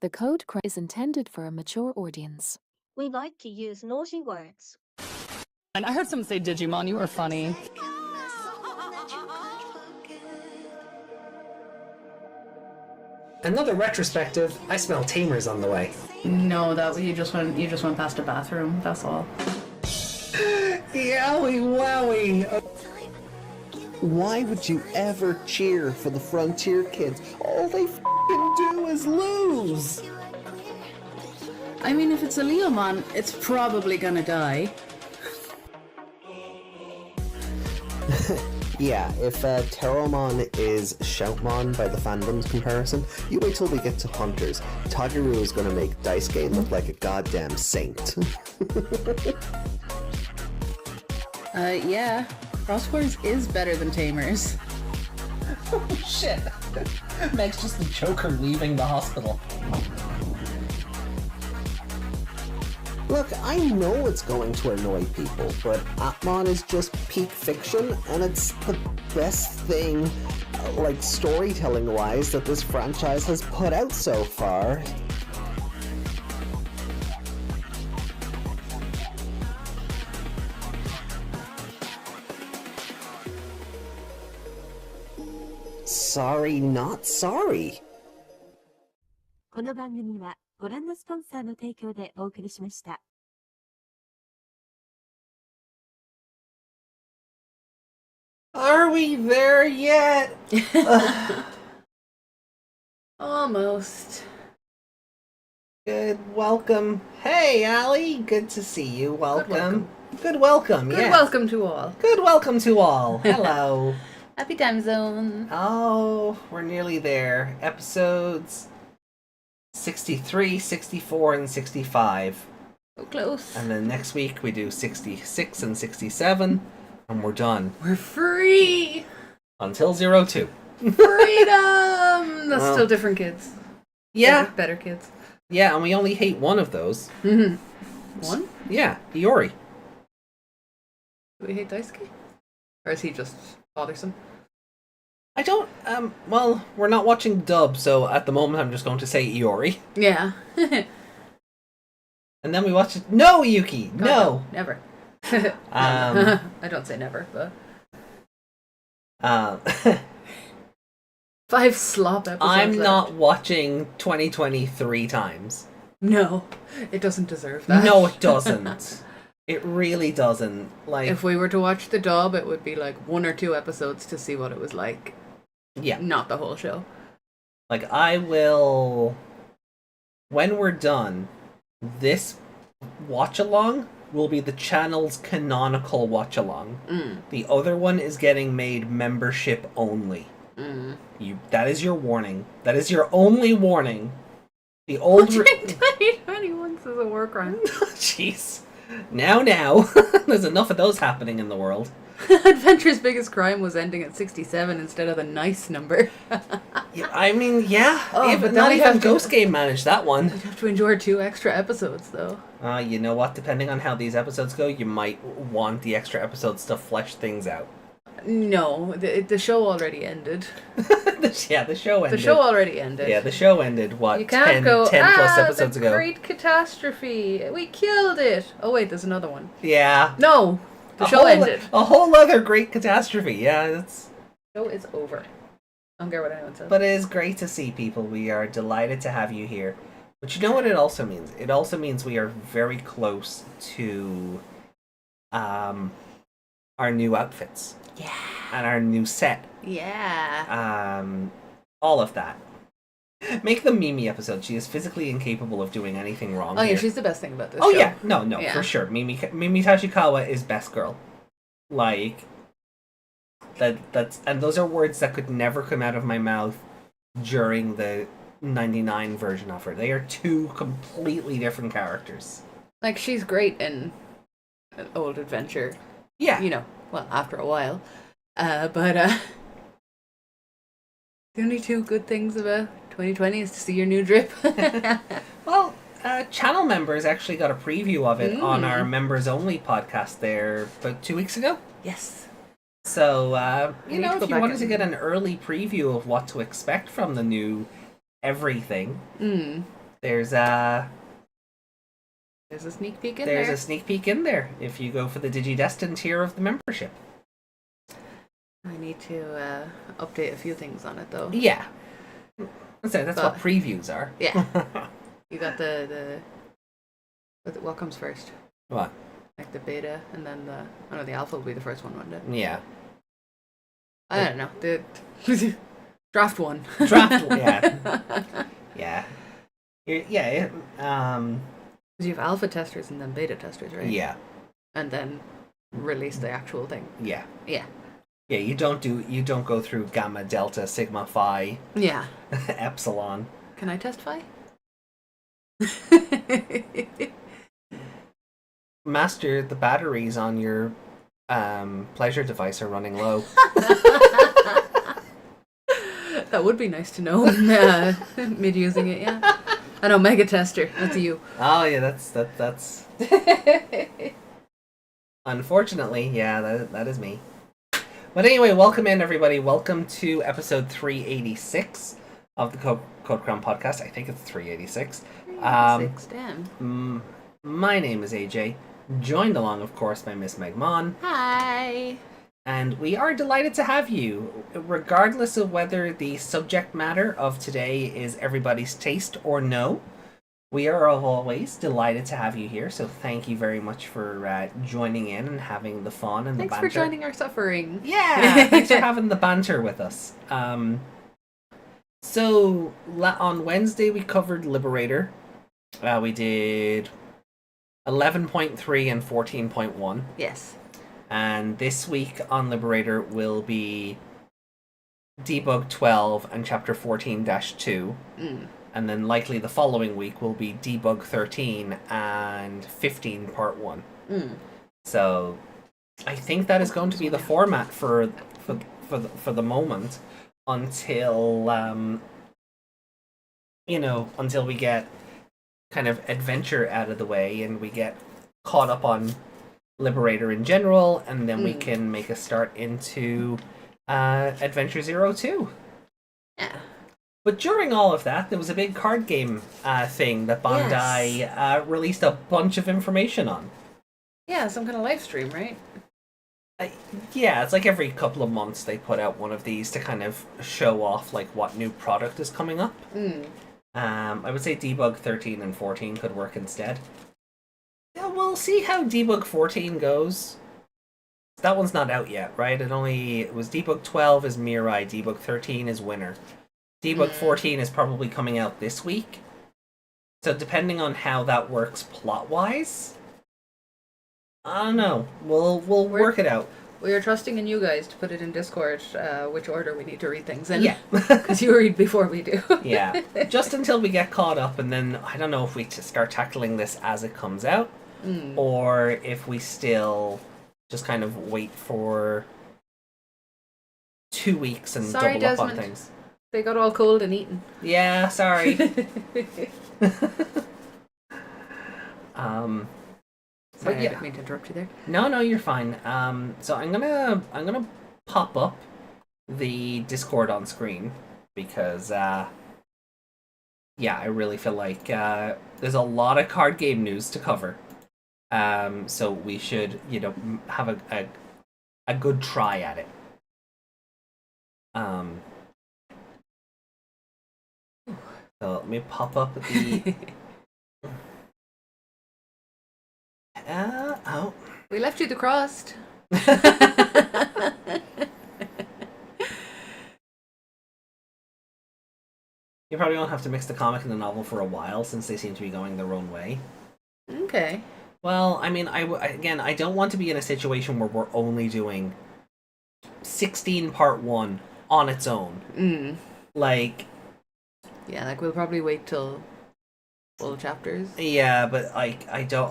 The code is intended for a mature audience. We like to use naughty words. And I heard someone say Digimon, you were funny. Another retrospective, I smell Tamers on the way. No, that you just went past a bathroom, that's all. Yowie wowie! Why would you ever cheer for the Frontier kids? All they f***ing do is lose! I mean, if it's a Leomon, it's probably gonna die. Yeah, if Terramon is Shoutmon by the fandom's comparison, you wait till we get to Hunters. Tageru is gonna make Daisuke look like a goddamn saint. Yeah. Crosswords is better than Tamers. Oh shit! Meg's just the Joker leaving the hospital. Look, I know it's going to annoy people, but Atmon is just peak fiction, and it's the best thing, like storytelling-wise, that this franchise has put out so far. Sorry, not sorry. この番組はご覧のスポンサーの提供でお送りしました。Are we there yet? Almost. Good welcome. Hey, Allie, good to see you. Welcome. Good welcome, yeah. welcome to all. Good welcome to all. Hello. Happy time zone. Oh, we're nearly there. Episodes 63, 64, and 65. So close. And then next week we do 66 and 67, and we're done. We're free! Until 02. Freedom! That's still different kids. Yeah. Better kids. Yeah, and we only hate one of those. Mm-hmm. One? Yeah, Iori. Do we hate Daisuke? Or is he just bothersome? I don't, well, we're not watching dub, so at the moment I'm just going to say Iori. Yeah. And then we watch it. No, Yuki! God, no! Never. I don't say never, but... 5 slop episodes I'm left. not watching 2020 3 times. No, it doesn't deserve that. No, it doesn't. It really doesn't. Like, if we were to watch the dub, it would be like 1 or 2 episodes to see what it was like. Yeah. Not the whole show. Like, I will... When we're done, this watch-along will be the channel's canonical watch-along. The other one is getting made membership only. That is your warning. That is your only warning. The old... Watching 2021 is a war crime. Jeez. Now. There's enough of those happening in the world. Adventure's biggest crime was ending at 67 instead of the nice number. Yeah, I mean, yeah. Oh, but then not we even have to- Ghost Game managed that one. You'd have to endure 2 extra episodes, though. You know what? Depending on how these episodes go, you might want the extra episodes to flesh things out. No, the show already ended. Yeah, the show ended. The show already ended. Yeah, the show ended, what, You can't 10 go, plus episodes the ago? great catastrophe. We killed it. Oh, wait, there's another one. Yeah. No, the show ended. A whole other great catastrophe, yeah. It's... The show is over. I don't care what anyone says. But it is great to see people. We are delighted to have you here. But you know what it also means? It also means we are very close to our new outfits. Yeah. And our new set. Yeah. All of that. Make the Mimi episode. She is physically incapable of doing anything wrong. Oh, yeah, here. she's the best thing about this Oh, show. yeah. No, Yeah. for sure. Mimi Tashikawa is best girl. Like, that's... And those are words that could never come out of my mouth during the 99 version of her. They are 2 completely different characters. Like, she's great in an old adventure. Yeah. You know, well, after a while. The only 2 good things about 2020 is to see your new drip. Well, channel members actually got a preview of it on our members-only podcast there about 2 weeks ago. Yes. So, We you need know, to go if you back wanted to and- get an early preview of what to expect from the new everything, There's a sneak peek in there's there. a sneak peek in there if you go for the DigiDestined tier of the membership. I need to update a few things on it though. Yeah. That's what But- previews are. Yeah. You got the what comes first? What? Like the beta and then the alpha will be the first one, wouldn't it? Yeah. I don't know. The draft one. Draft. Yeah. Yeah. Yeah. Because you have alpha testers and then beta testers, right? Yeah. And then release the actual thing. Yeah. Yeah. Yeah. You don't go through gamma, delta, sigma, phi, Yeah. epsilon. Can I testify? Master, the batteries on your pleasure device are running low. That would be nice to know. Mid using it, yeah. I know, mega tester. That's you. Oh yeah, that's. Unfortunately, yeah, that is me. But anyway, welcome in everybody. Welcome to episode 386 of the Code Crown podcast. I think it's 386. 6, damn. My name is AJ, joined along, of course, by Miss Megmon. Hi. And we are delighted to have you, regardless of whether the subject matter of today is everybody's taste or no. We are always delighted to have you here, so thank you very much for joining in and having the fun and Thanks the for banter. joining our suffering. Yeah, thanks for having the banter with us. So on Wednesday we covered Liberator. We did 11.3 and 14.1. Yes. And this week on Liberator will be Debug 12 and Chapter 14-2. And then likely the following week will be Debug 13 and 15 Part 1. So I think that is going to be the format for the moment until until we get kind of adventure out of the way and we get caught up on Liberator in general, and then we can make a start into Adventure 02. Yeah. But during all of that, there was a big card game thing that Bandai released a bunch of information on. Yeah, some kind of live stream, right? Yeah, it's like every couple of months they put out one of these to kind of show off like what new product is coming up. I would say Debug 13 and 14 could work instead. Yeah, we'll see how Debug 14 goes. That one's not out yet, right? It was Debug 12 is Mirai, Debug 13 is Winner. Debug 14 is probably coming out this week. So depending on how that works plot-wise, I don't know. We'll work it out. We are trusting in you guys to put it in Discord which order we need to read things in. Yeah. Because you read before we do. Yeah. Just until we get caught up, and then I don't know if we start tackling this as it comes out, or if we still just kind of wait for 2 weeks and Sorry, double up on Desmond. things. They got all cold and eaten. Yeah, sorry. Sorry, yeah. I didn't mean to interrupt you there. No, you're fine. So I'm gonna pop up the Discord on screen because I really feel like there's a lot of card game news to cover. So we should have a good try at it. So let me pop up the. Oh. We left you the crust. You probably won't have to mix the comic and the novel for a while since they seem to be going their own way. Okay. Well, I mean, I don't want to be in a situation where we're only doing 16 part 1 on its own. Like... Yeah, like we'll probably wait till full chapters. Yeah, but I don't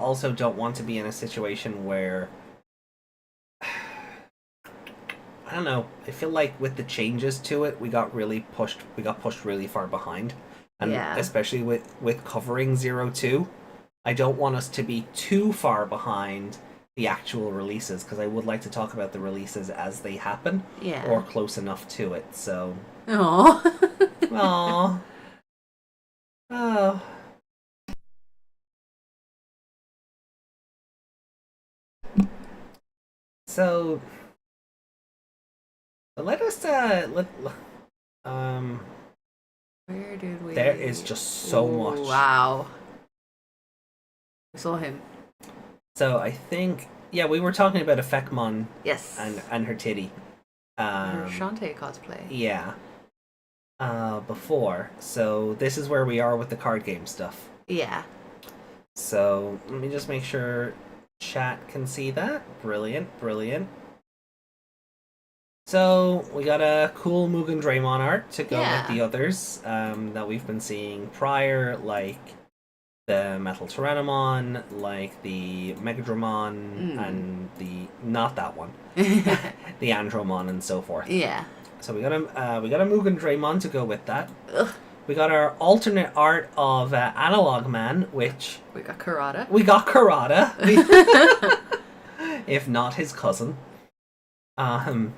want to be in a situation where... I don't know. I feel like with the changes to it, we got pushed really far behind. And especially with covering 02, I don't want us to be too far behind the actual releases, because I would like to talk about the releases as they happen, or close enough to it. So, Aww. aww, oh, So let us Where did we? there is just so much. Wow. We saw him. So I think we were talking about Effectmon Yes. and her titty. Her Shantae cosplay. Yeah. Before. So this is where we are with the card game stuff. Yeah. So let me just make sure chat can see that. Brilliant, brilliant. So we got a cool Mugen Draymon art to go with the others that we've been seeing prior, like the Metal Tyrannomon, like the Megadramon, and the not that one, the Andromon, and so forth. Yeah. So we got a Mugen Draymon to go with that. Ugh. We got our alternate art of Analog Man, which We got Karada. if not his cousin. And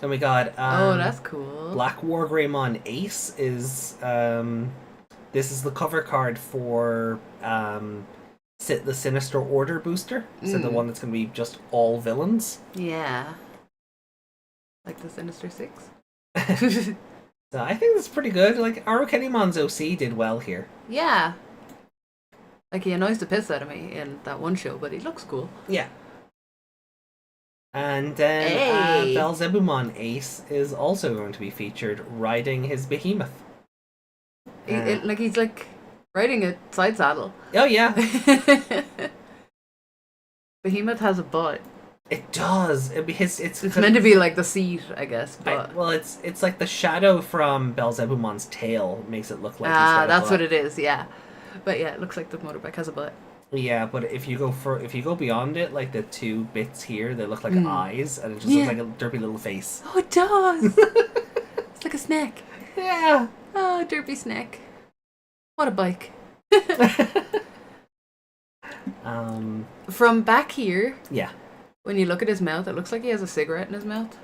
we got Oh, that's cool. Black War Greymon Ace is this is the cover card for the Sinister Order booster. So the one that's going to be just all villains. Yeah. Like the Sinister Six. So I think that's pretty good. Like Arukenimon's OC did well here. Yeah. Like he annoys the piss out of me in that one show, but he looks cool. Yeah. And then Hey. Belzebumon Ace is also going to be featured riding his behemoth. He's like riding a side saddle. Oh yeah, Behemoth has a butt. it does. It's meant to be like the seat, I guess. But it's like the shadow from Belzebumon's tail makes it look like. He's got a that's butt. what it is. Yeah, but yeah, it looks like the motorbike has a butt. Yeah, but if you go beyond it, like the two bits here, they look like eyes, and it just looks like a derpy little face. Oh, it does. It's like a snack. Yeah. Oh, derpy snack. What a bike. From back here, Yeah. when you look at his mouth, it looks like he has a cigarette in his mouth.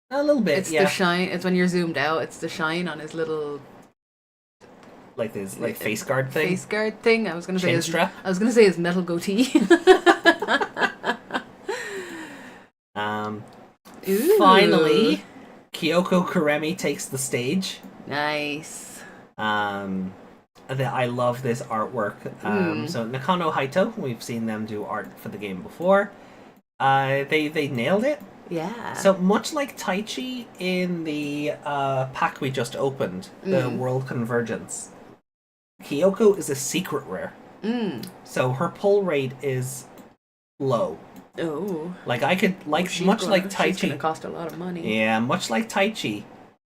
A little bit. It's yeah. the shine. It's when you're zoomed out. It's the shine on his little Like this, like face guard thing. face guard thing. I was gonna say Chin his strap. I was gonna say his metal goatee. Ooh. Finally, Kyoko Kuremi takes the stage. Nice. I love this artwork. So Nakano Haito, we've seen them do art for the game before. They nailed it. Yeah. So much like Taichi in the pack we just opened, the World Convergence, Kyoko is a secret rare. So her pull rate is low. Oh. Like I could much like She's Taichi. gonna cost a lot of money. Yeah, much like Taichi,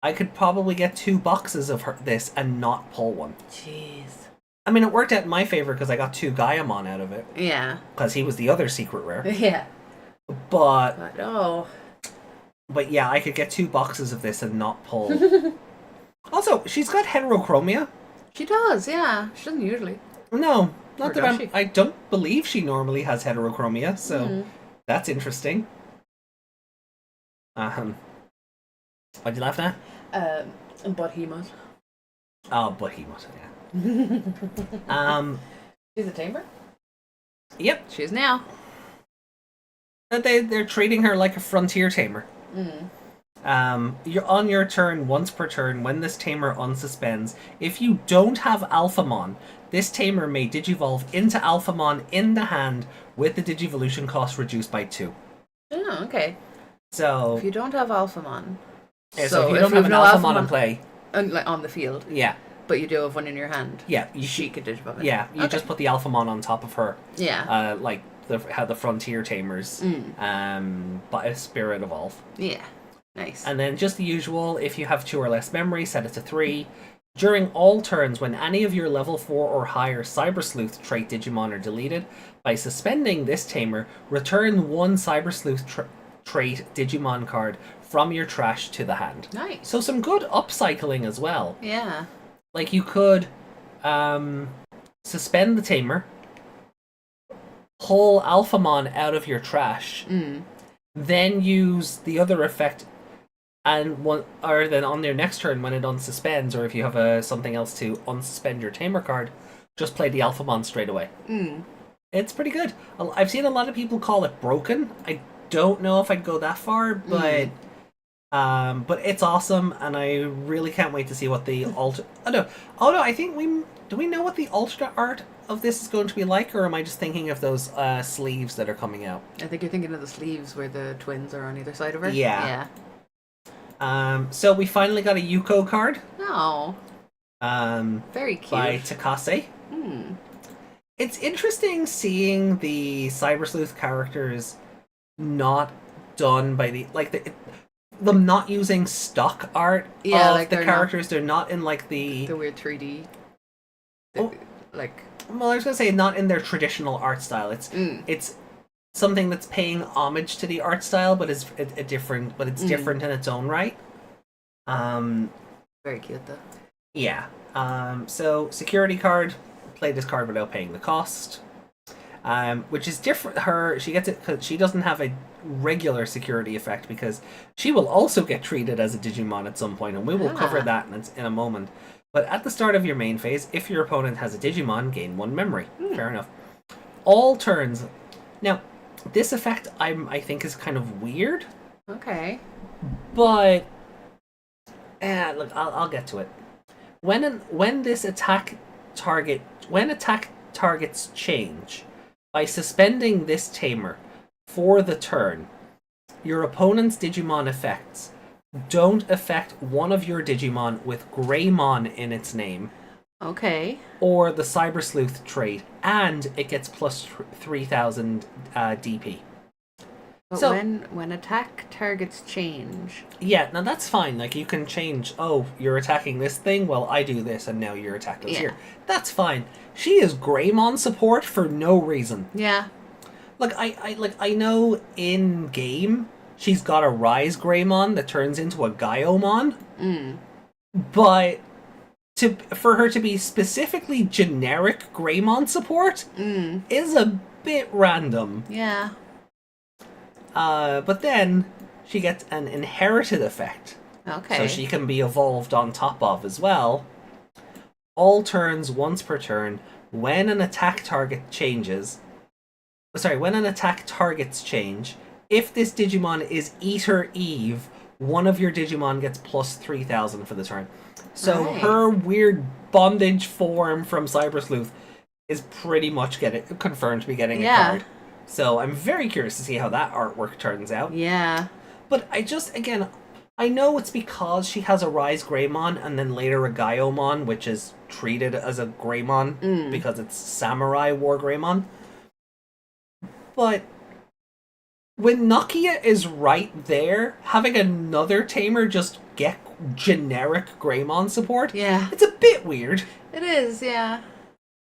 I could probably get 2 boxes of this and not pull one. Jeez. I mean, it worked out in my favor because I got 2 Gaiamon out of it. Yeah. Because he was the other secret rare. Yeah. But yeah, I could get 2 boxes of this and not pull. Also, she's got heterochromia. She does. Yeah. She doesn't usually. No, not Or that does she? I don't believe she normally has heterochromia, so that's interesting. Why'd you laugh at? But he must. Oh, but he must, yeah. She's a tamer. Yep. She is now. They're treating her like a frontier tamer. You're on your turn once per turn when this tamer unsuspends. If you don't have Alphamon, this tamer may digivolve into Alphamon in the hand with the digivolution cost reduced by 2. Oh, okay. So If you don't have Alphamon. so if you don't have an no Alphamon in play, like on the field, yeah, but you do have one in your hand, she could digivolve it. yeah, you just put the Alphamon on top of her. Yeah. Like how the frontier tamers, but a spirit evolve. Yeah. Nice. And then just the usual, if you have 2 or less memory, set it to 3. During all turns, when any of your level 4 or higher Cyber Sleuth trait Digimon are deleted, by suspending this tamer, return 1 Cyber Sleuth trait Digimon card from your trash to the hand. Nice. So some good upcycling as well. Yeah. Like you could suspend the tamer, pull Alphamon out of your trash, then use the other effect, and then on their next turn when it unsuspends, or if you have something else to unsuspend your tamer card, just play the Alphamon straight away. It's pretty good. I've seen a lot of people call it broken. I don't know if I'd go that far, but it's awesome, and I really can't wait to see what the Oh no, I think do we know what the alternate art of this is going to be like, or am I just thinking of those sleeves that are coming out? I think you're thinking of the sleeves where the twins are on either side of her. Yeah. So we finally got a Yuko card. Oh. Very cute. By Takase. It's interesting seeing the Cyber Sleuth characters not done by them not using stock art of like the characters. They're not in like the weird 3D. Well, I was gonna say not in their traditional art style. It's something that's paying homage to the art style, but is different. But it's different in its own right. Very cute though. Yeah. So security card. Play this card without paying the cost. Which is different. She gets it because she doesn't have a regular security effect, because she will also get treated as a Digimon at some point, and we will cover that in a moment. But at the start of your main phase, if your opponent has a Digimon, gain 1 memory. Fair enough. All turns. Now, this effect I think is kind of weird. Okay. But look, I'll get to it. When attack targets change, by suspending this tamer for the turn, your opponent's Digimon effects don't affect one of your Digimon with Greymon in its name. Okay. Or the Cyber Sleuth trait, and it gets plus 3,000 DP. But so when attack targets change... Yeah, now that's fine. Like, you can change, you're attacking this thing, well, I do this, and now your attack goes here. That's fine. She is Greymon support for no reason. Yeah. Like, I know in-game, she's got a Rise Greymon that turns into a Gaiomon. But for her to be specifically generic Greymon support is a bit random. Yeah. But then she gets an inherited effect. Okay. So she can be evolved on top of as well. All turns once per turn. When an attack target changes... when an attack targets change, if this Digimon is Eater Eve, one of your Digimon gets plus 3,000 for the turn. So her weird bondage form from Cyber Sleuth is pretty much confirmed to be getting a card. So I'm very curious to see how that artwork turns out. Yeah. But I know it's because she has a Rise Greymon and then later a Gaiomon, which is treated as a Greymon because it's Samurai War Greymon. But when Nokia is right there, having another tamer just get generic Greymon support, it's a bit weird. It is, yeah.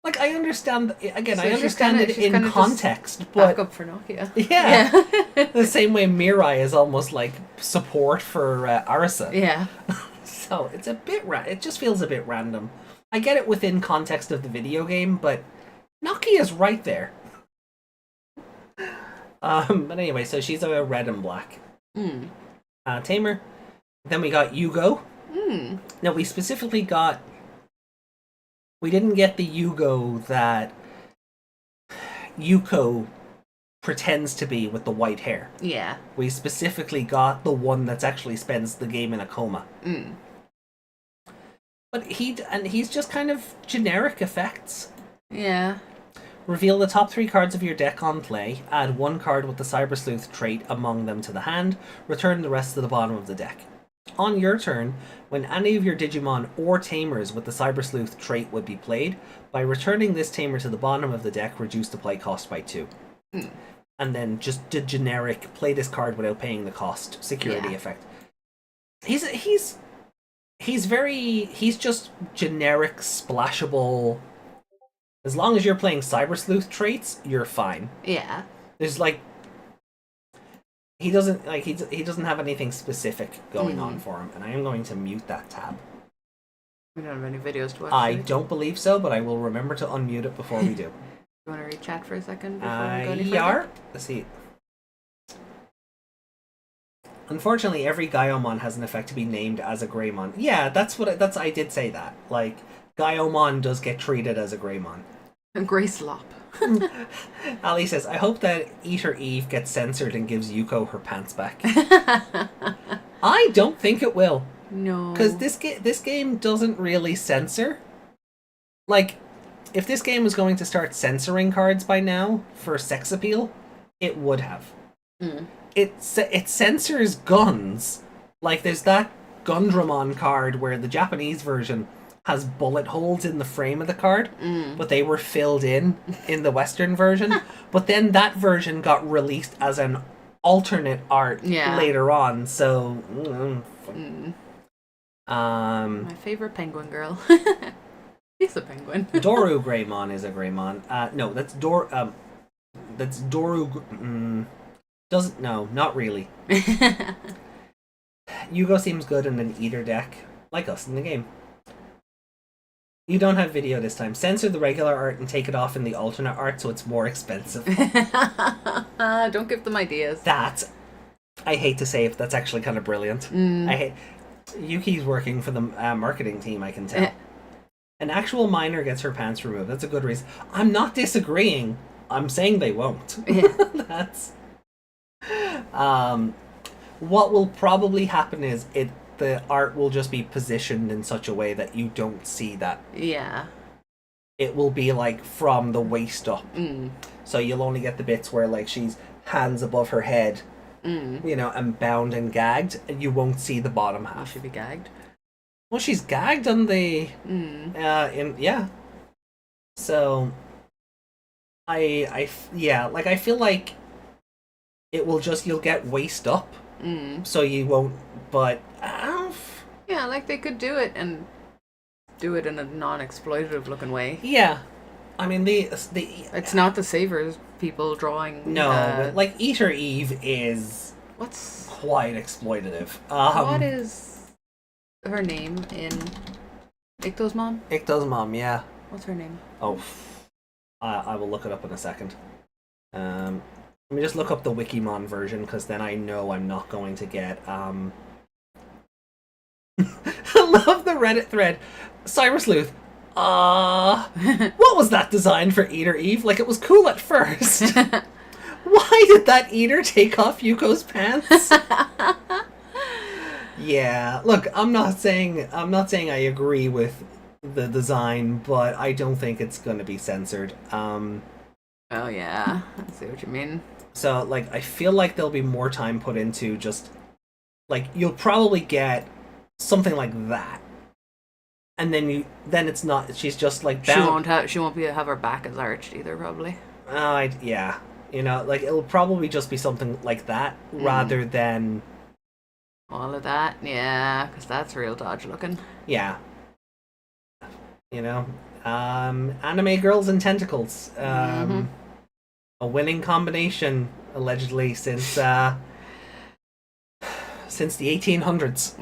Like, I understand, again, I understand it in context, but... Back up for Nokia. Yeah. The same way Mirai is almost like support for Arisa. Yeah. So, it's a bit... it just feels a bit random. I get it within context of the video game, but Nokia is right there. But anyway, so she's a red and black. Tamer. Then we got Yugo. Now, we specifically got... We didn't get the Yugo that Yuko pretends to be with the white hair. Yeah. We specifically got the one that actually spends the game in a coma. But he's just kind of generic effects. Yeah. Reveal the top 3 cards of your deck on play. Add 1 card with the Cyber Sleuth trait among them to the hand. Return the rest to the bottom of the deck. On your turn, when any of your Digimon or Tamers with the Cyber Sleuth trait would be played, by returning this Tamer to the bottom of the deck, reduce the play cost by 2. And then just the generic, play this card without paying the cost, security effect. He's just generic, splashable... As long as you're playing Cyber Sleuth traits, you're fine. Yeah. There's he doesn't have anything specific going on for him, and I am going to mute that tab. We don't have any videos to watch. I don't believe so, but I will remember to unmute it before we do. You want to read chat for a second before we go any further? Yeah. Let's see. Unfortunately, every Gaiomon has an effect to be named as a Greymon. Yeah, I did say that. Like, Gaiomon does get treated as a Greymon. And Grey Slop. Ali says, I hope that Eater Eve gets censored and gives Yuko her pants back. I don't think it will. No. Because this game doesn't really censor. Like, if this game was going to start censoring cards by now for sex appeal, it would have. It censors guns. Like, there's that Gundramon card where the Japanese version has bullet holes in the frame of the card, but they were filled in the Western version. But then that version got released as an alternate art later on, so... My favorite penguin girl. He's a penguin. Doru Greymon is a Greymon. No, that's Doru... No, not really. Yugo seems good in an Eater deck, like us in the game. You don't have video this time. Censor the regular art and take it off in the alternate art so it's more expensive. Don't give them ideas. I hate to say it, but that's actually kind of brilliant. Yuki's working for the marketing team, I can tell. An actual minor gets her pants removed. That's a good reason. I'm not disagreeing. I'm saying they won't. That's... what will probably happen is the art will just be positioned in such a way that you don't see that. Yeah. It will be like from the waist up. So you'll only get the bits where like she's hands above her head, you know, and bound and gagged, and you won't see the bottom half. Will she be gagged? Well, she's gagged on the So I feel like it will just, you'll get waist up. So you won't, but yeah, like they could do it and do it in a non-exploitative looking way. Yeah, I mean it's not the Savers people drawing. No, but like Eater Eve is quite exploitative. What is her name in Icto's mom? Icto's mom, yeah. What's her name? Oh, I will look it up in a second. Let me just look up the Wikimon version, because then I know I'm not going to get, I love the Reddit thread. Cybersleuth. What was that design for Eater Eve? Like, it was cool at first. Why did that Eater take off Yuko's pants? Yeah, look, I'm not saying I agree with the design, but I don't think it's going to be censored. Oh yeah, I see what you mean. So, like, I feel like there'll be more time put into just, like, you'll probably get something like that, and then it's not. She's just like bound. She won't have her back as arched either, probably. Yeah, you know, like it'll probably just be something like that rather than all of that. Yeah, because that's real dodge looking. Yeah, you know, anime girls and tentacles. A winning combination, allegedly, since the 1800s.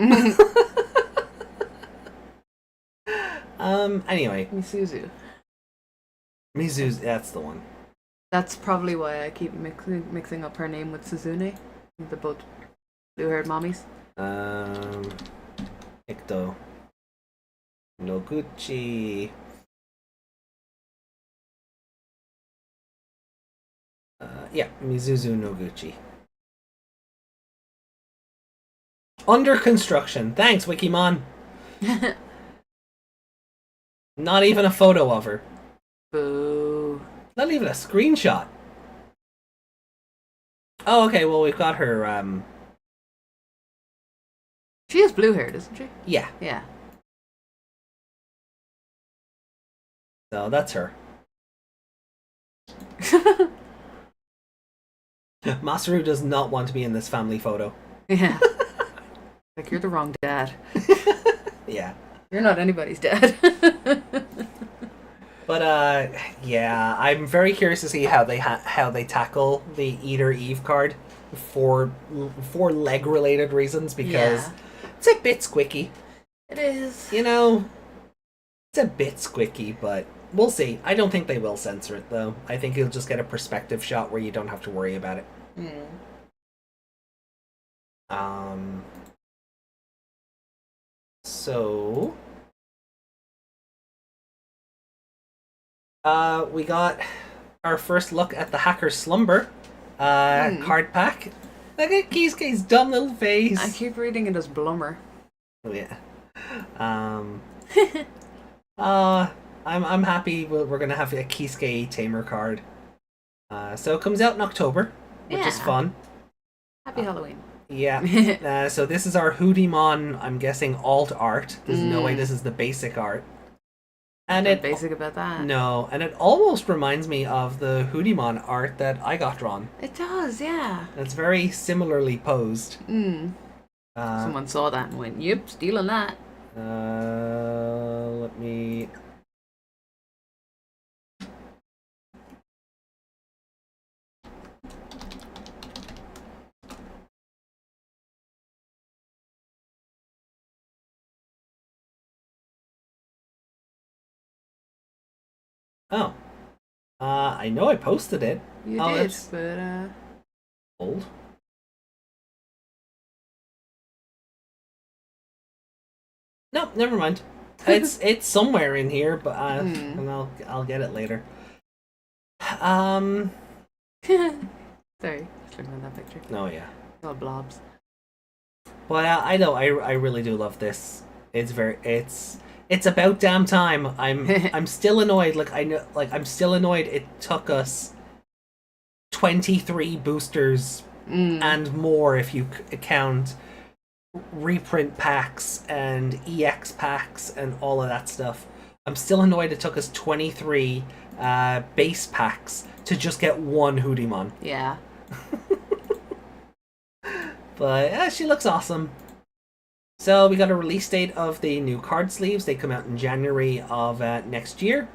Anyway. Mizuzu, that's the one. That's probably why I keep mixing up her name with Suzune. They're both blue-haired mommies. Icto. Noguchi. Yeah, Mizuzu Noguchi. Under construction. Thanks, Wikimon. Not even a photo of her. Boo. Not even a screenshot. Oh, okay, well, we've got her, She is blue-haired, isn't she? Yeah. Yeah. So, that's her. Masaru does not want to be in this family photo. Yeah. Like, you're the wrong dad. Yeah. You're not anybody's dad. But, yeah, I'm very curious to see how they tackle the Eater Eve card for leg-related reasons, because it's a bit squicky. It is. You know, it's a bit squicky, but we'll see. I don't think they will censor it, though. I think you'll just get a perspective shot where you don't have to worry about it. So... we got our first look at the Hacker's Slumber card pack. Look at Kisuke's dumb little face. I keep reading it as Blummer. Oh yeah. I'm happy we're gonna have a Kisuke Tamer card. So it comes out in October, which is fun. Happy Halloween. Yeah. So this is our Hoodimon, I'm guessing, alt art. There's no way this is the basic art. And Nothing basic about that. No, and it almost reminds me of the Hoodimon art that I got drawn. It does, yeah. It's very similarly posed. Someone saw that and went, "Yep, stealing that." Let me. Oh. I know I posted it. You Oh, did, that's but old. No, never mind. It's somewhere in here, but and I'll get it later. sorry, just looking at that picture. Oh yeah. It's all blobs. But I know I really do love this. It's about damn time. I'm still annoyed. I'm still annoyed. It took us 23 boosters and more if you count reprint packs and EX packs and all of that stuff. I'm still annoyed it took us 23 base packs to just get one Hoodimon. Yeah. But yeah, she looks awesome. So we got a release date of the new card sleeves. They come out in January of next year.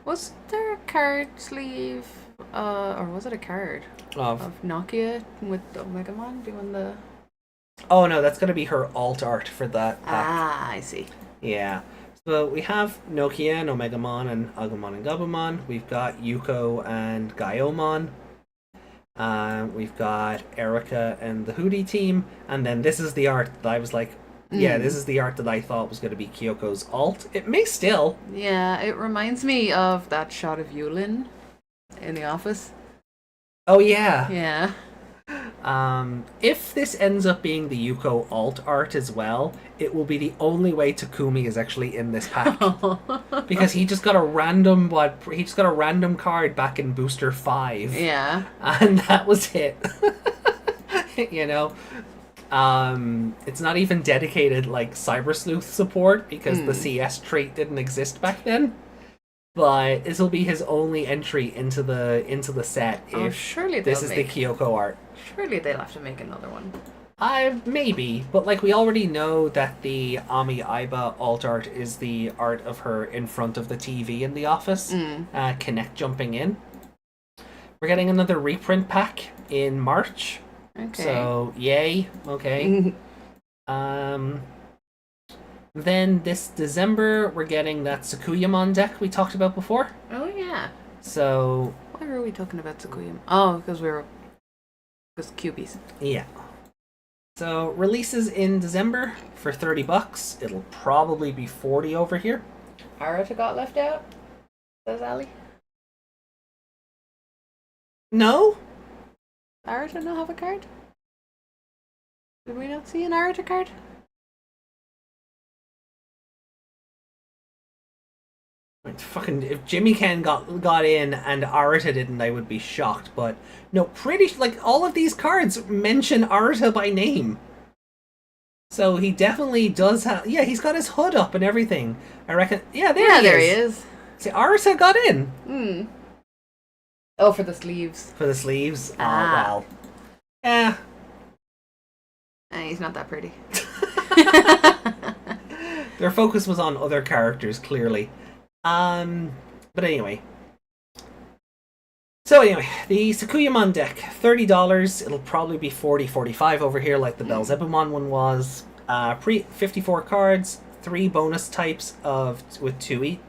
Was there a card sleeve, or was it a card of Nokia with Omegamon doing the? Oh no, that's gonna be her alt art for that pack. Ah, I see. Yeah. So we have Nokia and Omegamon and Agumon and Gabumon. We've got Yuko and Gaiomon. We've got Erica and the Hootie team. And then this is the art that I was like, yeah, this is the art that I thought was going to be Kyoko's alt. It may still. Yeah, it reminds me of that shot of Yulin in The Office. Oh yeah. Yeah. If this ends up being the Yuko alt art as well, it will be the only way Takumi is actually in this pack. Because he just got a random card back in Booster 5. Yeah. And that was it. You know? It's not even dedicated like Cyber Sleuth support because the CS trait didn't exist back then. But this will be his only entry into the set if surely this is the Kyoko art. Surely they'll have to make another one. Maybe, but like we already know that the Ami Aiba alt art is the art of her in front of the TV in the office, Kinect jumping in. We're getting another reprint pack in March. Okay. So yay, okay. Then this December we're getting that Sakuyamon deck we talked about before. Oh yeah. So why were we talking about Sakuyam? Oh, because cubies. Yeah. So releases in December for $30. It'll probably be 40 over here. Arata got left out, says Ali. No? Arata not have a card? Did we not see an Arata card? Fucking if Jimmy Ken got in and Arata didn't, I would be shocked. But no, pretty like all of these cards mention Arata by name. So he definitely does have. Yeah, he's got his hood up and everything. I reckon. Yeah, there he is. See, Arata got in. Oh, for the sleeves. For the sleeves. Oh well. Yeah. He's not that pretty. Their focus was on other characters, clearly. But anyway. So anyway, the Sakuyamon deck, $30. It'll probably be 45 over here like the Belzebumon one was. 54 cards, 3 bonus types with 2 each.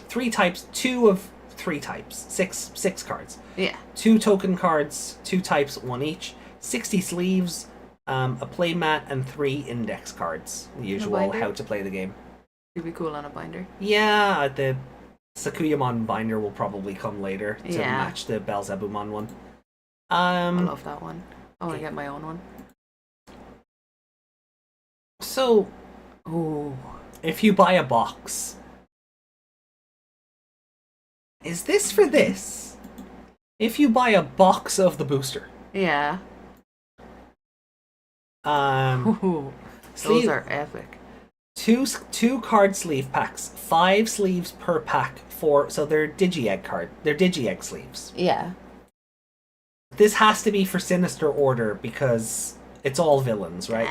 3 types, 2 of 3 types. 6 cards. Yeah. 2 token cards, 2 types, 1 each. 60 sleeves, a playmat, and 3 index cards. The usual how to play the game. It'd be cool on a binder. Yeah, Sakuyamon binder will probably come later to match the Belzebumon one. I love that one. I want to get my own one. So, if you buy a box, is this for this? If you buy a box of the booster. Yeah. Those are epic. Two card sleeve packs, 5 sleeves per pack so they're They're Digi-Egg sleeves. Yeah. This has to be for Sinister Order because it's all villains, right?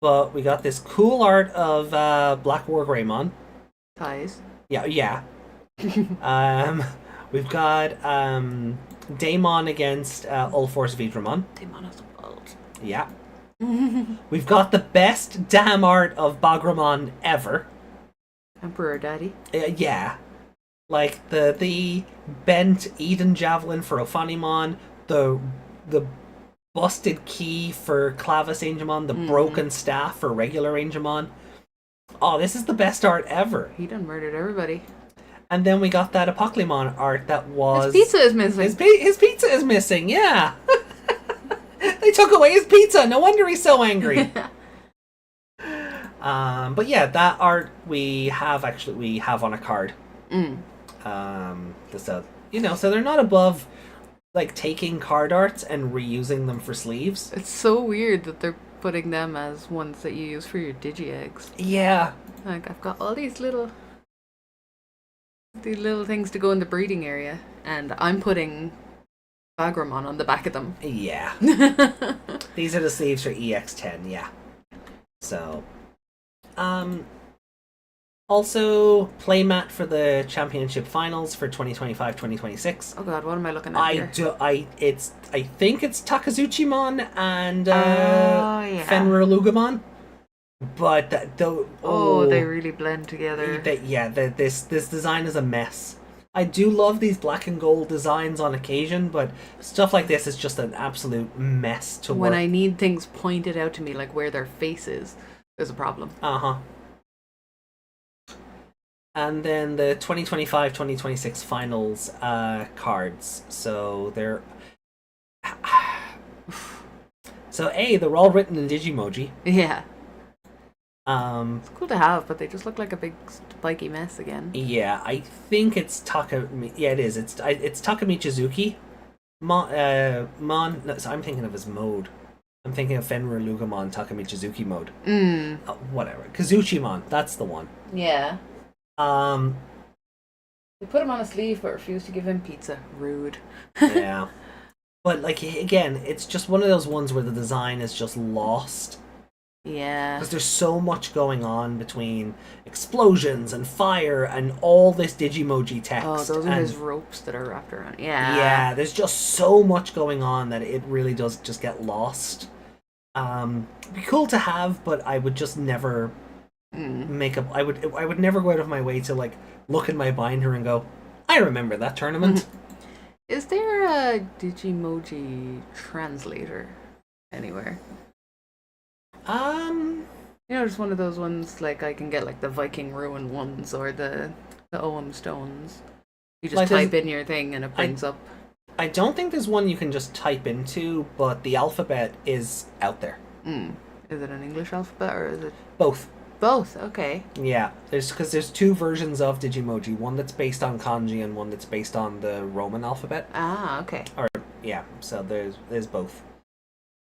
But we got this cool art of Black War Greymon. Ties. Yeah. We've got Daemon against Ulforce Vidramon. Daemon has a bolt. Yeah. We've got the best damn art of Bagramon ever. Emperor Daddy. Yeah. Like the bent Eden Javelin for Ophanimon, the busted key for Clavis Angemon, the broken staff for regular Angemon. Oh, this is the best art ever. He done murdered everybody. And then we got that Apoclymon art that was... His pizza is missing. His pizza is missing, yeah. They took away his pizza. No wonder he's so angry. But yeah, that art we have on a card. So they're not above like taking card arts and reusing them for sleeves. It's so weird that they're putting them as ones that you use for your Digi-Eggs. Yeah. Like, I've got all these little things to go in the breeding area, and I'm putting Bagramon on the back of them. Yeah. These are the sleeves for EX10, yeah. So, also playmat for the championship finals for 2025-2026. Oh god, what am I looking at here? I think it's Takazuchimon and Fenrir Lugamon. But they really blend together. This design is a mess. I do love these black and gold designs on occasion, but stuff like this is just an absolute mess to work. When I need things pointed out to me, like where their face is, there's a problem. And then the 2025-2026 finals cards. So they're they're all written in Digimoji. Yeah. It's cool to have, but they just look like a big spiky mess again. Yeah, I think it's it is. It's Takami Chizuki. So I'm thinking of his mode. I'm thinking of Fenrir Lugamon Takami Chizuki mode. Whatever. Kazuchimon, that's the one. Yeah. They put him on a sleeve but refused to give him pizza. Rude. Yeah. But like again, it's just one of those ones where the design is just lost. Yeah. Because there's so much going on between explosions and fire and all this Digimoji text. Oh, those are his ropes that are wrapped around. Yeah. Yeah, there's just so much going on that it really does just get lost. It'd be cool to have, but I would just never I would never go out of my way to like look in my binder and go, I remember that tournament. Is there a Digimoji translator anywhere? Just one of those ones like I can get like the Viking Ruin ones or the Ogham Stones. You just type in your thing and it brings up. I don't think there's one you can just type into, but the alphabet is out there. Is it an English alphabet or is it both? Both, okay. Yeah, there's two versions of Digimoji, one that's based on kanji and one that's based on the Roman alphabet. Ah, okay. So there's both.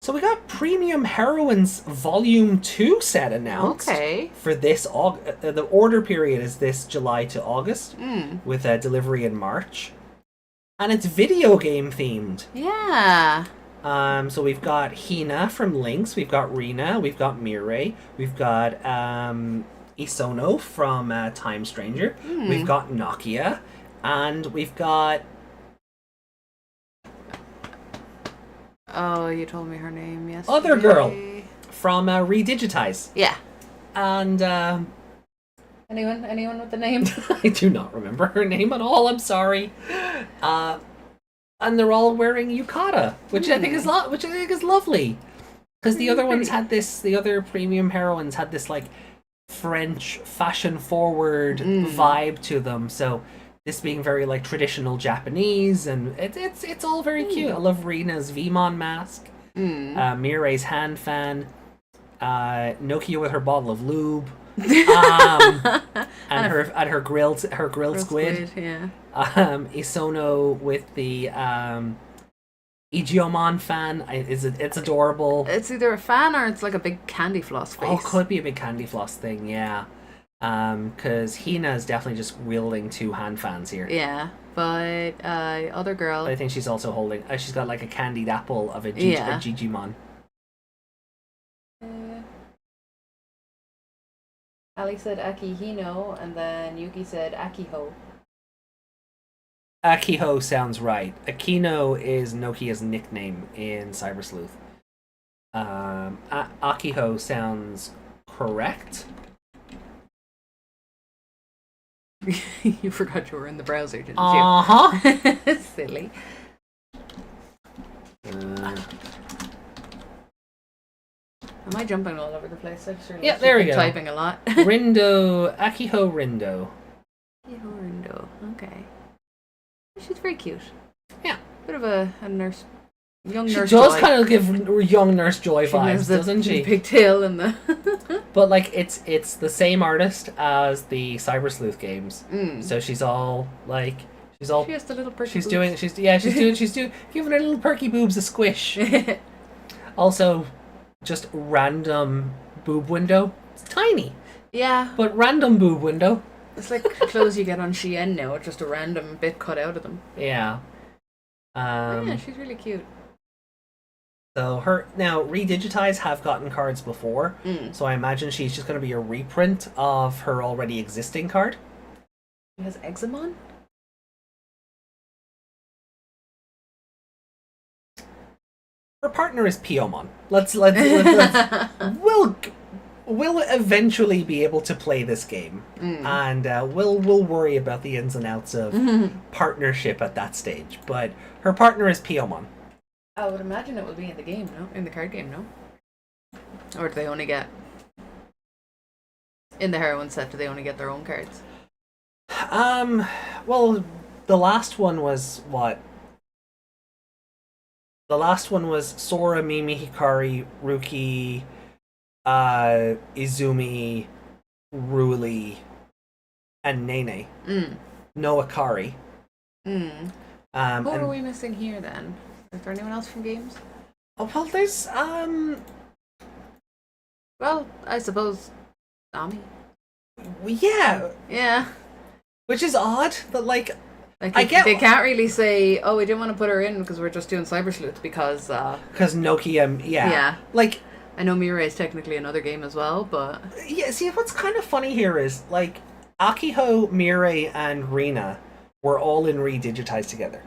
So we got Premium Heroines Volume 2 set announced. Okay. For this the order period is this July to August, with a delivery in March, and it's video game themed. Yeah. So we've got Hina from Lynx, we've got Rina, we've got Mirai, we've got Isono from Time Stranger, we've got Nokia, and we've got... Oh, you told me her name yesterday. Other girl from Redigitize. Yeah. And anyone with the name? I do not remember her name at all. I'm sorry. And they're all wearing yukata, which I think is lovely. Because the other ones had this. The other premium heroines had this like French fashion forward vibe to them. So this being very like traditional Japanese, and it's all very cute. I love Rina's Vmon mask, Mirei's hand fan, Nokia with her bottle of lube, and her grilled squid. Yeah. Isono with the Igiomon fan. It's adorable. It's either a fan or it's like a big candy floss face. Oh, could be a big candy floss thing, yeah. Because Hina is definitely just wielding 2 hand fans here. Yeah, but other girl. I think she's also holding. She's got like a candied apple of a Digimon. Ali said Akihino, and then Yuki said Akiho. Akiho sounds right. Akino is Nokia's nickname in Cyber Sleuth. Akiho sounds correct. You forgot you were in the browser, didn't you? Uh-huh. Silly. Am I jumping all over the place? I just realized Yeah, there we go. Typing a lot. Rindo, Akiho Rindo. Akiho Rindo. Okay. She's very cute. Yeah. Bit of a nurse. Young She nurse does Joy. kind of give young Nurse Joy She vibes, has the doesn't she? pigtail and the... But like it's the same artist as the Cyber Sleuth games. So she's all like She has the little perky she's boobs. doing giving her little perky boobs a squish. Also, just random boob window. It's tiny, Yeah. but random boob window. It's like clothes you get on Shein now, just a random bit cut out of them. Yeah. Yeah, she's really cute. So her now Redigitize have gotten cards before, so I imagine she's just going to be a reprint of her already existing card. She has Examon? Her partner is Piomon. Let's we'll eventually be able to play this game, and we'll worry about the ins and outs of partnership at that stage. But her partner is Piomon. I would imagine it will be in the game, no? In the card game, no? Or do they only get... In the heroine set, do they only get their own cards? Well, the last one was what? The last one was Sora, Mimi, Hikari, Ruki, Izumi, Ruli, and Nene. No Akari. Who and, are we missing here, then? Is there anyone else from games? Oh, well, there's, Well, I suppose... Ami? yeah, Yeah. which is odd, but, like Like they can't really say, oh, we didn't want to put her in because we're just doing Cyber Sleuth because... Because Nokia, Yeah. Like... I know Mirai is technically another game as well, but... Yeah, see, what's kind of funny here is, like, Akiho, Mirai, and Rina were all in Redigitize together.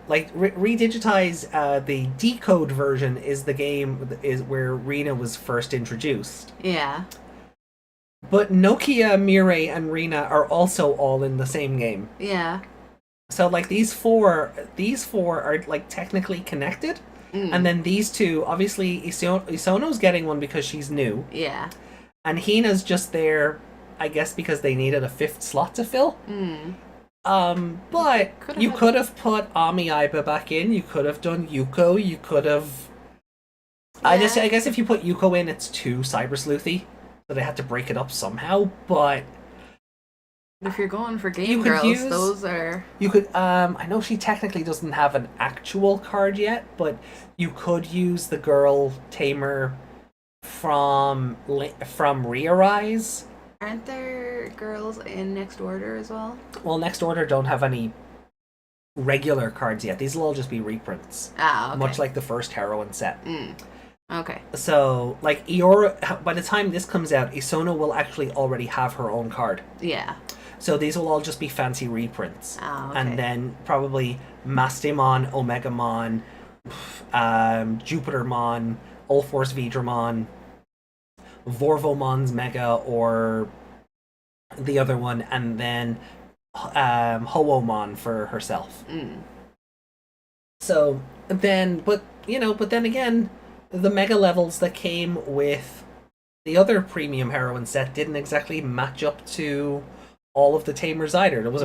Like, Redigitize, the decode version is the game is where Rina was first introduced. Yeah. But Nokia, Mirai, and Rina are also all in the same game. Yeah. So, like, these four are, like, technically connected. And then these two, obviously, Isono's getting one because she's new. Yeah. And Hina's just there, I guess, because they needed a 5th slot to fill. But you could have put Ami Aiba back in. You could have done Yuko. You could have... Yeah. I guess if you put Yuko in, it's too Cyber Sleuthy. So they had to break it up somehow, but... If you're going for game girls, those are... You could, I know she technically doesn't have an actual card yet, but you could use the girl tamer from Rearise. Aren't there girls in Next Order as well? Well, Next Order don't have any regular cards yet. These will all just be reprints. Ah, okay. Much like the first heroine set. Okay. So, like, Iora, by the time this comes out, Isono will actually already have her own card. Yeah. So these will all just be fancy reprints. Ah, okay. And then probably Mastemon, Omegamon, Jupitermon, Ulforce Vidramon, Vorvomon's Mega, or the other one, and then Hoomon for herself. So then, but then again, the Mega levels that came with the other premium heroine set didn't exactly match up to all of the tamers either. There was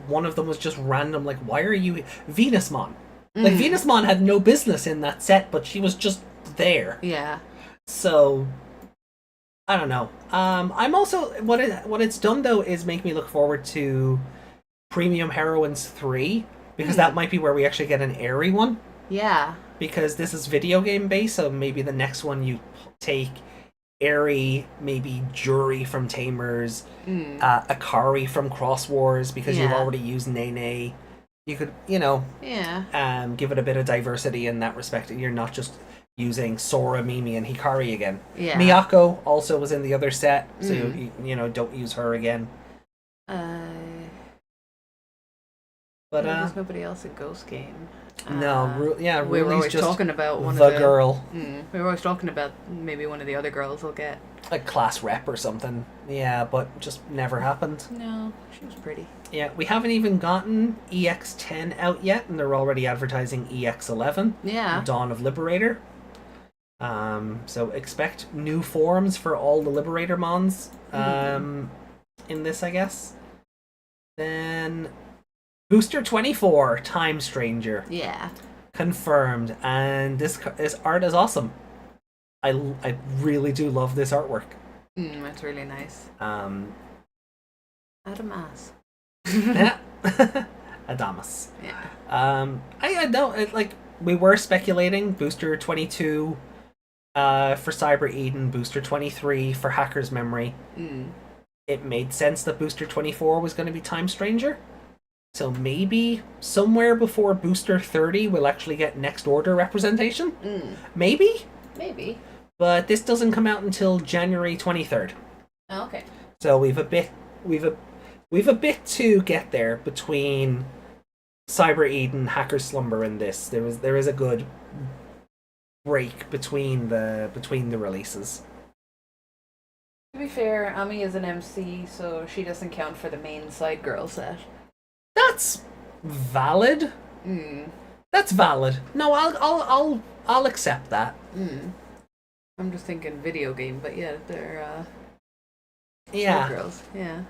one of them was just random, like, why are you Venusmon? Like, Venusmon had no business in that set, but she was just there. Yeah. So, I don't know. I'm also what it's done though is make me look forward to Premium Heroines 3, because that might be where we actually get an airy one. Yeah. Because this is video game based, so maybe the next one you take airy, maybe Jury from Tamers, Akari from Cross Wars, because you've already used Nene. You could, give it a bit of diversity in that respect. You're not just using Sora, Mimi, and Hikari again. Yeah. Miyako also was in the other set, so don't use her again. But there's nobody else in Ghost Game. No, we were always just talking about one the of the girl. We were always talking about maybe one of the other girls will get a class rep or something. Yeah, but just never happened. No, she was pretty. Yeah, we haven't even gotten EX10 out yet, and they're already advertising EX11. Yeah. Dawn of Liberator. So expect new forms for all the Liberator mons in this, I guess. Then Booster 24, Time Stranger. Yeah. Confirmed, and this art is awesome. I really do love this artwork. It's really nice. Adamas. Yeah. Adamas. Yeah. I know, we were speculating Booster 22 for Cyber Eden, Booster 23 for Hacker's Memory. It made sense that Booster 24 was going to be Time Stranger. So maybe somewhere before Booster 30 we'll actually get Next Order representation. Maybe. But this doesn't come out until January 23rd. Oh, okay. So we've a bit to get there between Cyber Eden, Hacker's Slumber, and this. There is a good break between the releases. To be fair, Ami is an MC, so she doesn't count for the main side girl set. That's valid. That's valid. No, I'll accept that. I'm just thinking video game, but yeah, they're yeah, girls. Yeah.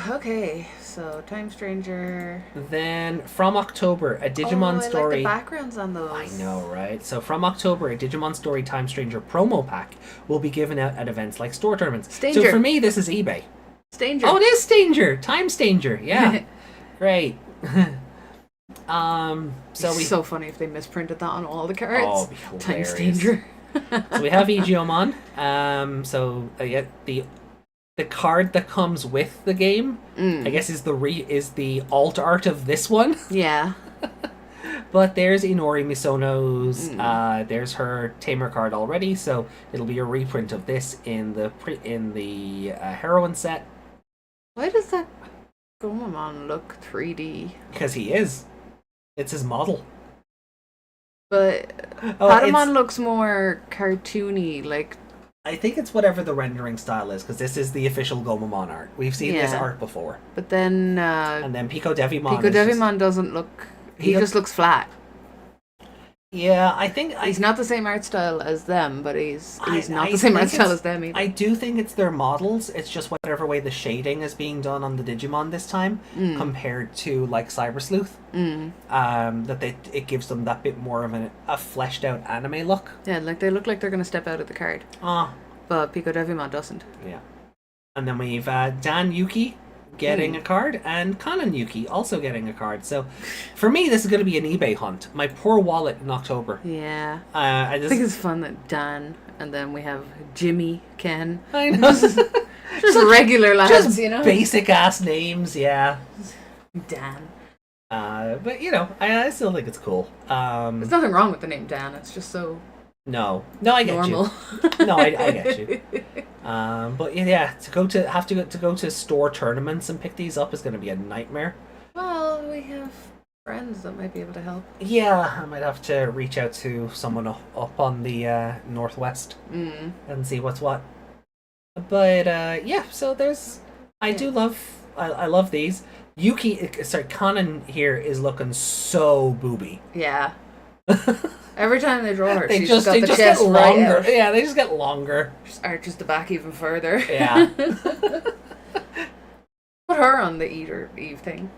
Okay, so Time Stranger. Then from October, a Digimon I Story. like the backgrounds on those. I know, right? So from October, a Digimon Story Time Stranger promo pack will be given out at events like store tournaments. Stanger. So for me, this is eBay. Stanger. Oh, it is Stanger. Time Stanger. Yeah. Great. So It's so funny if they misprinted that on all the cards. Oh, it'd be Time hilarious. Stanger. So we have Igeomon. So the card that comes with the game, I guess, is the alt art of this one. Yeah. But there's Inori Misono's. There's her Tamer card already, so it'll be a reprint of this in the heroine set. Why does that Gomamon look 3D? Because he is. It's his model. But Patamon looks more cartoony, like. I think it's whatever the rendering style is, because this is the official Gomamon art. We've seen this art before. But then. And then Pico Devimon. Pico Devimon doesn't look. He just looks flat. Yeah, I think he's not the same art style as them, but he's not I the same think art style as them either. I do think it's their models. It's just whatever way the shading is being done on the Digimon this time, compared to like Cyber Sleuth. It gives them that bit more of a fleshed out anime look. Yeah, like they look like they're gonna step out of the card. But Pico Devimon doesn't. Yeah. And then we've Dan Yuki getting a card, and Kanan Yuki also getting a card. So for me, this is going to be an eBay hunt. My poor wallet in October. Yeah. I think it's fun that Dan, and then we have Jimmy, Ken. I know. just regular lads, just basic ass names, yeah. Dan. But I still think it's cool. There's nothing wrong with the name Dan. It's just so. No, I get normal. you. No, I get you. But yeah, to go to store tournaments and pick these up is going to be a nightmare. Well, we have friends that might be able to help. Yeah, I might have to reach out to someone up on the northwest and see what's what. But yeah, so there's. I love these. Kanan here is looking so booby. Yeah. Every time they draw her, They she's just got the get chest right longer. out. Yeah, they just get longer. Just arches the back even further. Yeah. Put her on the Eve thing.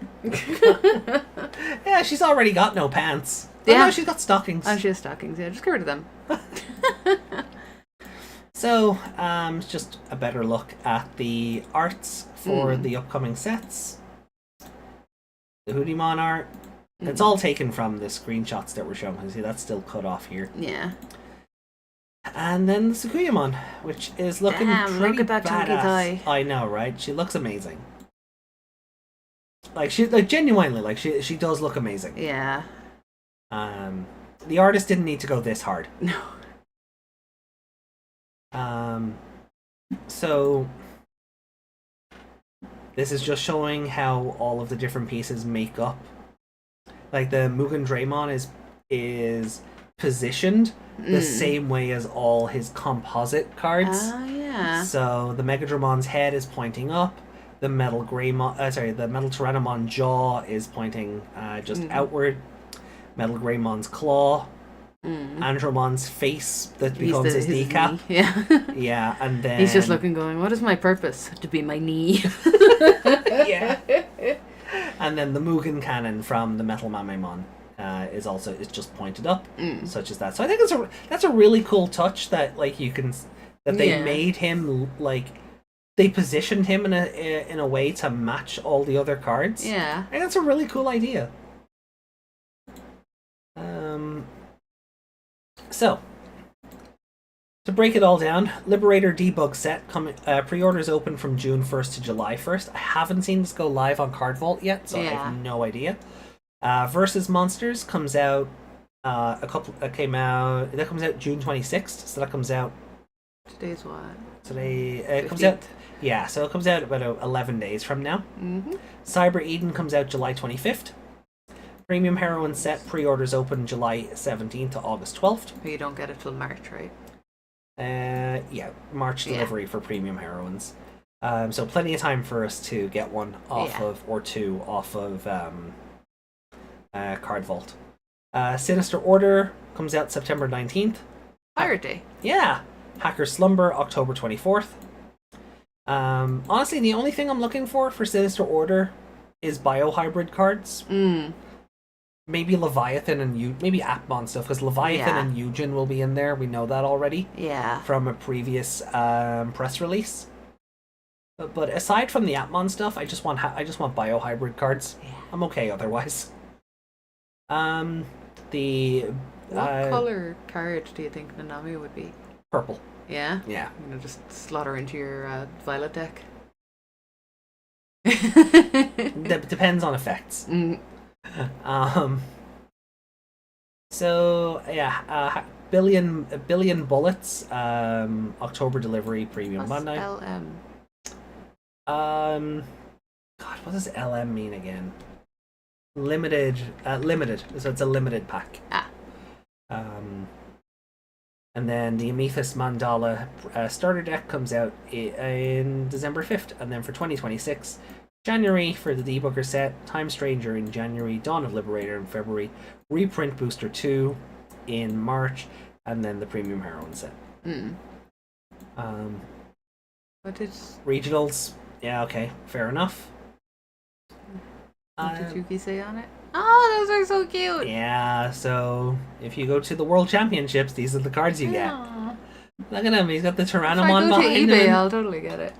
Yeah, she's already got no pants. Yeah. Oh, no, she's got stockings. And she has stockings, yeah. Just get rid of them. So, it's just a better look at the arts for the upcoming sets. The Hoodie-mon art. It's all taken from the screenshots that we're showing. You see, that's still cut off here. Yeah. And then the Sakuyamon, which is looking Damn, pretty look at that chunky badass. thigh. I know, right? She looks amazing. Like genuinely, like she does look amazing. Yeah. The artist didn't need to go this hard. No. So this is just showing how all of the different pieces make up. Like the Mugen Draymon is positioned the same way as all his composite cards. Yeah. So the Mega Dramon's head is pointing up. The Metal the Metal Tyrannomon jaw is pointing just outward. Metal Greymon's claw. Andromon's face that becomes his kneecap. knee. Yeah. Yeah, and then He's just looking going, what is my purpose? To be my knee. Yeah. And then the Mugen cannon from the Metal Mamemon is just pointed up, such as that. So I think that's a really cool touch that like you can that they made him like they positioned him in a way to match all the other cards. Yeah. I think that's a really cool idea. So, to break it all down, Liberator Debug set pre-orders open from June 1st to July 1st. I haven't seen this go live on Card Vault yet, so I have no idea. Versus Monsters comes out that comes out June 26th, so that comes out Today's what? today. It comes out, yeah, so it comes out about 11 days from now. Cyber Eden comes out July 25th. Premium Heroine set pre-orders open July 17th to August 12th. But you don't get it till March, right? Yeah, March delivery for Premium Heroines. So plenty of time for us to get one off of, or two off of Card Vault. Sinister Order comes out September 19th. Pirate Day. Yeah. Hacker Slumber, October 24th. Honestly, the only thing I'm looking for Sinister Order is Biohybrid cards. Maybe Leviathan and maybe Atmon stuff, because Leviathan and Eugen will be in there. We know that already. Yeah. From a previous press release. But aside from the Atmon stuff, I just want Biohybrid cards. Yeah. I'm okay otherwise. What color card do you think Nanami would be? Purple. Yeah? Yeah. I'm gonna just slot her into your Violet deck. Depends on effects. So yeah, billion bullets. October delivery, premium Monday. LM. God, what does LM mean again? Limited. So it's a limited pack. And then the Amethyst Mandala starter deck comes out in December 5th, and then for 2026. January for the Debugger set, Time Stranger in January, Dawn of Liberator in February, Reprint Booster 2 in March, and then the Premium Heroine set. What did Regionals, yeah, okay, fair enough. What did Yuki say on it? Oh, those are so cute! Yeah, so if you go to the World Championships, these are the cards you get. Look at him, he's got the Tyrannomon If I go to behind eBay, him. I'll totally get it.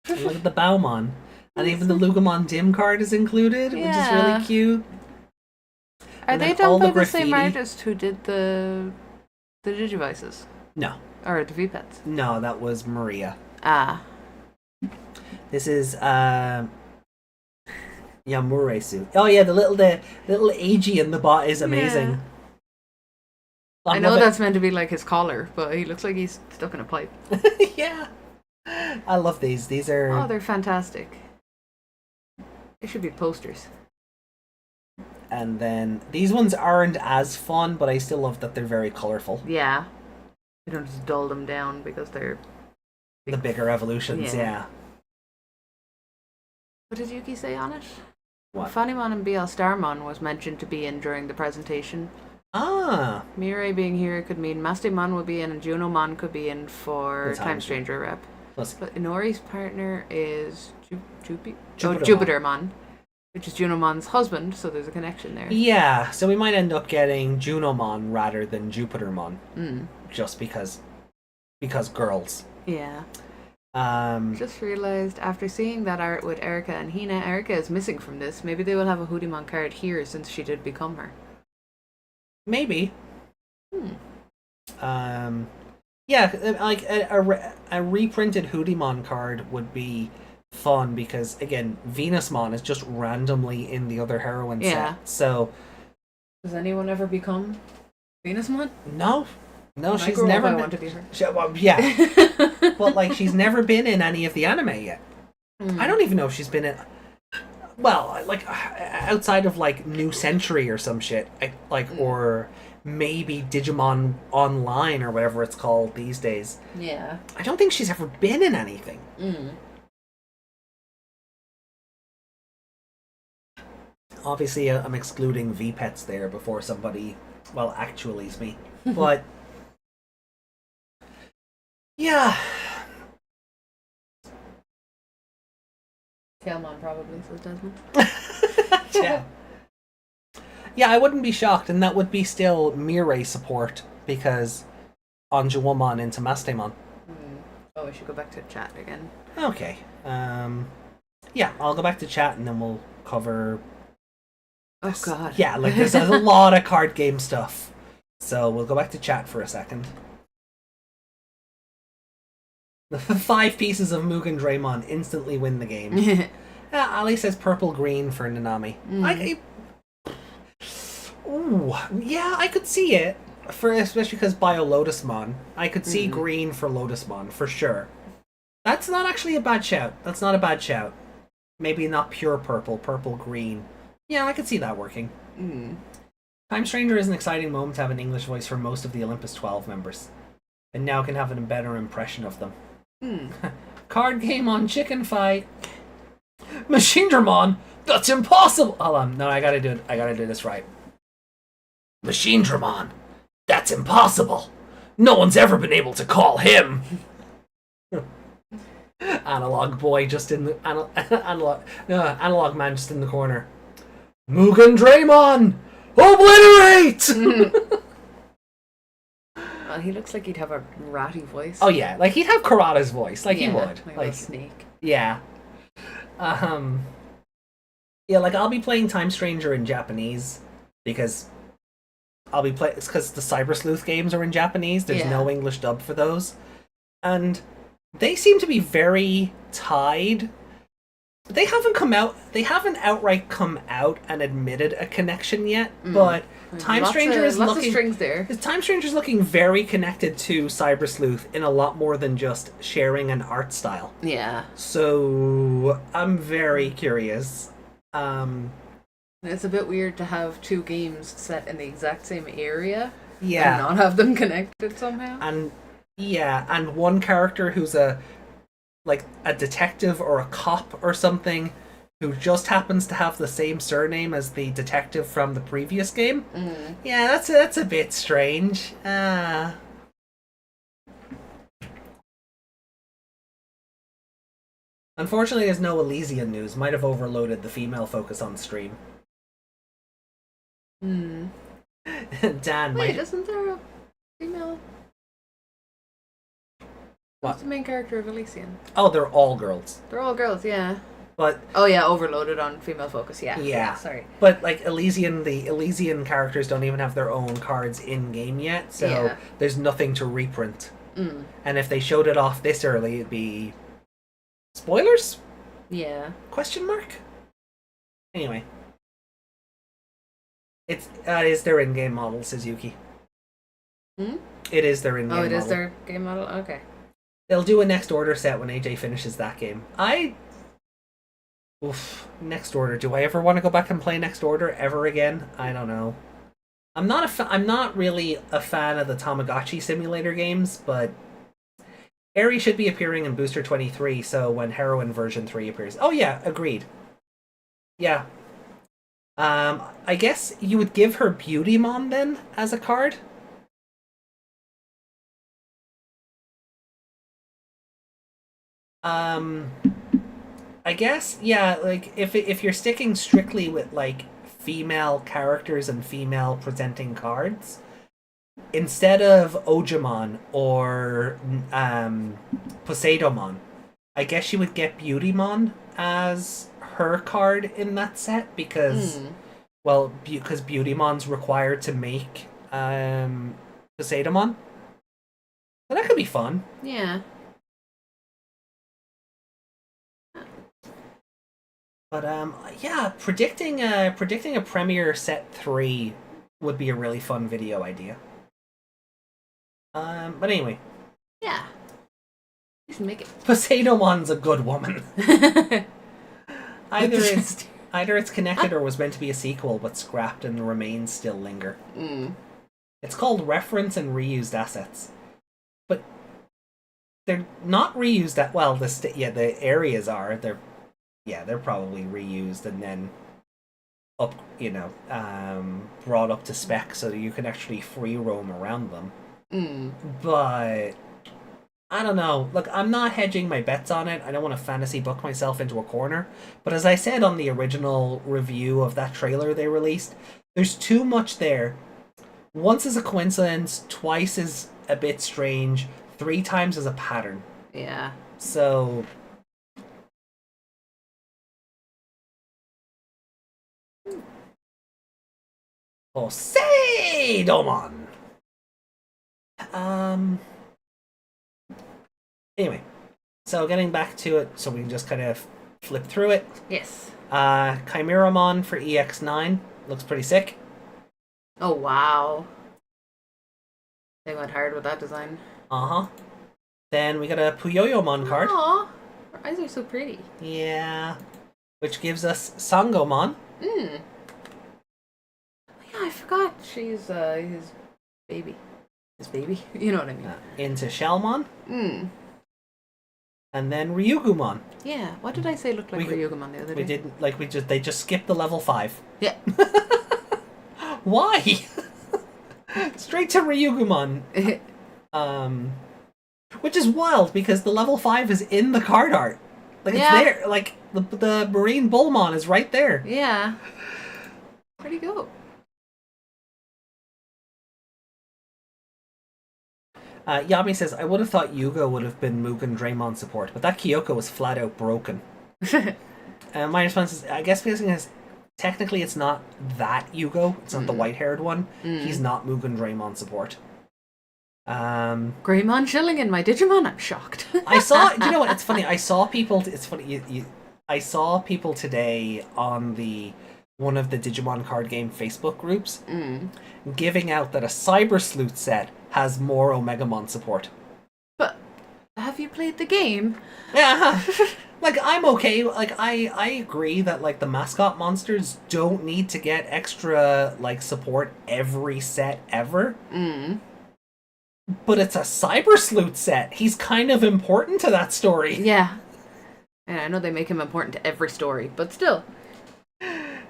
And look at the Baumon. And even the Lugamon Dim card is included, which is really cute. Are And they then done all by the the same graffiti. artist who did the Digivices? No. Or the V-Pets? No, that was Maria. Ah. This is Yamuresu. Oh yeah, the little AG in the bot is amazing. I know that's meant to be like his collar, but he looks like he's stuck in a pipe. Yeah. I love these. These are Oh, they're fantastic. They should be posters. And then these ones aren't as fun, but I still love that they're very colorful. Yeah. You don't just dull them down because they're The bigger evolutions, yeah. What did Yuki say on it? What? Funimon and BL Starmon was mentioned to be in during the presentation, Ah, Mirai being here could mean Mastemon would be in and Junomon could be in for The Time Time Stranger rep. plus But Inori's partner is Jupitermon. Jupitermon, which is Junomon's husband, so there's a connection there. yeah. So we might end up getting Junomon rather than Jupitermon, just because girls. Yeah. Um, Just realized after seeing that art with Erica and Hina, Erica is missing from this. Maybe they will have a Hoodimon card here since she did become her. maybe. Yeah, like a reprinted Hoodimon card would be fun because again, Venusmon is just randomly in the other heroine Yeah. set. So Does anyone ever become Venusmon? no, When I she's grow up, never I been. want to be her. Well, yeah, but like she's never been in any of the anime yet. I don't even know if she's been in. Well, like outside of like New Century or some shit, or maybe Digimon Online or whatever it's called these days. Yeah. I don't think she's ever been in anything. Obviously, I'm excluding V-Pets there before somebody, well, actually's me. But, yeah. Tailmon probably, says Desmond. Yeah. Yeah, I wouldn't be shocked, and that would be still Mirai support, because Anjuwomon into Mastemon. Oh, we should go back to chat again. Okay. Yeah, I'll go back to chat, and then we'll cover... Oh, God. Yeah, like there's a lot of card game stuff. So we'll go back to chat for a second. The 5 pieces of Mugen Draymon instantly win the game. Ali says purple green for Nanami. Ooh, yeah, I could see it. Especially because Bio Lotusmon. I could see green for Lotusmon, for sure. That's not actually a bad shout. That's not a bad shout. Maybe not pure purple, purple green. Yeah, I could see that working. Time Stranger is an exciting moment to have an English voice for most of the Olympus 12 members. And now can have a better impression of them. Card game on Chicken Fight. Machine Dramon! That's impossible! Hold on, no, I gotta do this right. Machine Dramon! That's impossible! No one's ever been able to call him! Analog boy just in the... analog man just in the corner. Mugen Draymon! Obliterate! He looks like he'd have a ratty voice. Oh yeah, like he'd have Karada's voice, like he would. Like a snake. Yeah. Yeah, like I'll be playing Time Stranger in Japanese because I'll be playing. It's because the Cyber Sleuth games are in Japanese. There's no English dub for those, and they seem to be very tied. They haven't come out. They haven't outright come out and admitted a connection yet. But Time Stranger is lots looking. of strings there. Time Stranger's looking very connected to Cyber Sleuth in a lot more than just sharing an art style. Yeah. So I'm very curious. It's a bit weird to have 2 games set in the exact same area. Yeah. And not have them connected somehow. And one character who's a detective or a cop or something who just happens to have the same surname as the detective from the previous game. Yeah, that's a bit strange. Unfortunately, there's no Elysian news. Might have overloaded the female focus on stream. Dan, Wait, isn't there a female? What? What's the main character of Elysian? Oh, they're all girls. They're all girls, yeah. But oh yeah, overloaded on female focus. Yeah. Sorry. But like the Elysian characters don't even have their own cards in game yet, so there's nothing to reprint. And if they showed it off this early, it'd be spoilers? Yeah. Question mark? Anyway. It is their in-game model, says Yuki. It is their in-game model. Oh, it is their game model? Okay. They'll do a Next Order set when AJ finishes that game. Next Order. Do I ever want to go back and play Next Order ever again? I don't know. I'm not really a fan of the Tamagotchi simulator games, but Eri should be appearing in Booster 23, so when Heroine version 3 appears. Oh yeah, agreed. Yeah. I guess you would give her Beautymon then as a card. I guess, yeah, like if you're sticking strictly with like female characters and female presenting cards, instead of Ojamon or Poseidomon, I guess you would get Beautymon as her card in that set because, well, because Beautymon's required to make Poseidomon. So that could be fun. Yeah. But yeah, predicting a premiere set 3 would be a really fun video idea. But anyway. Yeah. You can make it. Poseidomon's a good woman. either it's connected or was meant to be a sequel, but scrapped and the remains still linger. It's called reference and reused assets, but they're not reused at well. The areas are they're probably reused and then up brought up to spec so that you can actually free roam around them. But I don't know. Look, I'm not hedging my bets on it. I don't want to fantasy book myself into a corner. But as I said on the original review of that trailer they released, there's too much there. Once is a coincidence, twice is a bit strange, 3 times is a pattern. Yeah. So Poseidomon! Anyway, so getting back to it, so we can just kind of flip through it. Yes. Chimeramon for EX9 looks pretty sick. Oh, wow. They went hard with that design. Uh-huh. Then we got a Puyoyomon card. Aww. Her eyes are so pretty. Yeah. Which gives us Sangomon. Yeah, I forgot she's his baby. His baby? You know what I mean. Into Shellmon. And then Ryugumon. Yeah. What did I say looked like Ryugumon the other day? We didn't they just skipped the level 5. Yeah. Why? Straight to Ryugumon. Which is wild because the level 5 is in the card art. Like it's there. Like the Marine Bullmon is right there. Yeah. Where'd he go? Yami says, I would have thought Yugo would have been Mugen Draymond support, but that Kyoko was flat out broken. My response is, I guess because technically it's not that Yugo, it's not the white-haired one. He's not Mugen Draymond support. Greymon chilling in my Digimon, I'm shocked. I saw, do you know what, it's funny, I saw people, it's funny, I saw people today on one of the Digimon card game Facebook groups giving out that a Cyber Sleuth set has more Omegamon support. But have you played the game? Yeah. Like, I'm okay. Like, I agree that, like, the mascot monsters don't need to get extra, like, support every set ever. But it's a Cyber Sleuth set. He's kind of important to that story. Yeah. And I know they make him important to every story, but still.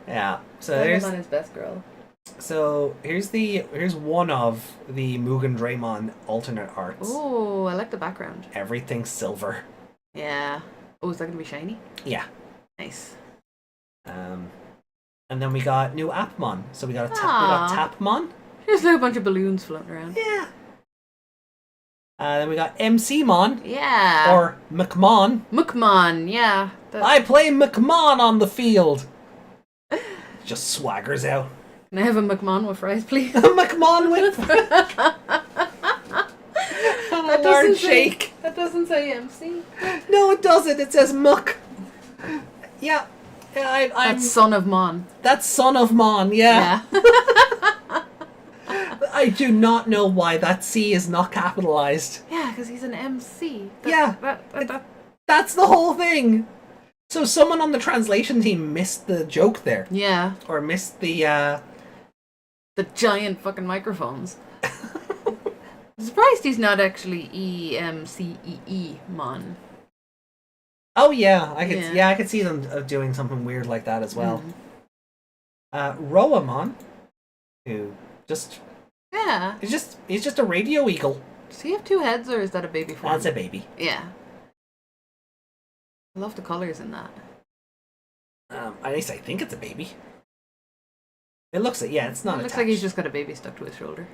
Yeah. So there's his best girl. So here's one of the Mugen Draymond alternate arts. Oh, I like the background. Everything's silver. Yeah. Oh, is that gonna be shiny? Yeah. Nice. And then we got new Appmon. So we got Tapmon. There's like a bunch of balloons floating around. Yeah. Then we got MCmon. Yeah. Or McMon. McMon, yeah. I play McMon on the field. Just swaggers out. Can I have a McMon with fries, please? A McMon with a large shake. That doesn't say MC. No, it doesn't. It says Muck. Yeah. That's Son of Mon. That's Son of Mon, yeah. I do not know why that C is not capitalized. Yeah, because he's an MC. That's the whole thing. So someone on the translation team missed the joke there. Yeah. Or missed the giant fucking microphones. I'm surprised he's not actually EMCEE Mon. Oh yeah, I could see them doing something weird like that as well. Roamon, who Yeah. he's just a radio eagle. Does he have 2 heads, or is that a baby form? That's a baby. Yeah. I love the colors in that. At least I think it's a baby. It looks like, yeah, it's not. It looks attached. like he's just got a baby stuck to his shoulder.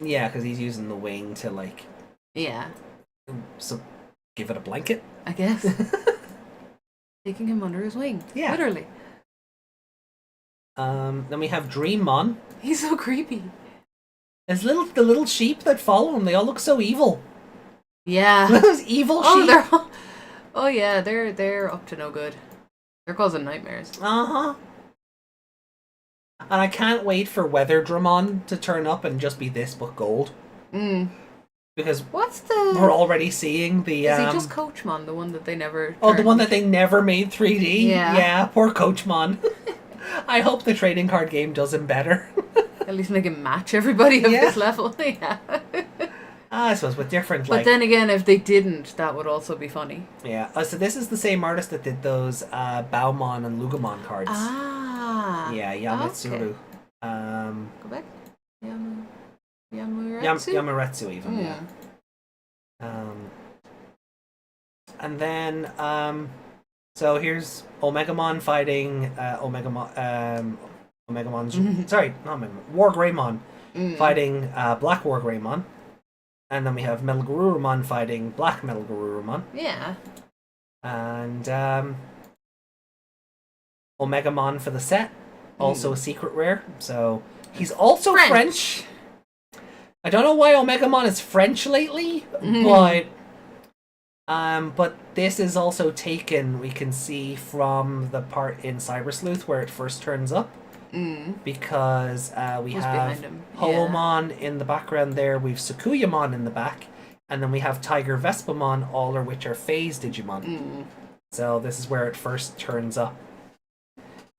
Yeah, because he's using the wing to like. Yeah. So, give it a blanket. I guess. Taking him under his wing. Yeah. Literally. Then we have Dreammon. He's so creepy. There's the little sheep that follow him. They all look so evil. Yeah. Those evil Oh, sheep. they're all... Oh yeah, they're up to no good. They're causing nightmares. Uh-huh. And I can't wait for Weather Dramon to turn up and just be this but gold. Because What's the... we're already seeing the Is he just Coachmon, the one that they never... Oh, the one that they never made 3D? Yeah. Yeah, poor Coachmon. I hope the trading card game does him better. At least make him match everybody of Yeah. this level. Yeah. I suppose with different, But like... then again, if they didn't, that would also be funny. Yeah, so this is the same artist that did those Baumon and Lugamon cards. Ah. Yeah, Yamitsuru. Okay. Go back. Yamuretsu? Yamuretsu even, yeah. And then, so here's Omegamon fighting Omegamon's... sorry, not Omegamon. War Greymon fighting Black War Greymon. And then we have Metal Garurumon fighting Black Metal Garurumon. Yeah. And Omegamon for the set. Also a secret rare. So he's also French. I don't know why Omegamon is French lately, but this is also taken, we can see, from the part in Cyber Sleuth where it first turns up. Because we Who's have behind him? Hoomon in the background there, we've Sakuyamon in the back, and then we have Tiger Vespamon, all of which are phase Digimon. So this is where it first turns up.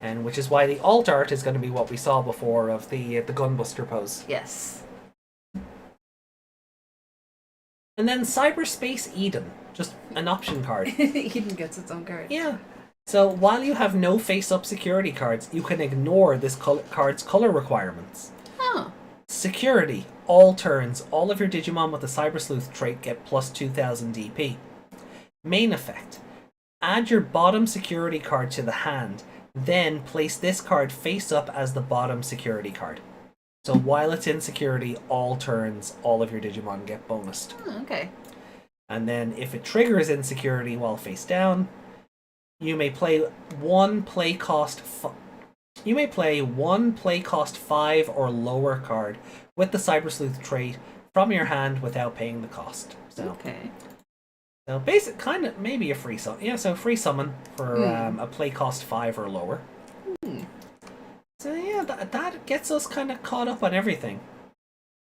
And which is why the alt art is going to be what we saw before of the Gunbuster pose. Yes. And then Cyberspace Eden, just an option card. Eden gets its own card. Yeah. So while you have no face-up security cards, you can ignore this card's color requirements. Oh. Security. All turns, all of your Digimon with the Cyber Sleuth trait get plus 2000 DP. Main effect. Add your bottom security card to the hand, then place this card face up as the bottom security card. So while it's in security, all turns, all of your Digimon get bonused. Oh, okay. And then if it triggers in security while face down, you may play one play cost 5 or lower card with the Cyber Sleuth trait from your hand without paying the cost. So Okay. So basic, kind of maybe a free summon. Yeah, so free summon for a play cost 5 or lower. So yeah, that gets us kind of caught up on everything.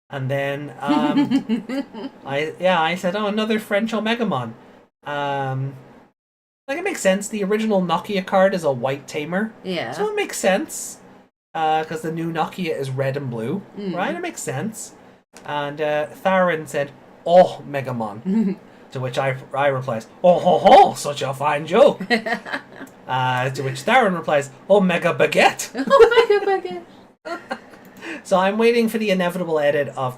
And then I said, oh, another French Omegamon. Like, it makes sense. The original Nokia card is a white tamer. Yeah. So it makes sense. Because the new Nokia is red and blue. Right? It makes sense. And Tharon said, oh, Megamon. To which I replies, oh ho ho, such a fine joke. To which Tharon replies, oh, Mega Baguette. Oh, Mega Baguette. So I'm waiting for the inevitable edit of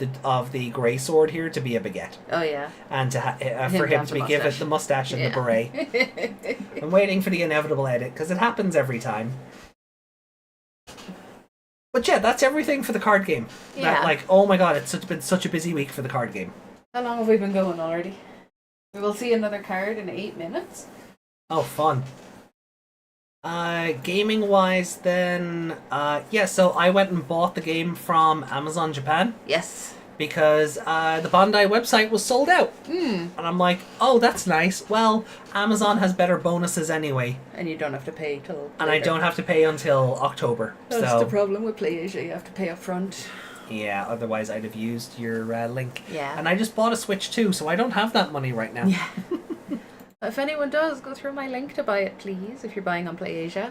the grey sword here to be a baguette. Oh, yeah. And to for him to be given the mustache and the beret. I'm waiting for the inevitable edit, because it happens every time. But yeah, that's everything for the card game. Yeah. Oh my god, it's been such a busy week for the card game. How long have we been going already? We will see another card in 8 minutes. Oh, fun. Gaming wise then, so I went and bought the game from Amazon Japan. Yes. Because the Bandai website was sold out. And I'm like, oh, that's nice. Well, Amazon has better bonuses anyway. And you don't have to pay till later. And I don't have to pay until October. That's the problem with Play Asia. You have to pay up front. Yeah, otherwise I'd have used your link. Yeah. And I just bought a Switch too, so I don't have that money right now. Yeah. If anyone does, go through my link to buy it, please, if you're buying on Play Asia.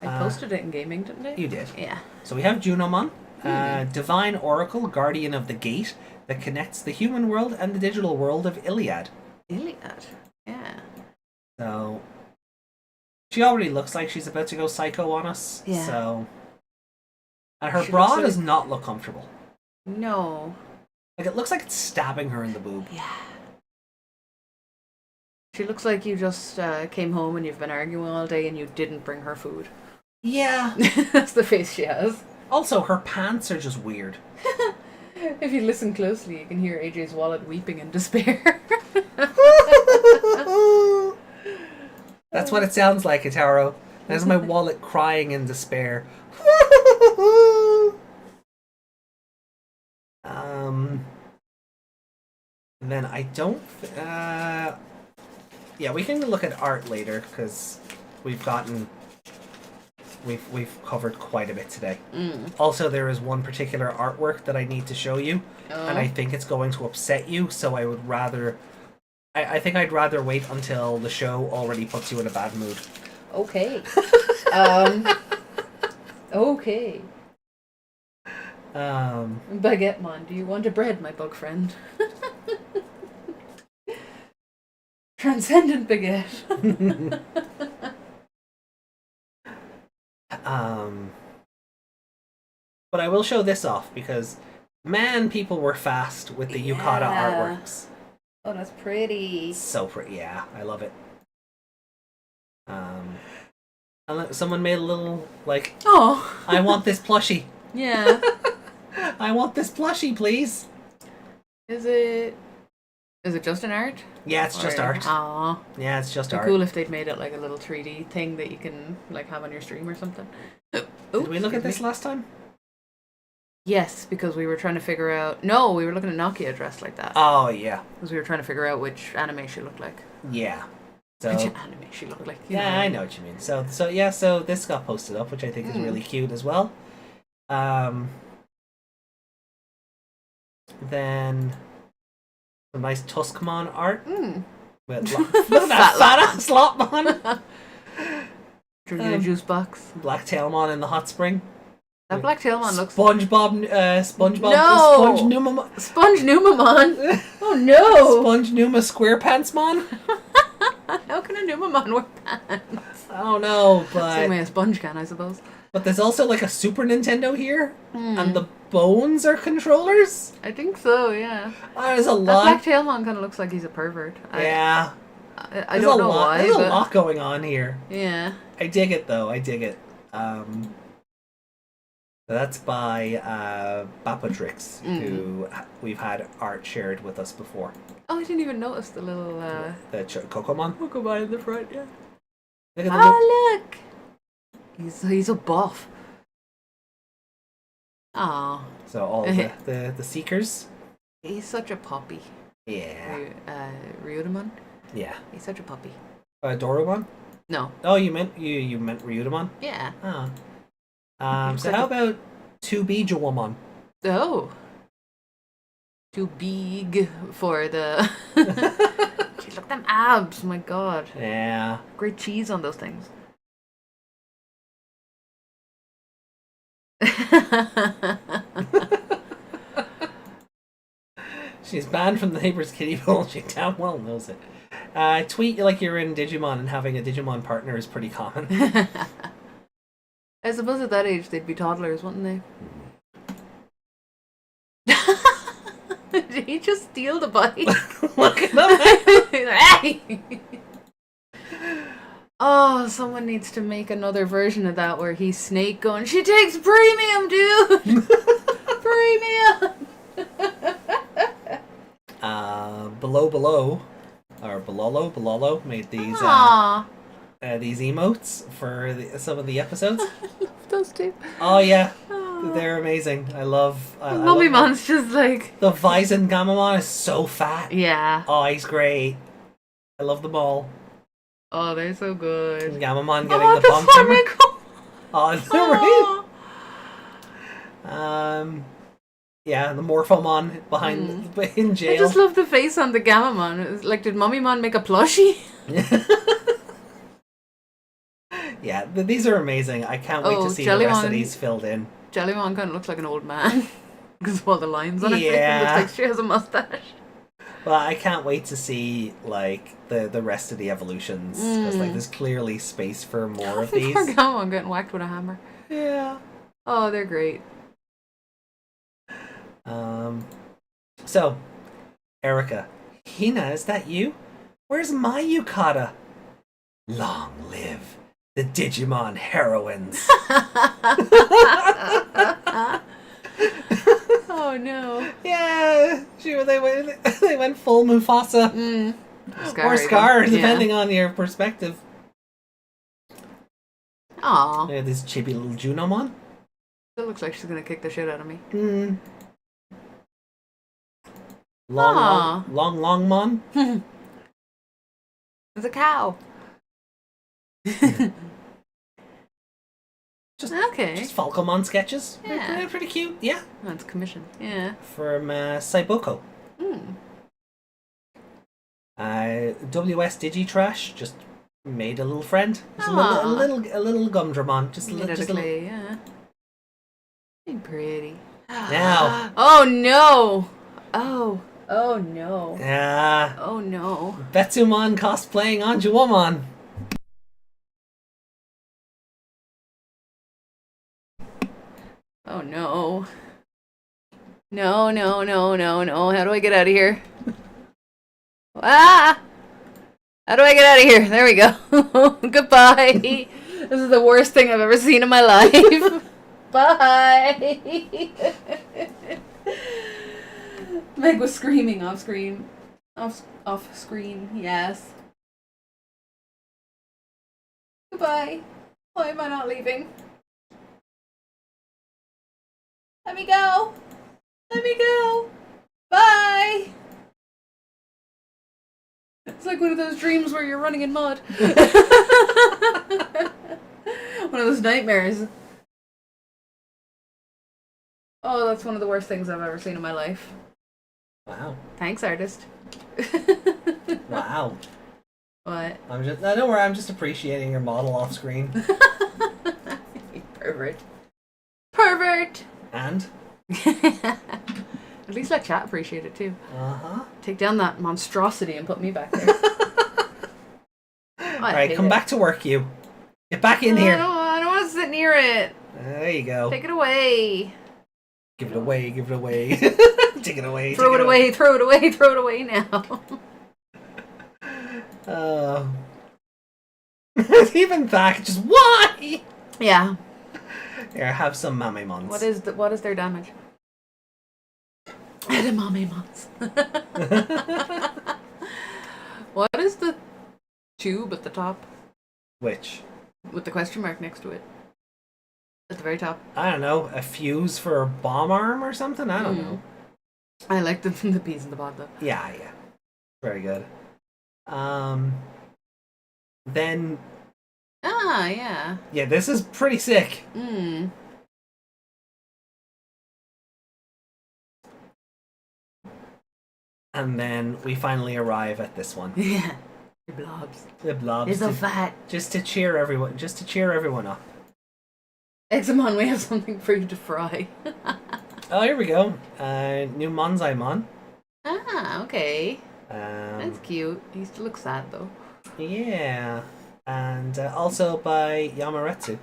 I posted it in gaming, didn't I? You did. Yeah. So we have Junomon, Divine Oracle, Guardian of the Gate, that connects the human world and the digital world of Iliad. Iliad. Yeah. So, She already looks like she's about to go psycho on us. Yeah. So. And her She bra looks like- does not look comfortable. No. Like, it looks like it's stabbing her in the boob. Yeah. She looks like you just came home and you've been arguing all day and you didn't bring her food. Yeah. That's the face she has. Also, her pants are just weird. If you listen closely, you can hear AJ's wallet weeping in despair. That's what it sounds like, Itaro. That's my wallet crying in despair. Then I don't. Yeah, we can look at art later because we've covered quite a bit today. Also, there is one particular artwork that I need to show you, and I think it's going to upset you. So I would rather. I think I'd rather wait until the show already puts you in a bad mood. Okay. Okay. Baguette-mon, do you want a bread, my bug friend? Transcendent baguette. But I will show this off because, man, people were fast with the Yukata artworks. Oh, that's pretty. So pretty, yeah, I love it. And someone made a little like, Oh, I want this plushie. yeah. I want this plushie, please. Is it just an art? Yeah, it's just Or- art. Aw. Yeah, it's just It'd art. be cool if they'd made it like a little 3D thing that you can like have on your stream or something. Did we look at this last time? Yes, because we were trying to figure out. No, we were looking at Nokia dressed like that. Oh yeah, Because we were trying to figure out which anime she looked like. yeah. Which So anime she looked like. You yeah, I know what you mean. So this got posted up, which I think is really cute as well. Then some nice Tuskmon art. With look at that fat ass Slotmon. Drinking a juice box. Black Tailmon in the hot spring. That Black Tailmon looks. SpongeBob. No! Sponge Numa. Sponge Numamon! Oh no! Sponge Numa SquarePantsmon. How can a Numamon wear pants? I don't know, Same way but a sponge can, I suppose. there's also like a Super Nintendo here, and the bones are controllers. I think so, yeah. There's a That lot. Black Tailmon kind of looks like he's a pervert. Yeah. I don't know why, There's but a lot going on here. yeah. I dig it though. I dig it. That's by Bapatrix, who we've had art shared with us before. Oh, I didn't even notice the little The Kokomon. Pokemon in the front, yeah. Look at the Oh, look! He's a buff. Aw. So all the Seekers. He's such a puppy. Yeah. Ryudamon? Yeah. He's such a puppy. Dorumon? No. Oh, you meant Ryudamon? Yeah. Oh. Looks So like how a- about 2B Jawamon? Oh. Too big for the... Jeez, look at them abs, my god. Yeah. Great cheese on those things. She's banned from the neighbor's kiddie pool. She damn well knows it. Tweet like you're in Digimon and having a Digimon partner is pretty common. I suppose at that age they'd be toddlers, wouldn't they? Did he just steal the bike? Look at him. Oh, someone needs to make another version of that where he's Snake going, she takes premium, dude! Premium! Bololo made these Aww. these emotes for some of the episodes. Those two. Oh yeah, they're amazing. I love. Lummimon's just like... The Visen Gamamon is so fat. Yeah. Oh, he's great. I love them all. Oh, they're so good. Gamamon getting the bump. flamenco! Oh, they're right. Yeah, the Morphomon behind in jail. I just love the face on the Gamamon. It's like, did Mummymon make a plushie? Yeah, these are amazing. I can't wait to see the rest of these filled in. Jellymon kind of looks like an old man because of all the lines on her face. It Yeah. looks like she has a mustache. Well, I can't wait to see like the rest of the evolutions because like there's clearly space for more of these. Poor Gamon getting whacked with a hammer. Yeah. Oh, they're great. So, Erica, Hina, is that you? Where's my yukata? Long live the Digimon heroines. Oh no. Yeah, they went full Mufasa. Or Scar, depending on your perspective. Aw. Yeah, this chibi little Junomon. It looks like she's gonna kick the shit out of me. Long mon. There's a cow. Just Falcomon sketches. Yeah. They're pretty cute. Yeah. That's commission. Yeah. From Saiboko. WS Digitrash just made a little friend. Just a little Gumdramon. Just a little. Yeah. Pretty. Now. Oh no. Oh no. Yeah. Oh no. Betsumon cosplaying Anjuwomon. Oh no. No. How do I get out of here? Ah! How do I get out of here? There we go. Goodbye. This is the worst thing I've ever seen in my life. Bye. Meg was screaming off screen. Off screen, yes. Goodbye. Why am I not leaving? Let me go. Let me go. Bye. It's like one of those dreams where you're running in mud. One of those nightmares. Oh, that's one of the worst things I've ever seen in my life. Wow. Thanks, artist. Wow. What? I know where I'm just appreciating your model off screen. You pervert. Pervert! And? At least let chat appreciate it too. Uh-huh. Take down that monstrosity and put me back there. Alright, come back to work, you. Get back in here. I don't want to sit near it. There you go. Take it away. Give it away. Take it away. Throw it away now. Even back, just why? Yeah. Here, have some Mamemons. What is their damage? Edamamemons. What is the tube at the top? Which? With the question mark next to it. At the very top. I don't know. A fuse for a bomb arm or something? I don't know. I like the peas in the pod though. Yeah. Very good. Then... Ah, yeah. Yeah, this is pretty sick. And then we finally arrive at this one. Yeah. The blobs. The blobs. They're so fat. Just to cheer everyone up. Examon, we have something for you to fry. Oh, here we go. New Monzaimon. Ah, okay. That's cute. He still looks sad though. Yeah. And also by Yamaretsu.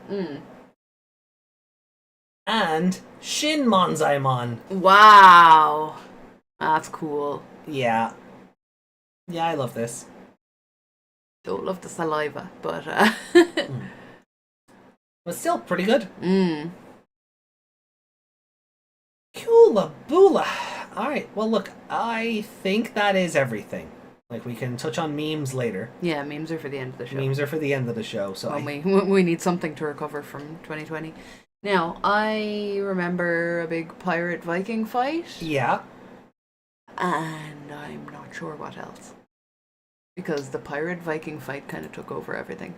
And Shin Monzaimon. Wow. That's cool. Yeah. Yeah, I love this. Don't love the saliva, but But still pretty good. Coola boola. Alright, well look, I think that is everything. Like, we can touch on memes later. Yeah, memes are for the end of the show. Memes are for the end of the show, so we need something to recover from 2020. Now, I remember a big pirate Viking fight. Yeah. And I'm not sure what else. Because the pirate Viking fight kind of took over everything.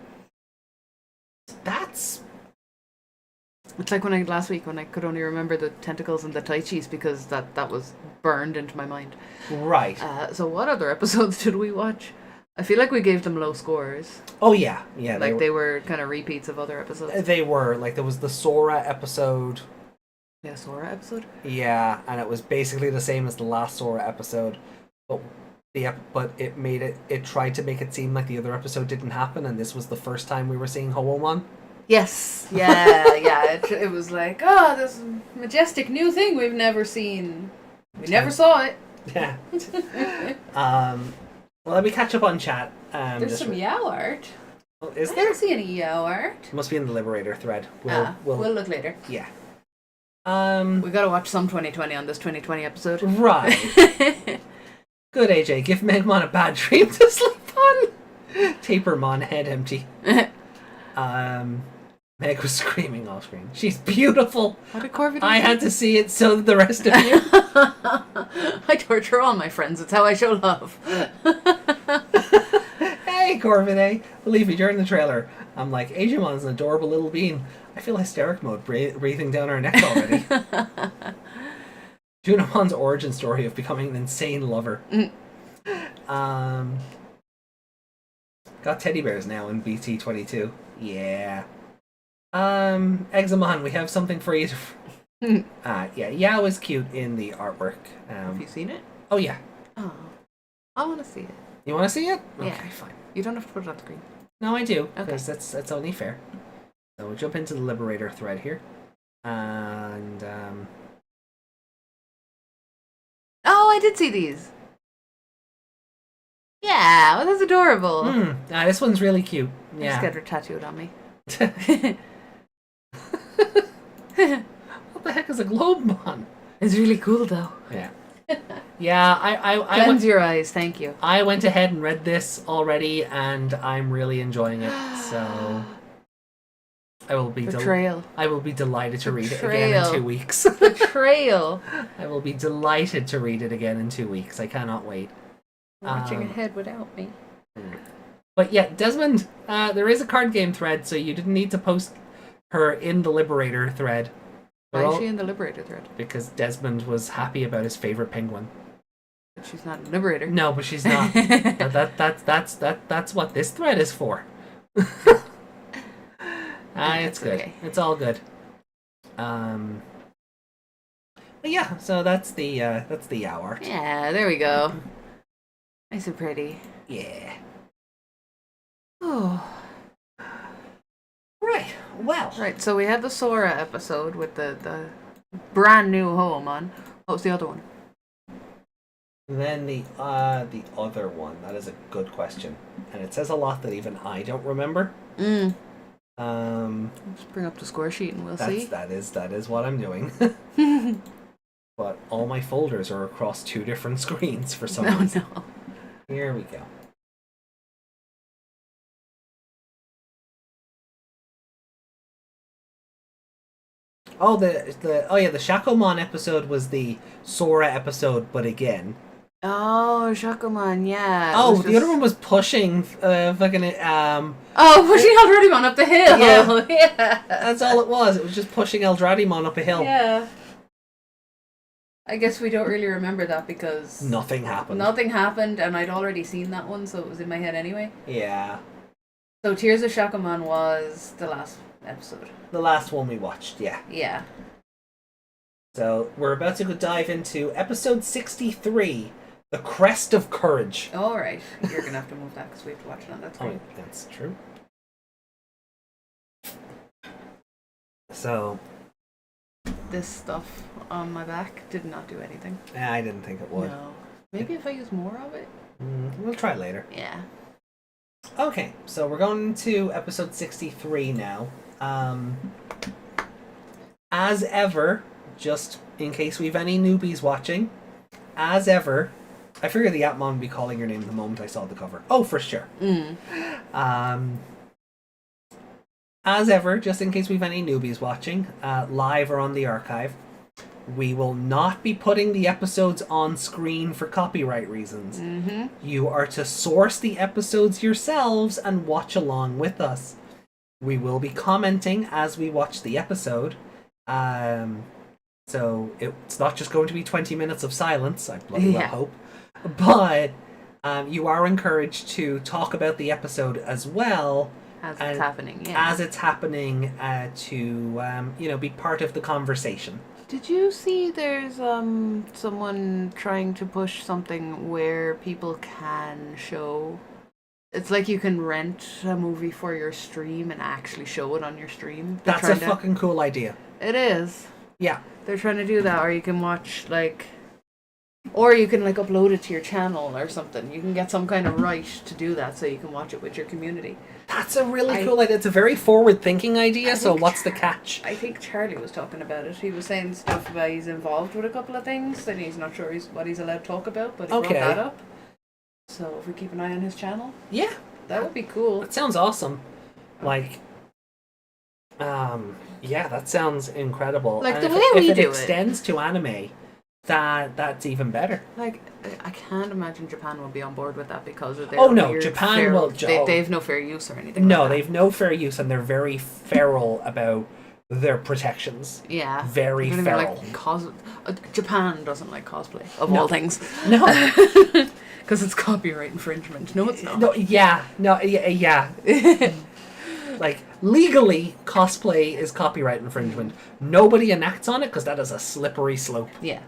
It's like last week when I could only remember the tentacles and the Taichis because that was burned into my mind. Right. So what other episodes did we watch? I feel like we gave them low scores. Oh, yeah. Yeah. Like they were kind of repeats of other episodes. They were. Like, there was the Sora episode. Yeah, Sora episode? Yeah, and it was basically the same as the last Sora episode. But but it tried to make it seem like the other episode didn't happen, and this was the first time we were seeing Hoomon. Yes. Yeah, yeah. It was like, oh, this majestic new thing we've never seen. We never saw it. Yeah. Well, let me catch up on chat. There's some Yao art. Oh, is I there? don't see any Yao art. Must be in the Liberator thread. We'll look later. Yeah. We gotta watch some 2020 on this 2020 episode. Right. Good, AJ. Give Megmon a bad dream to sleep on. Tapermon, head empty. Meg was screaming off screen. She's beautiful. What did Corvid I had to see it so did the rest of you. I torture all my friends. It's how I show love. Hey, Corvid, believe me, during the trailer, I'm like, Agemon's an adorable little bean. I feel hysteric mode breathing down our necks already. Junomon's origin story of becoming an insane lover. Got teddy bears now in BT22. Yeah. Examon, we have something for you. Yeah, Yao is cute in the artwork. Have you seen it? Oh yeah. Oh, I want to see it. You want to see it? Yeah. Okay, fine. You don't have to put it on screen. No, I do, because that's only fair. So we'll jump into the Liberator thread here. And, Oh, I did see these. Yeah, well, that's adorable. this one's really cute. I Yeah. just got her tattooed on me. What the heck is a Globemon? It's really cool, though. Yeah. Yeah, I Cleanse your eyes, thank you. I went ahead and read this already, and I'm really enjoying it. So I will be Betrayal. I will be delighted to read it again in 2 weeks. Betrayal. I will be delighted to read it again in 2 weeks. I cannot wait. Watching ahead without me. But yeah, Desmond, there is a card game thread, so you didn't need to post her in the Liberator thread. Why is she in the Liberator thread? Because Desmond was happy about his favorite penguin. But she's not a Liberator. No, but she's not. That's what this thread is for. It's good. Okay. It's all good. But yeah, so that's the Yao art. Yeah, there we go. Nice and pretty. Yeah. Oh. Right. Well. Right, so we had the Sora episode with the brand new Hoemon. What was the other one? Then the other one. That is a good question, and it says a lot that even I don't remember. Let's bring up the score sheet and we'll see. That is what I'm doing. But all my folders are across 2 different screens for some reason. No. Here we go. Oh, the Shakomon episode was the Sora episode, but again. Oh, Shakomon, yeah. Oh, the other one was pushing fucking Oh, pushing Eldradimon up the hill. Yeah. Yeah. That's all it was. It was just pushing Eldradimon up a hill. Yeah. I guess we don't really remember that because Nothing happened. Nothing happened, and I'd already seen that one, so it was in my head anyway. Yeah. So Tears of Shakomon was the last episode. The last one we watched, yeah. Yeah. So we're about to go dive into episode 63, The Crest of Courage. Alright, you're gonna have to move that because we have to watch it on that screen. Oh, that's true. So This stuff on my back did not do anything. I didn't think it would. No. Maybe if I use more of it? We'll try later. Yeah. Okay, so we're going to episode 63 now. As ever, just in case we've any newbies watching, as ever, I figured the Atmon would be calling your name the moment I saw the cover. Oh, for sure. As ever, just in case we've any newbies watching, live or on the archive, we will not be putting the episodes on screen for copyright reasons. You are to source the episodes yourselves and watch along with us. We will be commenting as we watch the episode. So it's not just going to be 20 minutes of silence, I bloody well hope. But you are encouraged to talk about the episode as well. As it's happening, yeah. As it's happening, to be part of the conversation. Did you see there's someone trying to push something where people can show... It's like you can rent a movie for your stream and actually show it on your stream. That's a fucking cool idea. It is. Yeah. They're trying to do that, or you can watch, like... Or you can, like, upload it to your channel or something. You can get some kind of right to do that so you can watch it with your community. That's a really cool idea. It's a very forward-thinking idea, so what's the catch? I think Charlie was talking about it. He was saying stuff about he's involved with a couple of things and he's not sure what he's allowed to talk about, but he brought that up. So if we keep an eye on his channel, yeah, that would be cool. That sounds awesome. Like, yeah, that sounds incredible. Like and the way we if it do extends to anime, that's even better. Like, I can't imagine Japan will be on board with that because of their weird Japan fair, will. They have no fair use or anything. No, like that. they've no fair use, and they're very feral about their protections. Yeah, very feral. Like Japan doesn't like cosplay of all things. No, because it's copyright infringement. No, it's not. No, yeah. Like, legally, cosplay is copyright infringement. Nobody enacts on it because that is a slippery slope. Yeah.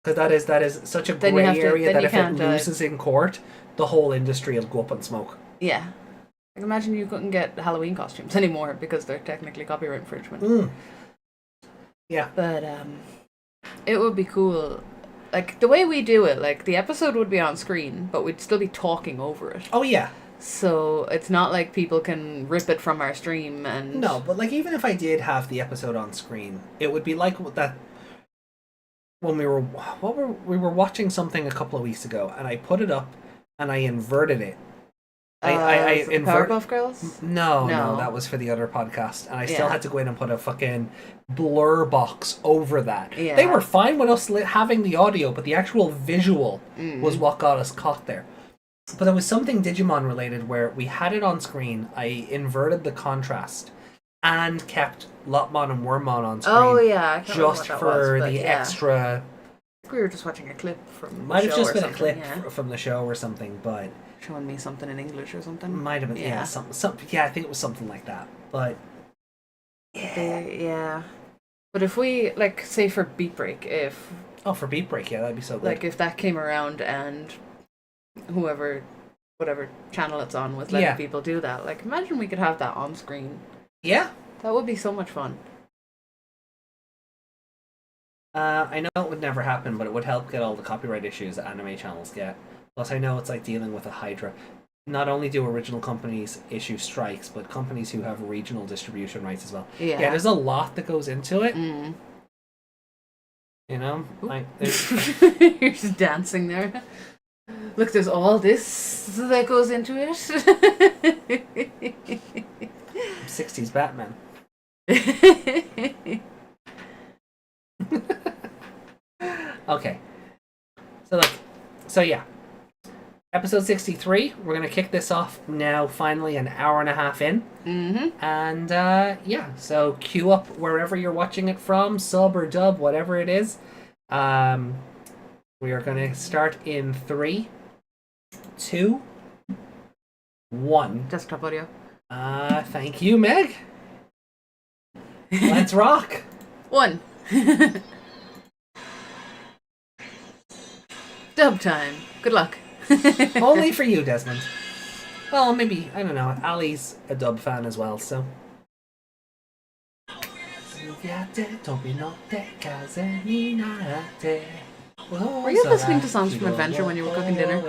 Because that is such a grey area that if it loses in court, the whole industry will go up in smoke. Yeah. Like, imagine you couldn't get Halloween costumes anymore because they're technically copyright infringement. Yeah. But it would be cool. Like, the way we do it, like, the episode would be on screen, but we'd still be talking over it. Oh, yeah. So it's not like people can rip it from our stream and... No, but, like, even if I did have the episode on screen, it would be like that... When we were watching something a couple of weeks ago, and I put it up, and I inverted it. I Powerpuff Girls? No, that was for the other podcast, and I still had to go in and put a fucking blur box over that. Yeah. They were fine with us having the audio, but the actual visual was what got us caught there. But there was something Digimon related where we had it on screen, I inverted the contrast, and kept Lotmon and Wormmon on screen. Oh yeah, I can't just remember what that for was, the extra. I think we were just watching a clip from. Might the have show just or been a clip yeah. from the show or something, but showing me something in English or something. Might have been yeah, I think it was something like that. But yeah. But if we like say for Beat Break, for Beat Break, yeah, that'd be so good. Like if that came around and whatever channel it's on was letting people do that. Like imagine we could have that on screen. Yeah. That would be so much fun. I know it would never happen, but it would help get all the copyright issues that anime channels get. Plus, I know it's like dealing with a hydra. Not only do original companies issue strikes, but companies who have regional distribution rights as well. Yeah, there's a lot that goes into it. Mm. You know? Like, you're just dancing there. Look, there's all this that goes into it. 60s Batman. Okay. So yeah. Episode 63, we're going to kick this off now, finally, an hour and a half in. Mm-hmm. And, yeah, so queue up wherever you're watching it from, sub or dub, whatever it is. We are going to start in 3, 2, 1. Desktop audio. Thank you, Meg. Let's rock. 1. Dub time. Good luck. Only for you, Desmond. Well, maybe, I don't know. Ali's a dub fan as well, so. Were you listening to songs from Adventure when you were cooking dinner?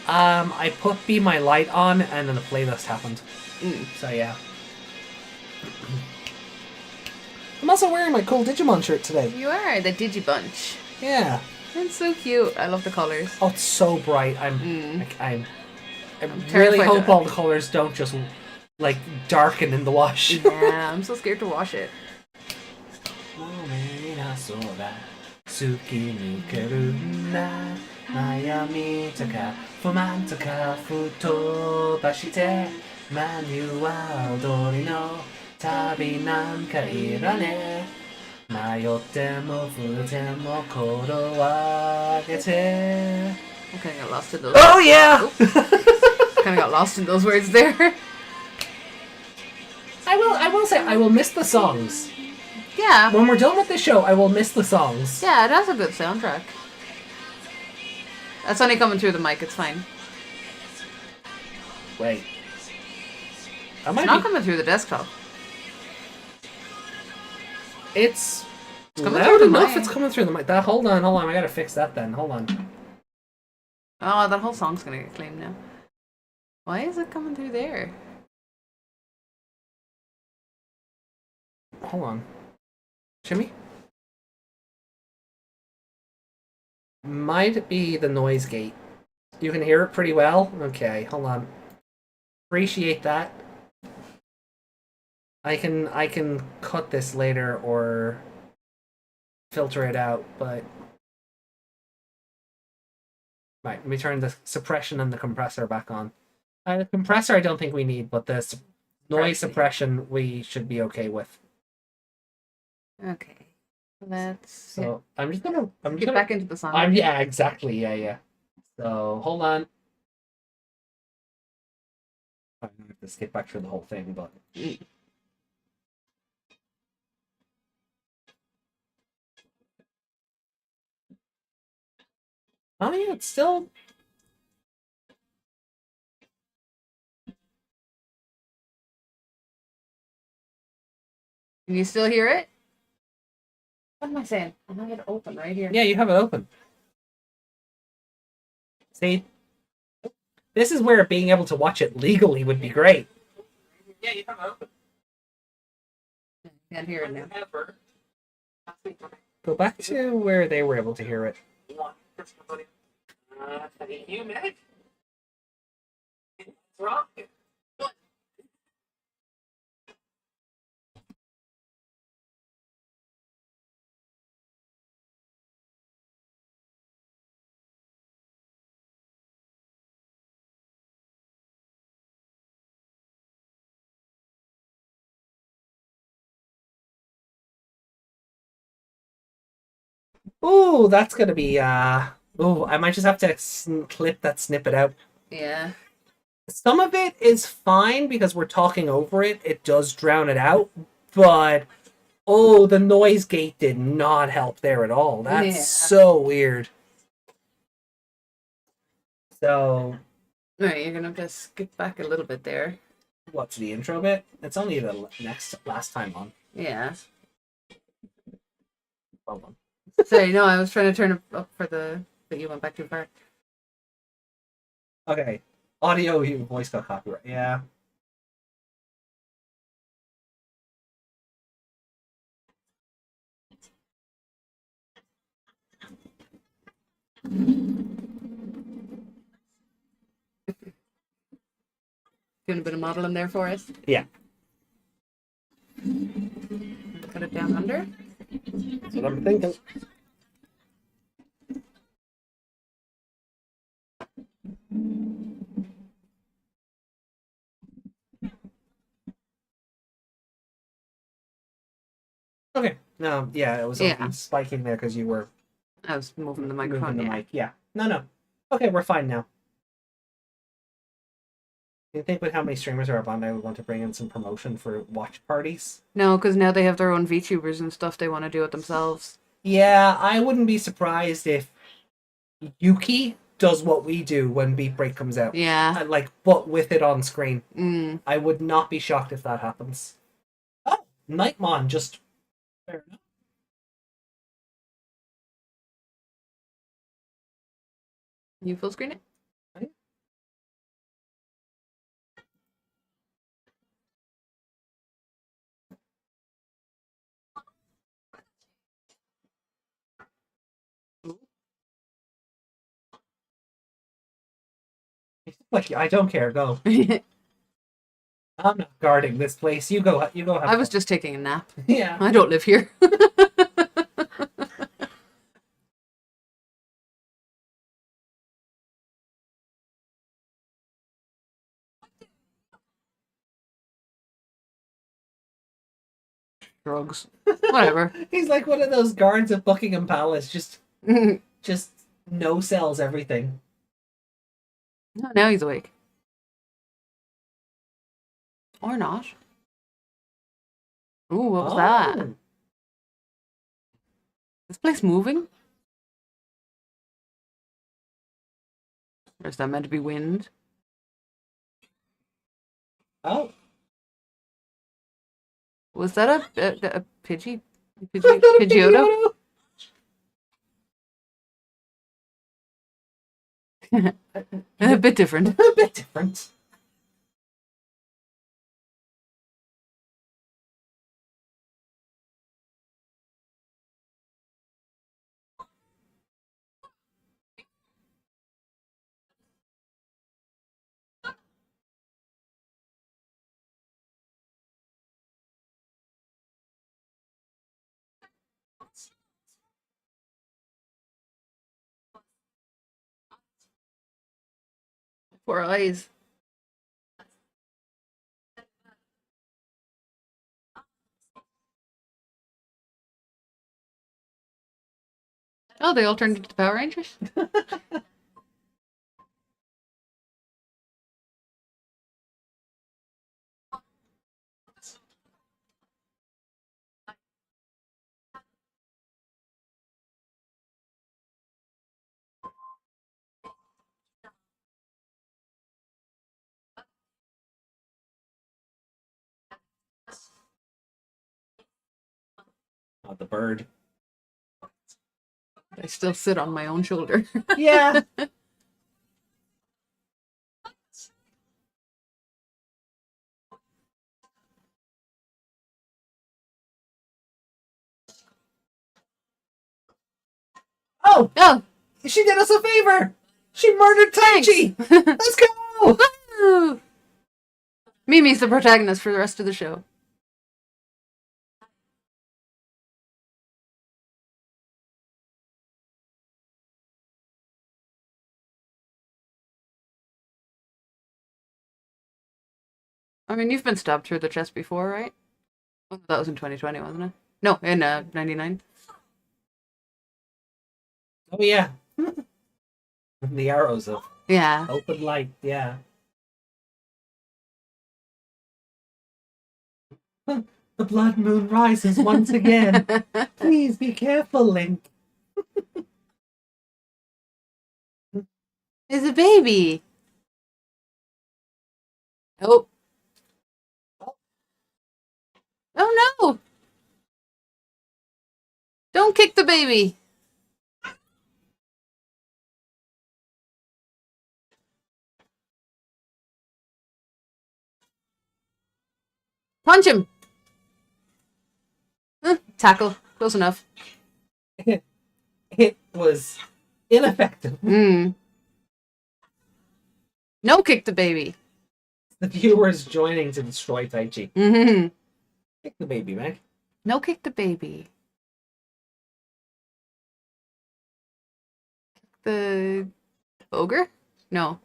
I put Be My Light on, and then the playlist happened. So, yeah. I'm also wearing my cool Digimon shirt today. You are, the Digibunch. Yeah. It's so cute. I love the colours. Oh, it's so bright. I really hope all the colours don't just, like, darken in the wash. Yeah, I'm so scared to wash it. I kind of got lost in those. Oh yeah! Kind of got lost in those words there. I will say I will miss the songs. Yeah. When we're done with the show, I will miss the songs. Yeah, it has a good soundtrack. That's only coming through the mic, it's fine. Wait. That It's might not be... coming through the desktop. It's coming loud through the enough. mic. It's coming through the mic. Hold on. I gotta fix that then. Hold on. Oh, that whole song's gonna get claimed now. Why is it coming through there? Hold on. Jimmy? Might be the noise gate. You can hear it pretty well? Okay, hold on. Appreciate that. I can cut this later or filter it out, but... Right, let me turn the suppression and the compressor back on. The compressor I don't think we need, but the noise suppression we should be okay with. Okay. Let's So I'm just gonna get back into the song. Yeah, exactly, yeah. So hold on. I have to skip back through the whole thing, but oh yeah, it's still. Can you still hear it? What am I saying? I have it open right here. Yeah, you have it open. See, this is where being able to watch it legally would be great. Yeah, you have it open. Can't hear it now. Go back to where they were able to hear it. You Meg? What's wrong? Ooh, that's gonna be ooh, I might just have to clip that snippet out. Yeah. Some of it is fine because we're talking over it. It does drown it out, but oh, the noise gate did not help there at all. That's so weird. So, Alright, you're gonna have to skip back a little bit there. what's the intro bit? It's only the last time on. Yeah. Hold on. Sorry, no, I was trying to turn it up for the that you went back too far. Okay. Audio, your voice got copyright. Yeah. Doing a bit of modeling there for us. Yeah. Put it down under. That's what I'm thinking. Okay. No, yeah, it was spiking there because you were I was moving the microphone. moving the mic. Yeah. No. Okay, we're fine now. Do you think with how many streamers are up on, I would want to bring in some promotion for watch parties? No, because now they have their own VTubers and stuff. They want to do it themselves. Yeah, I wouldn't be surprised if Yuki does what we do when Beat Break comes out. Yeah. But with it on screen. Mm. I would not be shocked if that happens. Oh, Nightmon just... Fair enough. You full screen it? Like, I don't care, go. I'm not guarding this place. You go have I was fun. just taking a nap. Yeah. I don't live here. Drugs. Whatever. He's like one of those guards at Buckingham Palace, just no sells everything. No, now he's awake. Or not. Ooh, what was that? This place moving? Or is that meant to be wind? Oh. Was that a Pidgeotto? A bit different. A bit different. Four eyes. Oh, they all turned into Power Rangers? Oh, the bird. I still sit on my own shoulder. Yeah. Oh! Oh! She did us a favor! She murdered Taichi! Let's go! Woo! Mimi's the protagonist for the rest of the show. I mean, you've been stabbed through the chest before, right? Oh, that was in 2020, wasn't it? No, in 99. Oh, yeah. The arrows of Yeah. open light, yeah. The blood moon rises once again. Please be careful, Link. It's a baby. Oh. Oh no! Don't kick the baby. Punch him. Tackle. Close enough. It was ineffective. No, kick the baby. The viewers joining to destroy Taichi. Mm-hmm. Kick the baby, Meg. No, kick the baby. The ogre? No.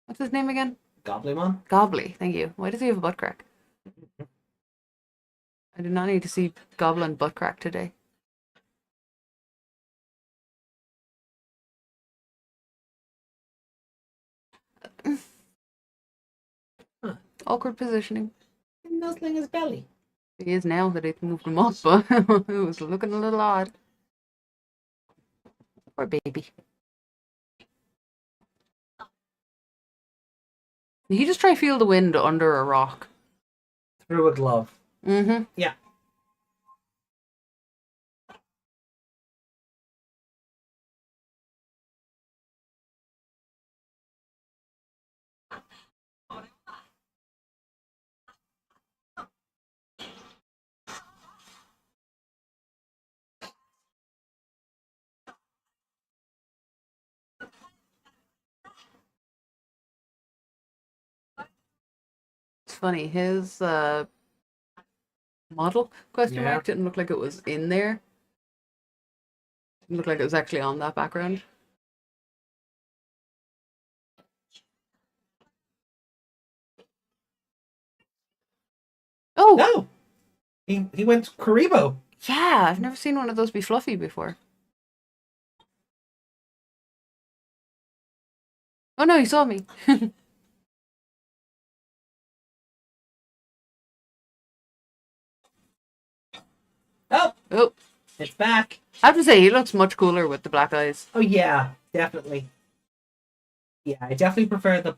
What's his name again? Goblimon? Gobbly. Thank you. Why does he have a butt crack? I did not need to see Goblin butt crack today. Huh. Awkward positioning. Nuzzling his belly. He is now that it's moved him up, but it was looking a little odd. Poor baby. You just try feel the wind under a rock. Through a glove. Mm-hmm. Yeah. It's funny, his model question mark didn't look like it was in there. It looked like it was actually on that background. Oh! No! He went Karibo. Yeah, I've never seen one of those be fluffy before. Oh no, he saw me. Oh! Oh, It's back. I have to say, he looks much cooler with the black eyes. Oh yeah, definitely. Yeah, I definitely prefer the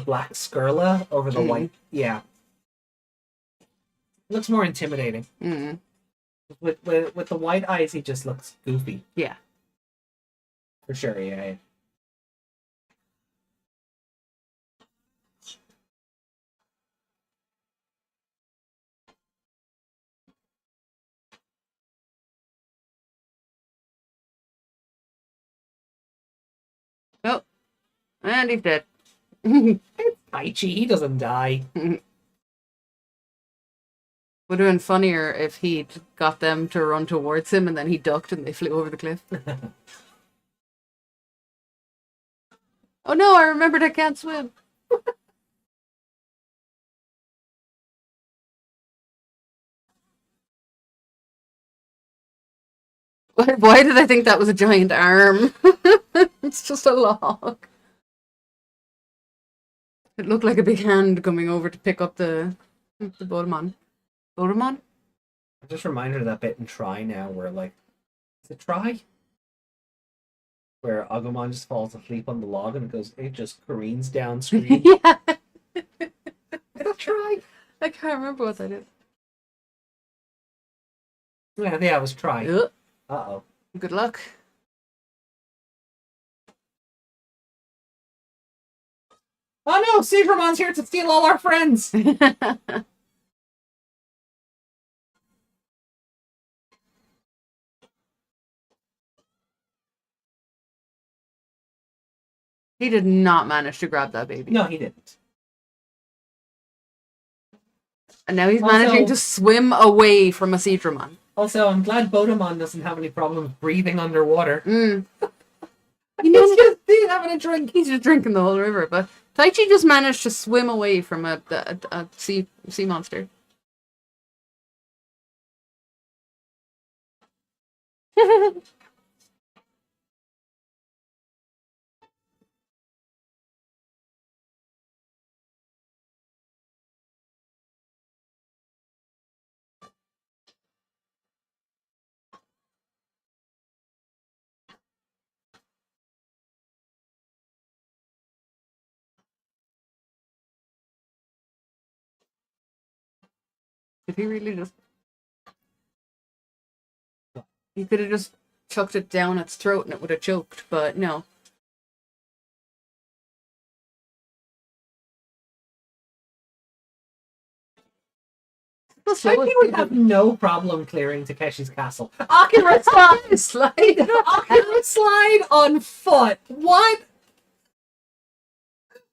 black Skurla over the white. Yeah, it looks more intimidating. Mm. With the white eyes, he just looks goofy. Yeah. For sure, yeah. Oh, and he's dead. Taichi, he doesn't die. Would have been funnier if he'd got them to run towards him and then he ducked and they flew over the cliff. Oh no, I remembered I can't swim. Why did I think that was a giant arm? It's just a log. It looked like a big hand coming over to pick up the Bodemon. Bodemon? I'm just reminded of that bit in Try now where, like, is it Try? Where Agumon just falls asleep on the log and it just careens downstream. Yeah. Is that Try? I can't remember what that is. Yeah, it was Try. Ugh. Uh-oh. Good luck. Oh no, Seedromon's here to steal all our friends! He did not manage to grab that baby. No, he didn't. And now he's Also- managing to swim away from a Seedramon. Also, I'm glad Bodemon doesn't have any problems breathing underwater. Mm. He's just having a drink. He's just drinking the whole river, but Taichi just managed to swim away from a sea monster. Did he really just... He could have just chucked it down its throat and it would have choked, but no. Taichi would have no problem clearing Takeshi's castle. Akira slide! Slide. Akira slide on foot! What?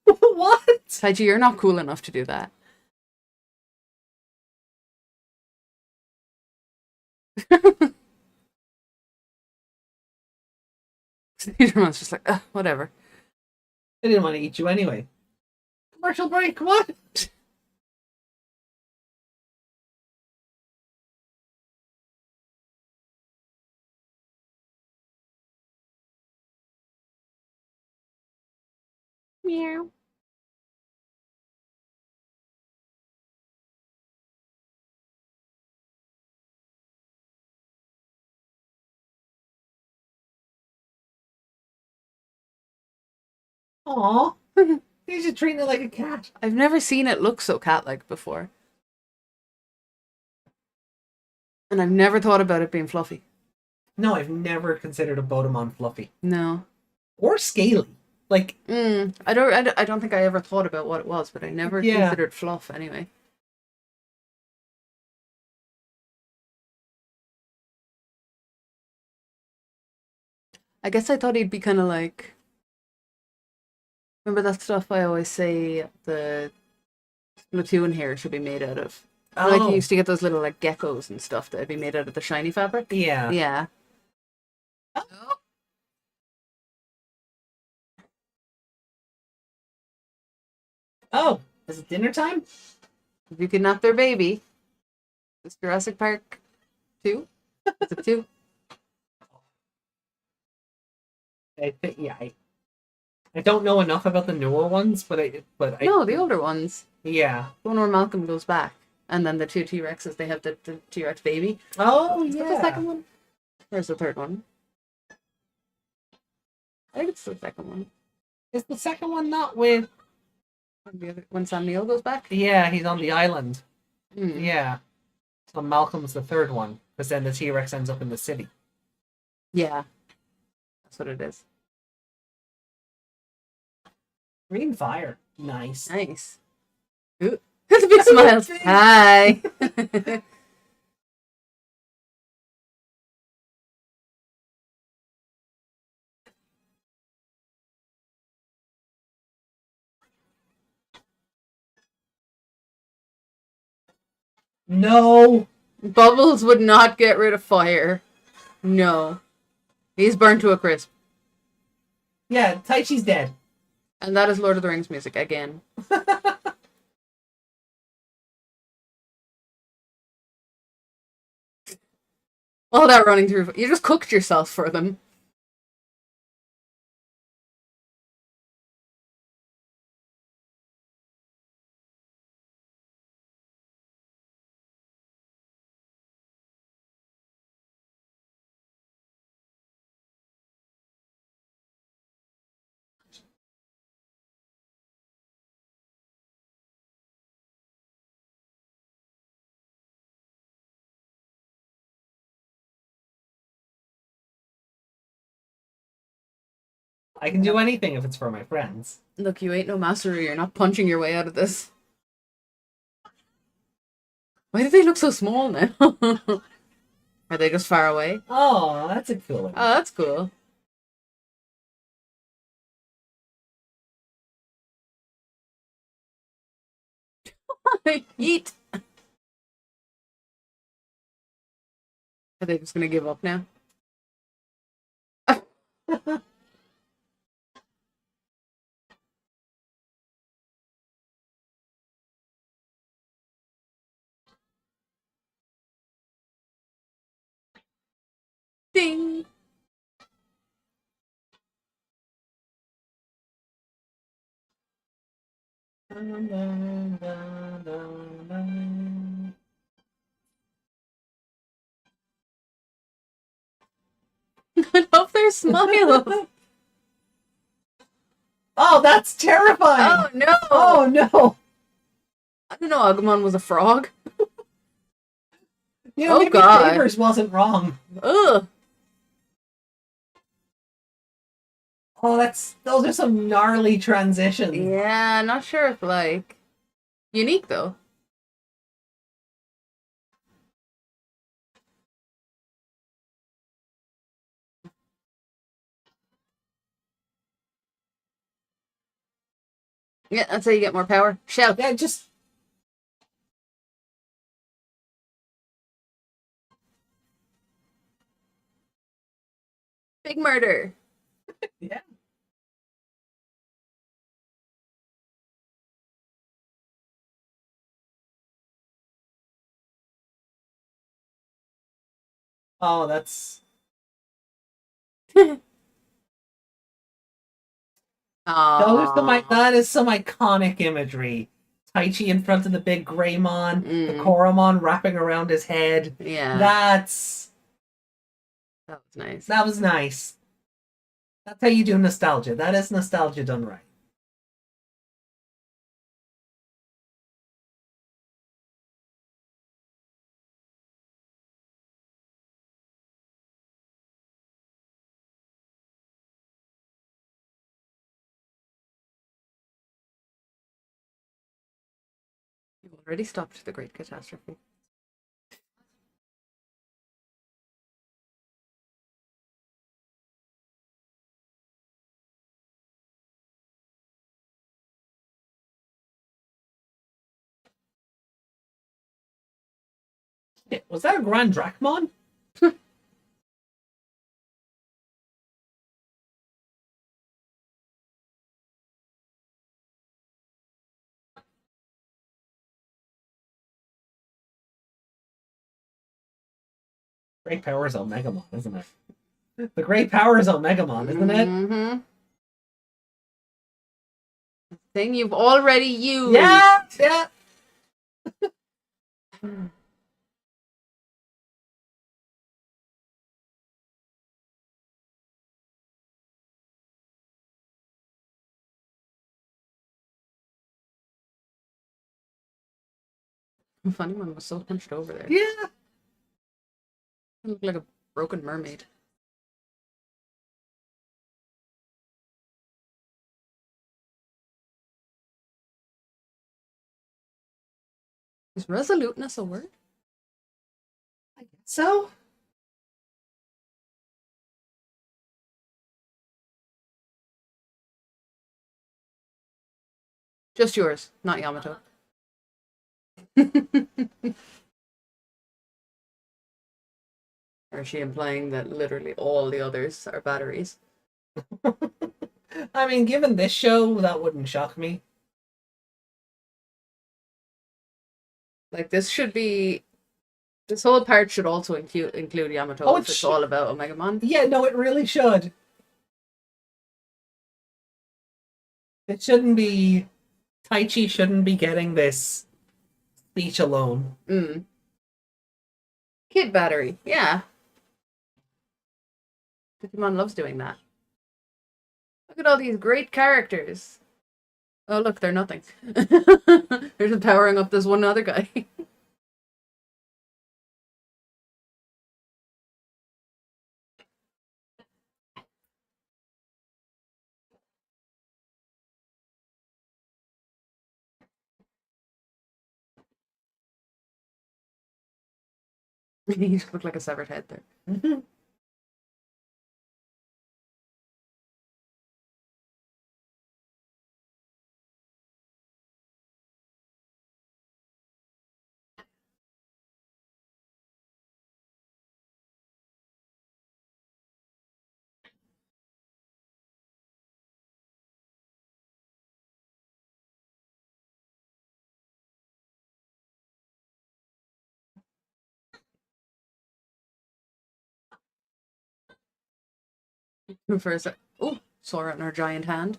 What? Taichi, you're not cool enough to do that. Seedramon's just like, whatever. I didn't want to eat you anyway. Commercial break, what? Meow. Aw. He's just treating it like a cat. I've never seen it look so cat-like before. And I've never thought about it being fluffy. No, I've never considered a Bodemon fluffy. No. Or scaly. Like, I don't think I ever thought about what it was, but I never Yeah. considered fluff anyway. I guess I thought he'd be kind of like... Remember that stuff I always say the Splatoon hair should be made out of? Like you used to get those little like geckos and stuff that'd be made out of the shiny fabric. Yeah. Yeah. Oh, is it dinner time? If you kidnap their baby, it's Jurassic Park 2? Is it 2? I think, yeah. I don't know enough about the newer ones, but I No, the older ones. yeah. The one where Malcolm goes back. And then the two T-Rexes, they have the T-Rex baby. Oh, Is that the second one? Where's the third one? I think it's the second one. Is the second one not with... When Sam Neill goes back? Yeah, he's on the island. Mm. Yeah. So Malcolm's the third one, because then the T-Rex ends up in the city. Yeah. That's what it is. Green fire. Nice. Nice. Ooh. The big smiles. Hi. No! Bubbles would not get rid of fire. No. He's burned to a crisp. Yeah, Taichi's dead. And that is Lord of the Rings music again. All that running through. You just cooked yourself for them. I can do anything if it's for my friends. Look, you ain't no master. You're not punching your way out of this. Why do they look so small now? Are they just far away? Oh, that's a cool one. Oh, that's cool. Yeet. Are they just gonna give up now? Ding. I love their smile. Oh, that's terrifying! Oh no! Oh no! I didn't know Agumon was a frog. You know, Oh, maybe God. Favors wasn't wrong. Ugh. Oh, those are some gnarly transitions. Yeah, not sure if like unique though. Yeah, that's how you get more power. Shout. Yeah, just Big murder. yeah. Oh, that's that is some iconic imagery. Taichi in front of the big Greymon, the Koromon wrapping around his head. Yeah. That was nice. That was nice. That's how you do nostalgia. That is nostalgia done right. You've already stopped the great catastrophe. Yeah, was that a Grand Drachmon? Great power is Omegamon, isn't it? The great power is Omegamon, isn't it? Mm-hmm. Thing you've already used. Yeah, yeah. Funny one was so hunched over there. Yeah. It looked like a broken mermaid. Is resoluteness a word? I guess so. Just yours, not Yamato. Or is she implying that literally all the others are batteries? I mean, given this show, that wouldn't shock me. Like, this should be... This whole part should also include Yamato. Oh, If it's all about Omegamon. Yeah, no, it really should. It shouldn't be... Taichi shouldn't be getting this speech alone. Kid battery, yeah. Digimon loves doing that. Look at all these great characters. Oh, look, they're nothing. They're just powering up this one other guy. He just looked like a severed head there. For a sec. Oh, saw it in her giant hand.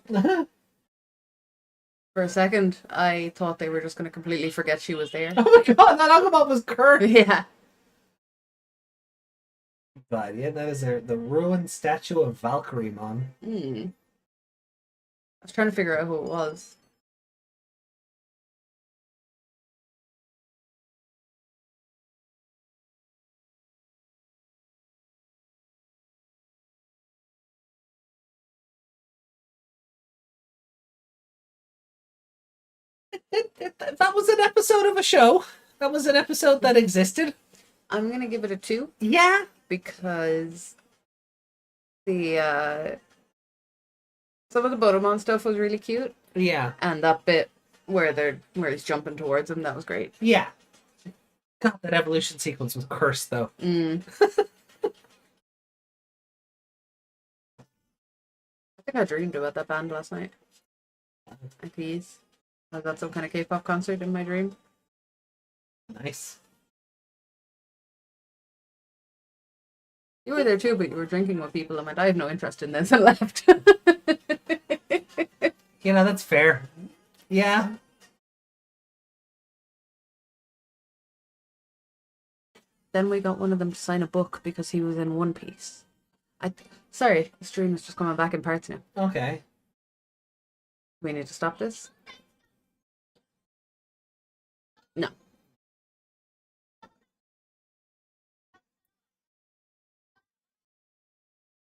For a second, I thought they were just going to completely forget she was there. Oh my god, that Agumon was cursed! Yeah. But yeah, that is the ruined statue of Valkyrie, Mon. I was trying to figure out who it was. That was an episode of a show. That was an episode that existed. I'm going to give it a 2. Yeah. Because the some of the Botomon stuff was really cute, Yeah. and that bit where he's jumping towards him, that was great. Yeah. God, that evolution sequence was cursed, though. I think I dreamed about that band last night. I tease. I got some kind of K-pop concert in my dream. Nice. You were there too, but you were drinking with people and went, I have no interest in this, and left. You know, that's fair. Yeah. Then we got one of them to sign a book because he was in One Piece. Sorry, the stream is just coming back in parts now. Okay. We need to stop this? No.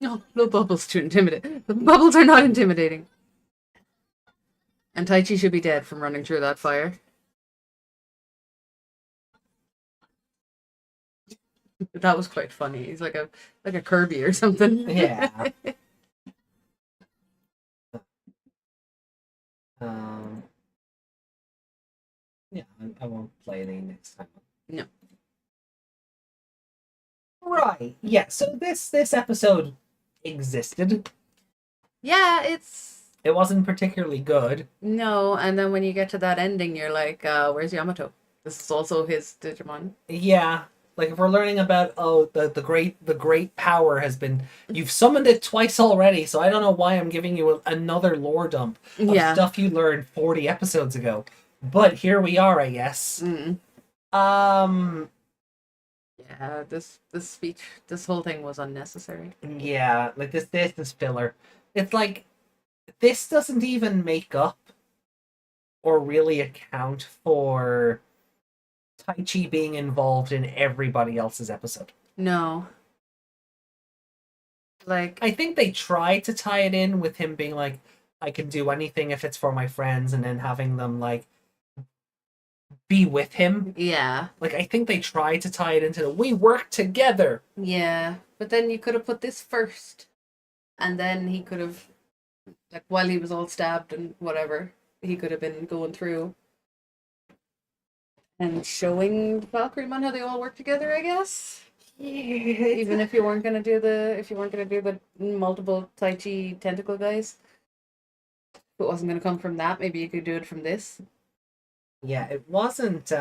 No, no bubbles to intimidate. The bubbles are not intimidating. And Taichi should be dead from running through that fire. That was quite funny. He's like a Kirby or something. Yeah. Yeah, I won't play any next time. No. Right. Yeah, so this episode existed. Yeah, It wasn't particularly good. no, and then when you get to that ending, you're like, where's Yamato? This is also his Digimon. Yeah. Like if we're learning about the great power has been you've summoned it twice already, so I don't know why I'm giving you another lore dump of Yeah. stuff you learned 40 episodes ago. But here we are, I guess. Um, Yeah, this speech, this whole thing was unnecessary. yeah, like this is filler. It's like this doesn't even make up or really account for Taichi being involved in everybody else's episode. No. Like, I think they try to tie it in with him being like, I can do anything if it's for my friends, and then having them like be with him. yeah. Like I think they try to tie it into the we work together. Yeah. But then you could have put this first. And then he could have, like, while he was all stabbed and whatever, he could have been going through and showing the Valkyrie-mon how they all work together, I guess. Even if you weren't gonna do the multiple Taichi tentacle guys. If it wasn't gonna come from that, maybe you could do it from this. Yeah, it wasn't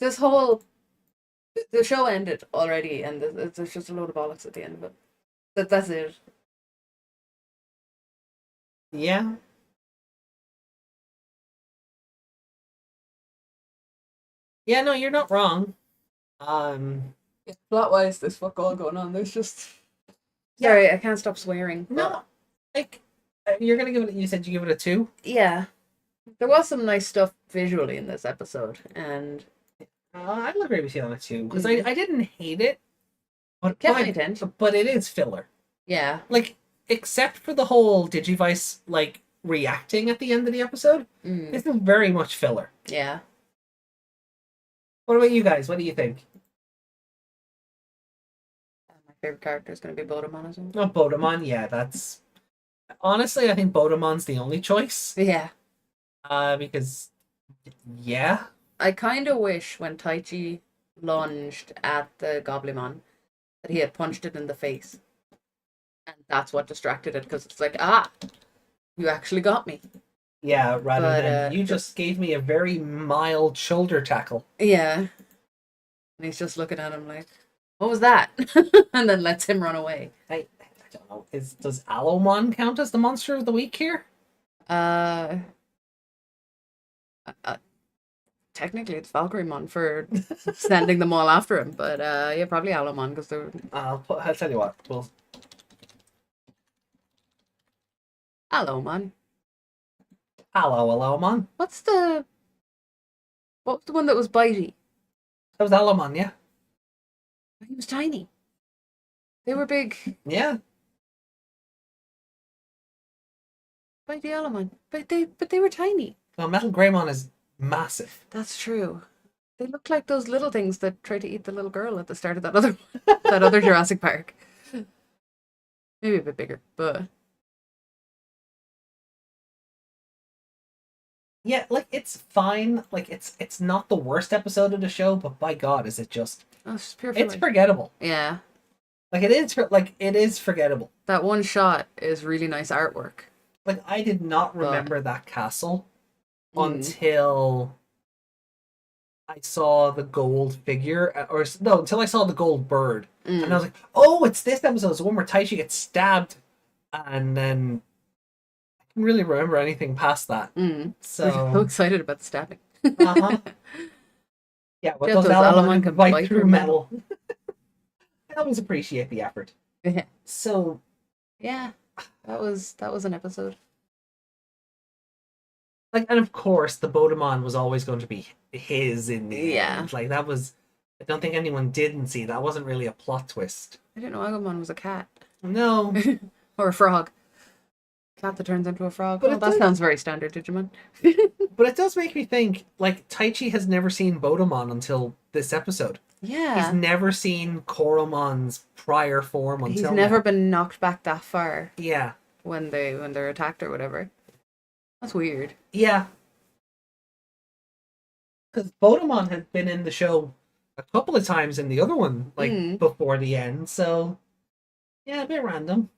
This whole the show ended already, and there's just a load of bollocks at the end of it. That's it. yeah. Yeah, no, you're not wrong. Plot wise, there's fuck all going on. There's just Yeah. sorry, I can't stop swearing. No, like you're gonna give it. You said you give it a 2. Yeah, there was some nice stuff visually in this episode, and I'll agree with you on a 2 because I didn't hate it, but kept my attention. But it is filler. Yeah, Like except for the whole Digivice like reacting at the end of the episode, this is very much filler. yeah. What about you guys? What do you think? My favorite character is going to be Bodemon as well. Oh, Bodemon, yeah, that's honestly I think Bodemon's the only choice. Yeah, Because yeah. I kind of wish when Taichi lunged at the Goblimon that he had punched it in the face, and that's what distracted it because it's like, you actually got me. Yeah, rather But, than you just gave me a very mild shoulder tackle. Yeah, and he's just looking at him like, what was that? And then lets him run away. I don't know. Does Alomon count as the monster of the week here? Technically it's Valkyriemon for sending them all after him, but yeah, probably Alomon because they're I'll tell you what. Well, Alomon. hello, Alomon. What was the one that was bitey? That was Alomon, yeah. He was tiny. They were big. Yeah. Bitey Alomon. But they were tiny. Well, Metal Greymon is massive. That's true. They look like those little things that try to eat the little girl at the start of that other that other Jurassic Park. Maybe a bit bigger, but Yeah, like it's fine. Like it's not the worst episode of the show, but by God, is it just oh, it's just pure it's filler. forgettable. Yeah. Like it is forgettable. That one shot is really nice artwork. Like I did not remember that castle Mm. until I saw the gold figure, or no, until I saw the gold bird, and I was like, "Oh, it's this episode. It's the one where Taichi gets stabbed," and then I didn't really remember anything past that. We're so So, excited about the stabbing. uh-huh. Yeah, but Yeah, those those Alomon Alomon can bite through metal. I always appreciate the effort. Yeah. So, Yeah, that was an episode. like, and of course, the Bodemon was always going to be his in the Yeah. end. Like that was. I don't think anyone didn't see that. Wasn't really a plot twist. I didn't know Agumon was a cat No, or a frog. Cat that turns into a frog. But Well, it that does- sounds very standard Digimon. but it does make me think. Like Taichi has never seen Bodemon until this episode. Yeah, He's never seen Koromon's prior form until he's never now. been knocked back that far Yeah, when they're attacked or whatever. That's weird. yeah. Because Bodemon had been in the show a couple of times in the other one, like Mm. before the end. So, yeah, a bit random.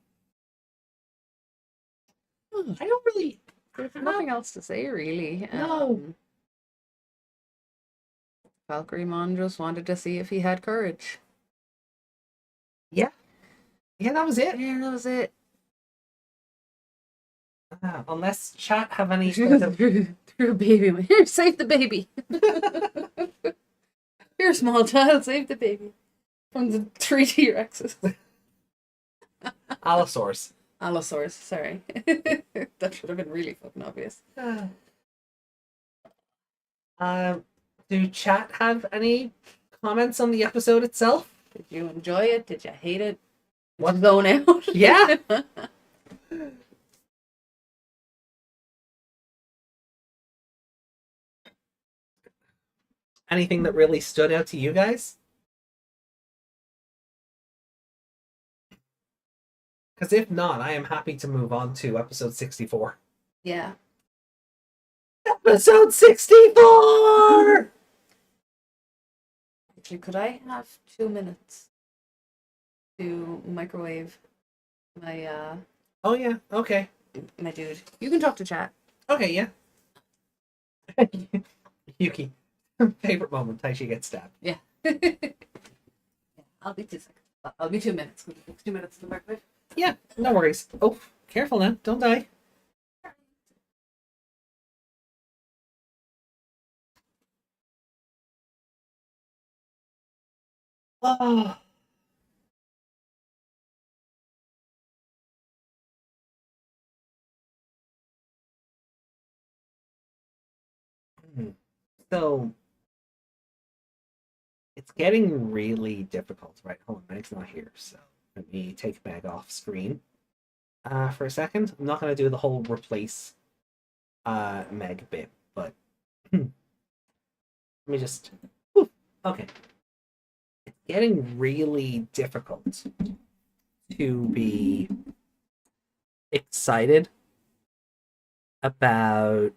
I don't really. There's nothing else to say really. No. Valkyriemon just wanted to see if he had courage. Yeah, that was it. Yeah, that was it. Unless chat have any... Threw a baby. Here, save the baby. Here, small child, save the baby. From the 3 T-Rexes. Allosaurs. Allosaurs, sorry. That should have been really fucking obvious. Do chat have any comments on the episode itself? Did you enjoy it? Did you hate it? What? Going out? Yeah. Anything that really stood out to you guys? Because if not, I am happy to move on to episode 64. Yeah. Episode 64! Actually, could I have 2 minutes to microwave my Oh yeah, okay. my dude? You can talk to chat. Okay, yeah. Yuki. Favorite moment, Taichi gets stabbed. Yeah. I'll be 2 seconds. I'll be 2 minutes. 2 minutes to the microwave. Yeah, no worries. Oh, careful now, don't die. Oh. So it's getting really difficult. Right, hold on, Meg's not here, so let me take Meg off screen for a second. I'm not going to do the whole replace Meg bit, but let me just... Okay. It's getting really difficult to be excited about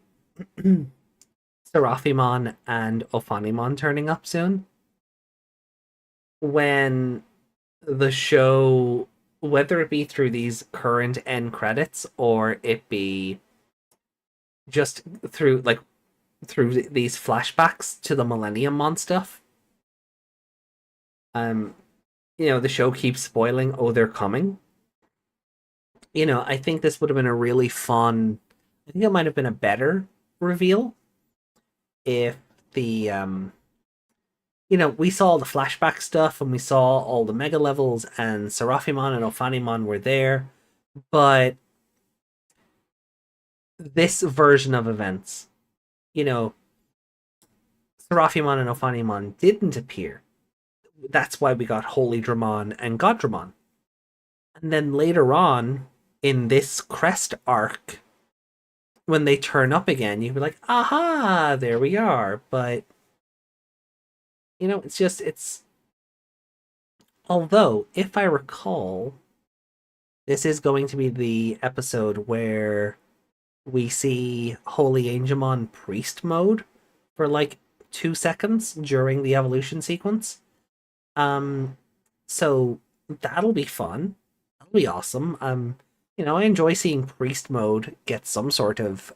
Seraphimon and Ophanimon turning up soon. When the show, whether it be through these current end credits or it be just through these flashbacks to the Millennium Mon stuff, the show keeps spoiling, oh, they're coming. I think this would have been a really fun, I think it might have been a better reveal if the we saw all the flashback stuff and we saw all the mega levels and Seraphimon and Ophanimon were there, but this version of events, Seraphimon and Ophanimon didn't appear. That's why we got Holy Dramon and God Dramon. And then later on in this Crest arc, when they turn up again, you'd be like, aha, there we are. But it's although, if I recall, this is going to be the episode where we see Holy Angemon Priest mode for like 2 seconds during the evolution sequence. So that'll be fun. That'll be awesome. I enjoy seeing Priest mode get some sort of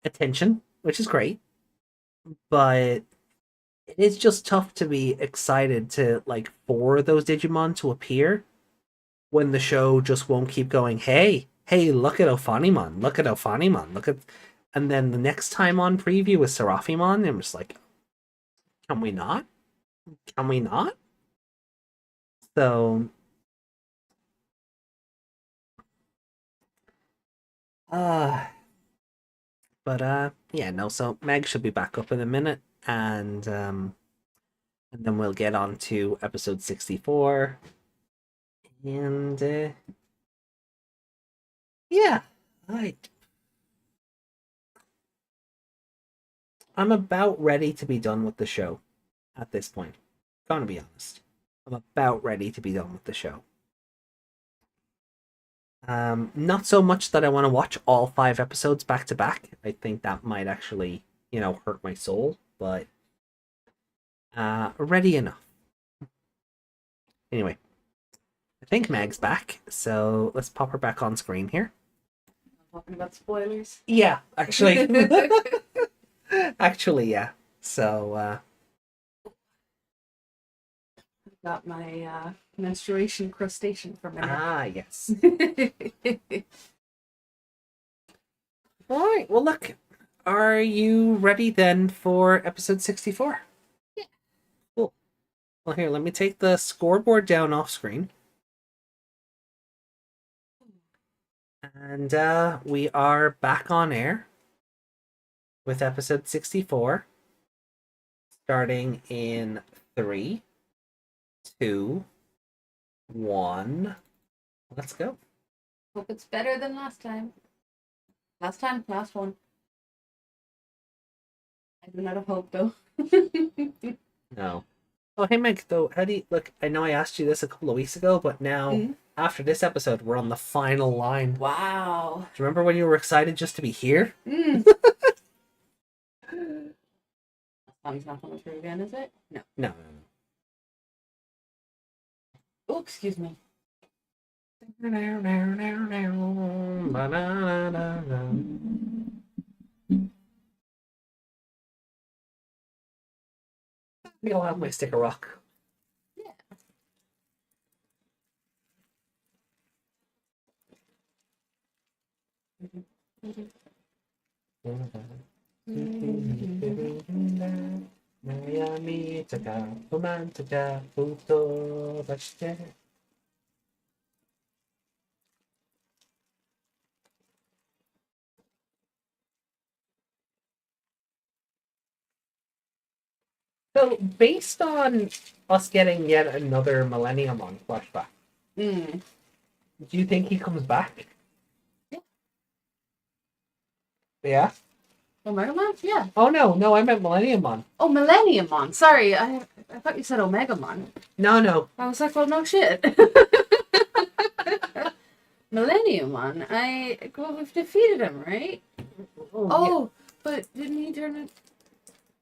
attention, which is great. But it is just tough to be excited to for those Digimon to appear when the show just won't keep going, hey, look at Ophanimon, and then the next time on preview is Seraphimon, I'm just like, can we not? So so Meg should be back up in a minute, and then we'll get on to episode 64. And I'm about ready to be done with the show at this point. Gonna be honest. I'm about ready to be done with the show. Not so much that I want to watch all 5 episodes back to back. I think that might actually, hurt my soul, but ready enough. Anyway, I think Meg's back, so let's pop her back on screen here. Talking about spoilers? Yeah, actually. Actually, yeah. So, got my menstruation crustacean for my neck. yes. All right. Well, look. Are you ready then for episode 64? Yeah. Cool. Well, here, let me take the scoreboard down off screen. And we are back on air with episode 64, starting in 3, 2, 1. Let's go. Hope it's better than last time. Last one. I do not have hope though. No. Oh, hey, Meg, though, how do you... Look, I know I asked you this a couple of weeks ago, but now, after this episode, we're on the final line. Wow. Do you remember when you were excited just to be here? Song's not coming through again, is it? No. No. Oh, excuse me. Maybe I'll have my stick of rock. Yeah. So, based on us getting yet another Millennium on flashback, do you think he comes back? Yeah. Yeah? Omegamon? Yeah. Oh no, I meant Millenniumon. Oh, Millenniummon. Sorry, I thought you said Omegamon. No. I was like, well, no shit. Millenniummon. Well, we've defeated him, right? Oh, but didn't he turn it?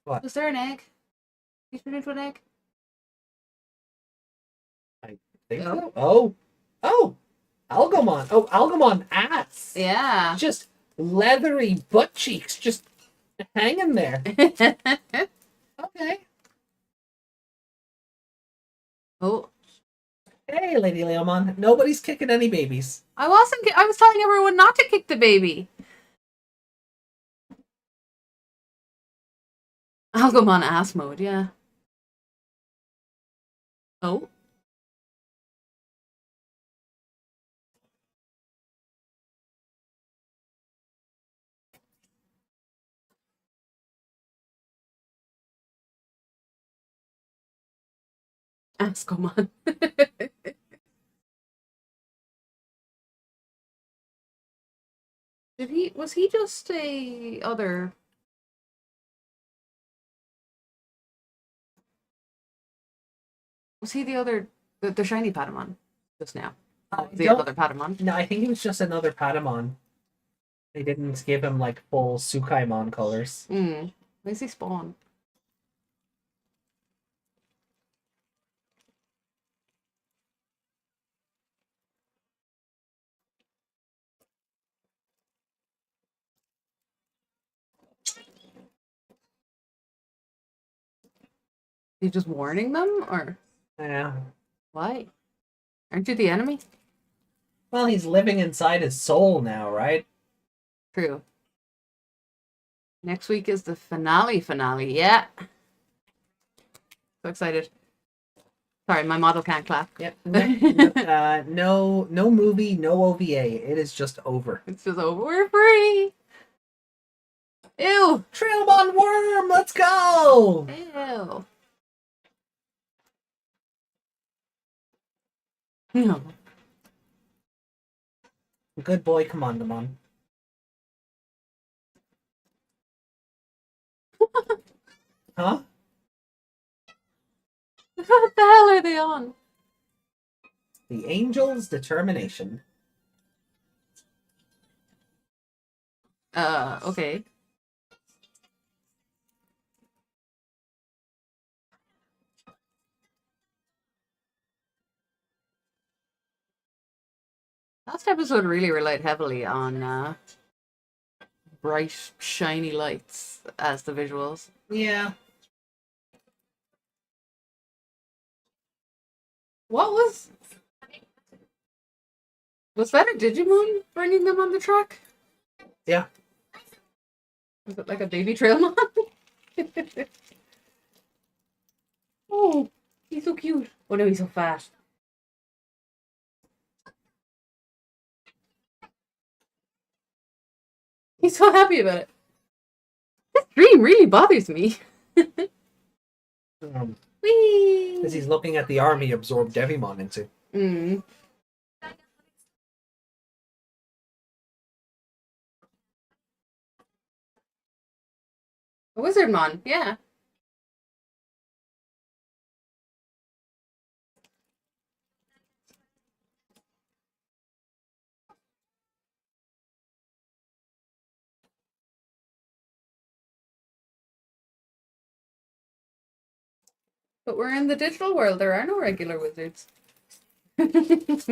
What? Was there an egg? He turned into an egg? I think so. Oh! Algamon. Oh, Algamon ass. Yeah. Just leathery butt cheeks just hanging there. Okay. Oh. Hey, Lady Leomon. Nobody's kicking any babies. I was telling everyone not to kick the baby. Algamon ass mode, yeah. Oh. Ascomon. Was he just a other? Was he the other, the shiny Patamon just now? The other Patamon? No, I think he was just another Patamon. They didn't give him, like, full Sukaimon colors. Where's he spawn? He just warning them, or Yeah. why? Aren't you the enemy? Well, he's living inside his soul now, right? True. Next week is the finale. Yeah. So excited. Sorry, my model can't clap. Yep. No movie, no OVA. It is just over. It's just over. We're free. Ew. Trailmon Worm, let's go! Ew. No. Good boy, Commandamon. Huh? What the hell are they on? The Angel's Determination. Okay. Last episode really relied heavily on bright, shiny lights as the visuals. Yeah. What was that a Digimon bringing them on the track? Yeah. Is it like a baby trail mom? Oh, he's so cute. Oh no, he's so fat. He's so happy about it. This dream really bothers me. Whee! Because he's looking at the arm he absorbed Devimon into. Mm. A Wizardmon, yeah. But we're in the digital world. There are no regular wizards. It's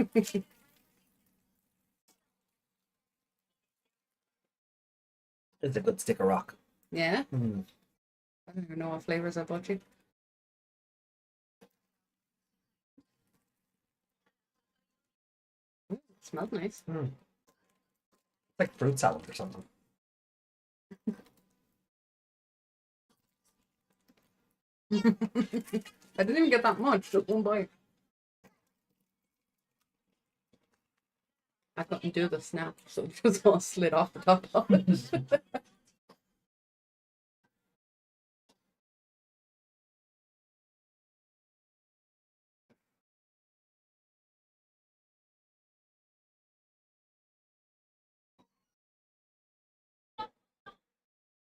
a good stick of rock. Yeah? Hmm. I don't even know what flavors I bought you. It smells nice. It's like fruit salad or something. I didn't even get that much, just one bite. I couldn't do the snap, so it just all slid off the top of it.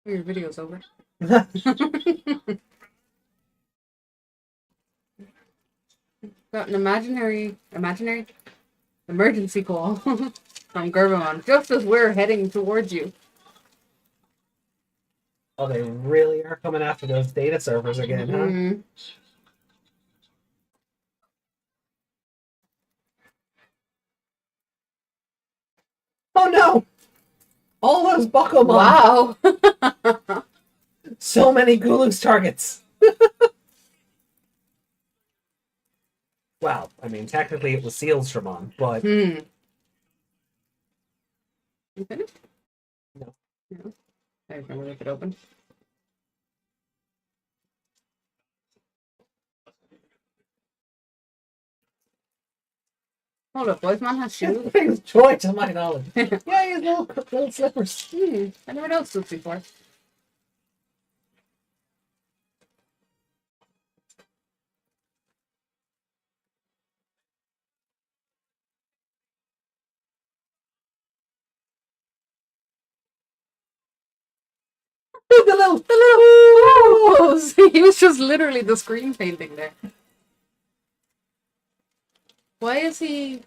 Your video's over. Got an imaginary emergency call from Gerbamon, just as we're heading towards you. Oh, they really are coming after those data servers again, huh? Mm. Oh no! All those Bakumon! Wow! So many Gulu's targets! Well, I mean, technically it was Sealstramon, but... You finished? No. No. I don't know if it opened. Hold up, boys, man has shoes. Biggest joy to my knowledge. Yeah, he has little slippers. I never noticed this before. The little Oh, he was just literally the screen painting there. Why is he...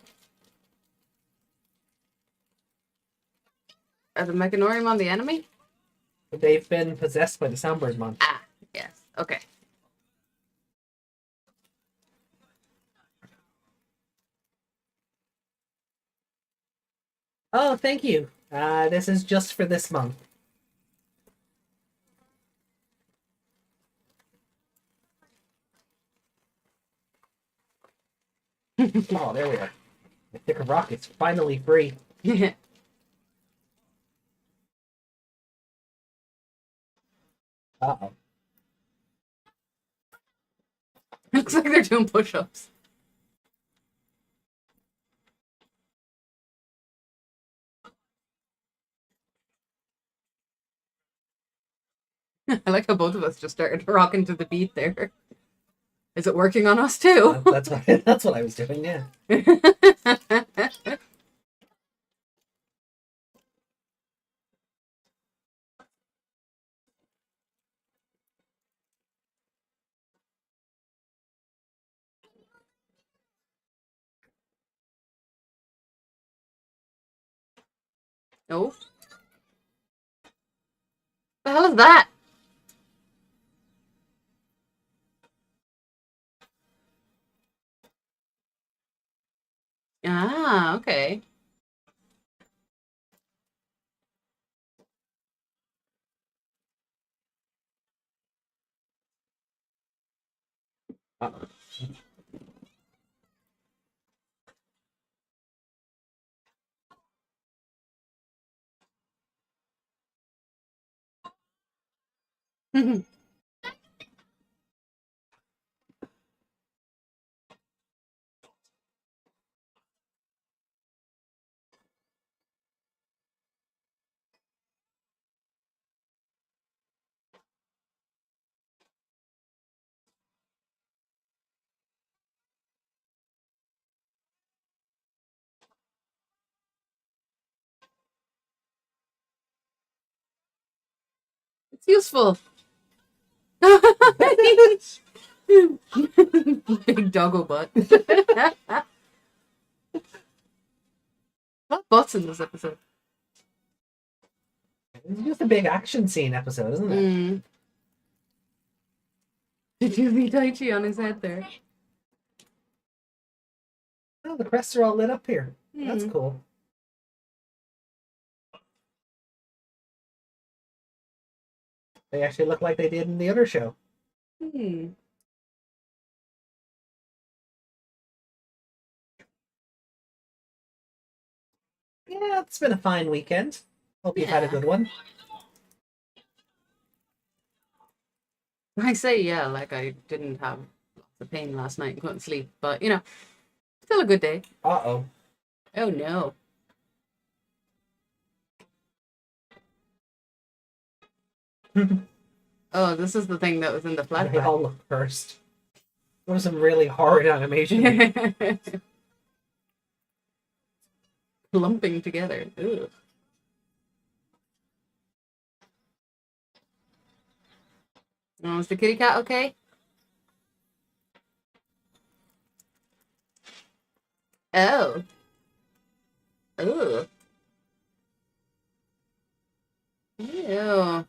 Are the Mechanoriumon the enemy? They've been possessed by the Soundbirdmon. Ah, yes. Okay. Oh, thank you. This is just for this month. Oh, there we are. The Stick of Rock is finally free. Uh-oh. Looks like they're doing push-ups. I like how both of us just started rocking to the beat there. Is it working on us too? That's what I was doing, yeah. No. The hell is that? Ah, okay. Uh-oh. It's useful. Big doggo butt. What butts in this episode? It's just a big action scene episode, isn't it? Mm. Did you see Taichi on his head there? Oh, the crests are all lit up here. That's cool. They actually look like they did in the other show. Hmm. Yeah, it's been a fine weekend. Hope you've had a Yeah. good one. I say yeah, like I didn't have lots of pain last night and couldn't sleep, but you know, still a good day. Uh-oh. Oh no. Oh, this is the thing that was in the They flashback. all look cursed. There was some really horrid animation. Lumping together. Ugh. Oh, is the kitty cat okay? Oh. Ugh. Ew.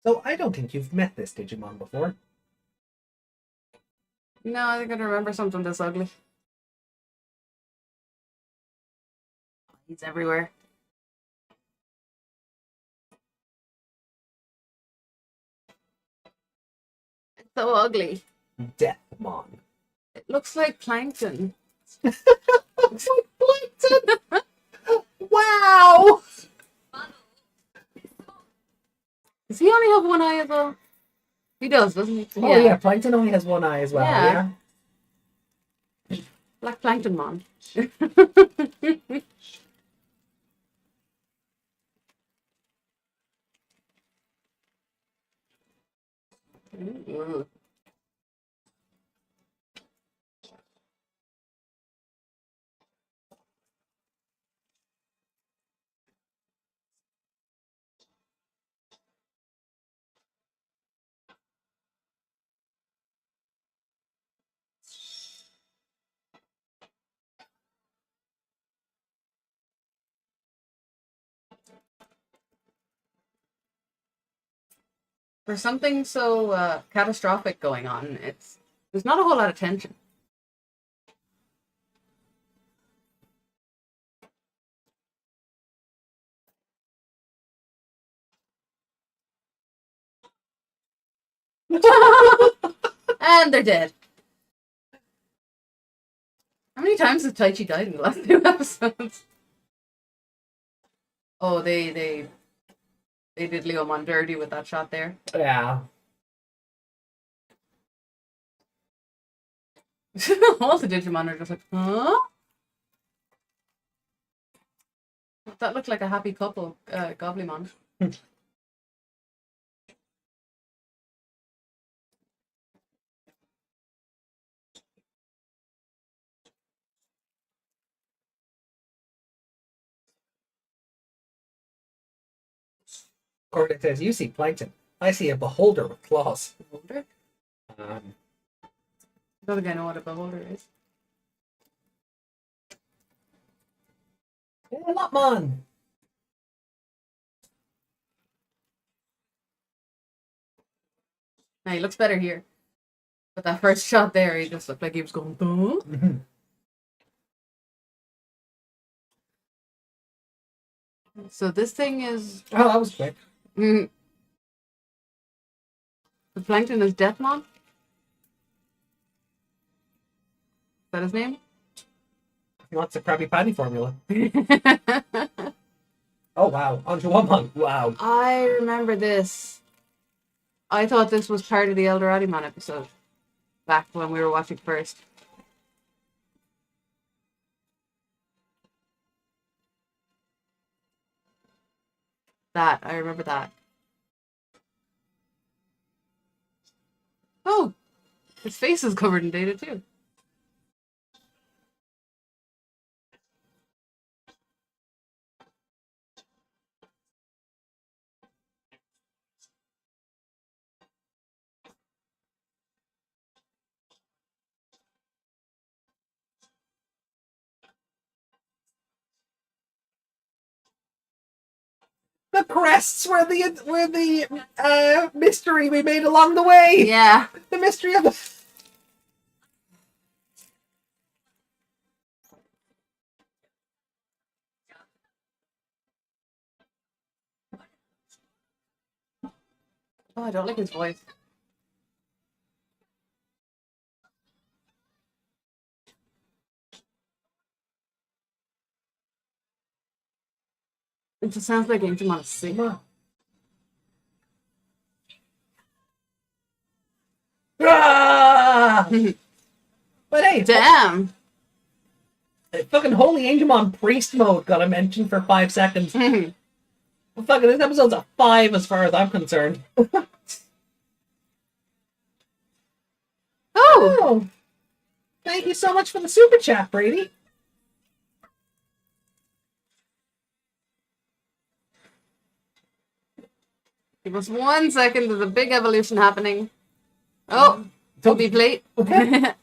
So I don't think you've met this Digimon before. No, I think I remember something this ugly. He's everywhere. It's so ugly. Deathmon. It looks like plankton. It's like Plankton! Wow! Does he only have one eye as well? He does, doesn't he? Oh yeah, Plankton only has one eye as well, Yeah. yeah? Black Plankton Man. For something so catastrophic going on, there's not a whole lot of tension. And they're dead. How many times has Taichi died in the last 2 episodes? Oh, they did Leomon dirty with that shot there. Yeah. All the Digimon are just like, huh? That looked like a happy couple, Goblimon. Cortex says, you see Plankton. I see a beholder with claws. Beholder? Um, I don't think I know what a beholder is. yeah, Lopmon! Now he looks better here. But that first shot there, he just looked like he was going, huh? So this thing is... Oh, that was quick. The Plankton is Deathmon? Is that his name? He wants a Krabby Patty formula. Oh, wow. Anjuwamon. Wow. I remember this. I thought this was part of the Eldoradimon episode. Back when we were watching first. I remember that. Oh! His face is covered in data too. The crests were the mystery we made along the way. Yeah. The mystery of the... Oh, I don't like his voice. It just sounds like Digimon is sick. Ah! But hey, Damn! fucking Holy Angemon Priest mode got a mention for 5 seconds. Well, fucking this episode's a 5 as far as I'm concerned. Oh! Thank you so much for the super chat, Brady. Give us 1 second. There's a big evolution happening. Oh! Toby plate. Okay.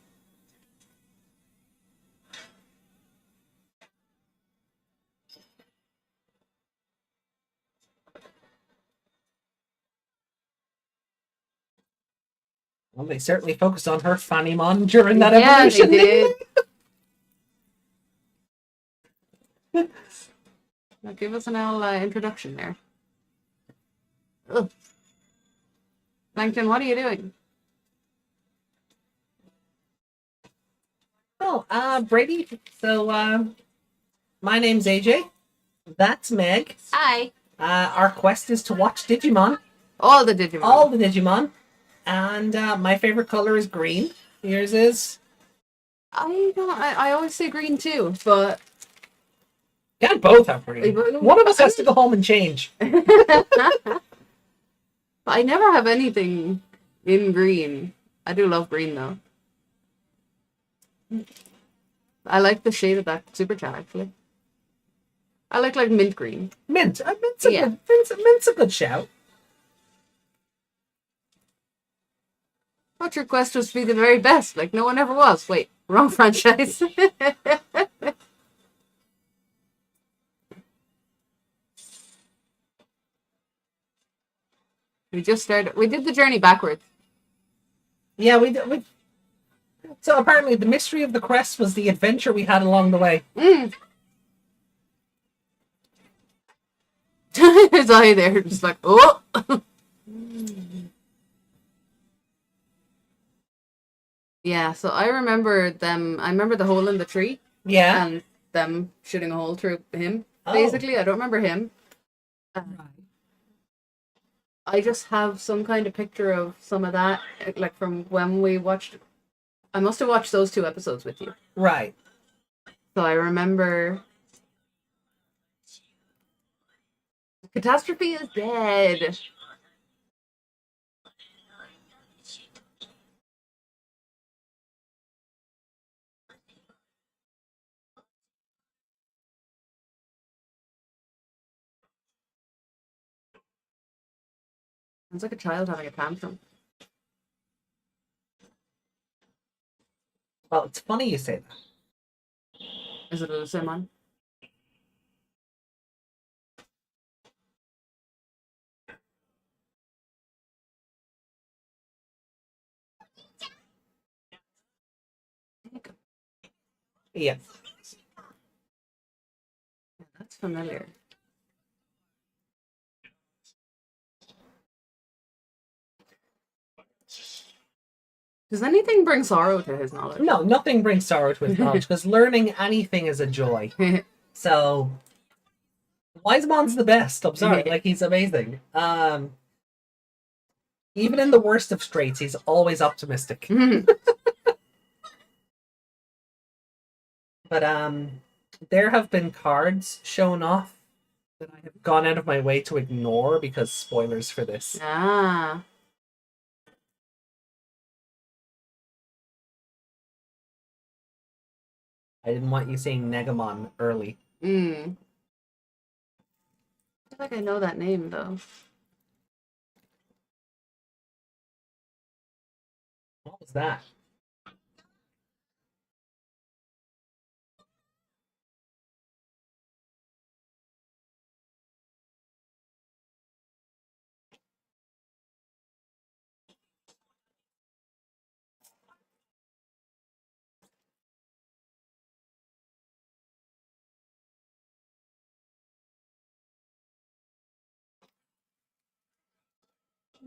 Well, they certainly focused on her Fanimon during that evolution. Yeah, they did. Now give us an introduction there. Ugh. Plankton, what are you doing? Oh, Brady. So, my name's AJ. That's Meg. Hi. Our quest is to watch Digimon. All the Digimon. All the Digimon. And my favorite color is green. Yours is? I always say green too, but Can't both have green. One of us has to go home and change. I never have anything in green. I do love green though. I like the shade of that super chat actually. I like mint green. Mint. Mint's Yeah. Mint's a good shout. Thought your quest was to be the very best, like no one ever was. Wait, wrong franchise. We just started. We did the journey backwards. Yeah, we did. So apparently the mystery of the crest was the adventure we had along the way. His eye there, just like, oh! Yeah, so I remember them. I remember the hole in the tree. Yeah. And them shooting a hole through him. Oh. Basically, I don't remember him. I just have some kind of picture of some of that, like from when we watched. I must have watched those 2 episodes with you. Right. So I remember. Catastrophe is dead. Sounds like a child having a tantrum. Well, it's funny you say that. Is it a Simon? Yeah. That's familiar. Does anything bring sorrow to his knowledge? No, nothing brings sorrow to his knowledge, because learning anything is a joy. So, Wisemon's the best. I'm sorry, like, he's amazing. Even in the worst of straits, he's always optimistic. But there have been cards shown off that I have gone out of my way to ignore because spoilers for this. Ah. I didn't want you seeing Negamon early. I feel like I know that name though. What was that?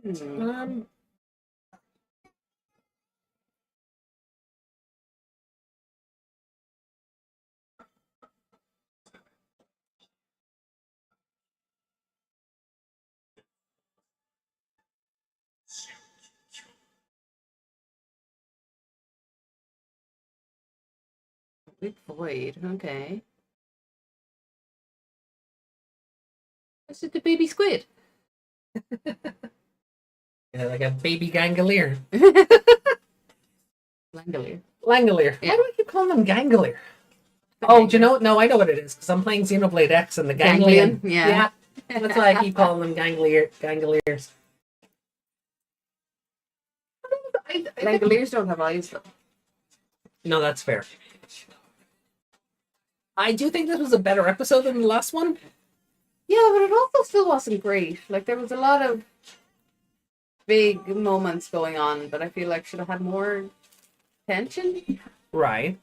Um, Big void. Okay. This is the baby squid. yeah, like a baby Gangolier. Langolier. Langolier. Yeah. Why do I keep calling them Gangolier? Oh, do you know? No, I know what it is, because I'm playing Xenoblade X and the Ganglion. Yeah. That's why I keep calling them Gangoliers. Langoliers don't have eyes though. No, that's fair. I do think this was a better episode than the last one. Yeah, but it also still wasn't great. Like, there was a lot of big moments going on that I feel like should have had more tension, Right.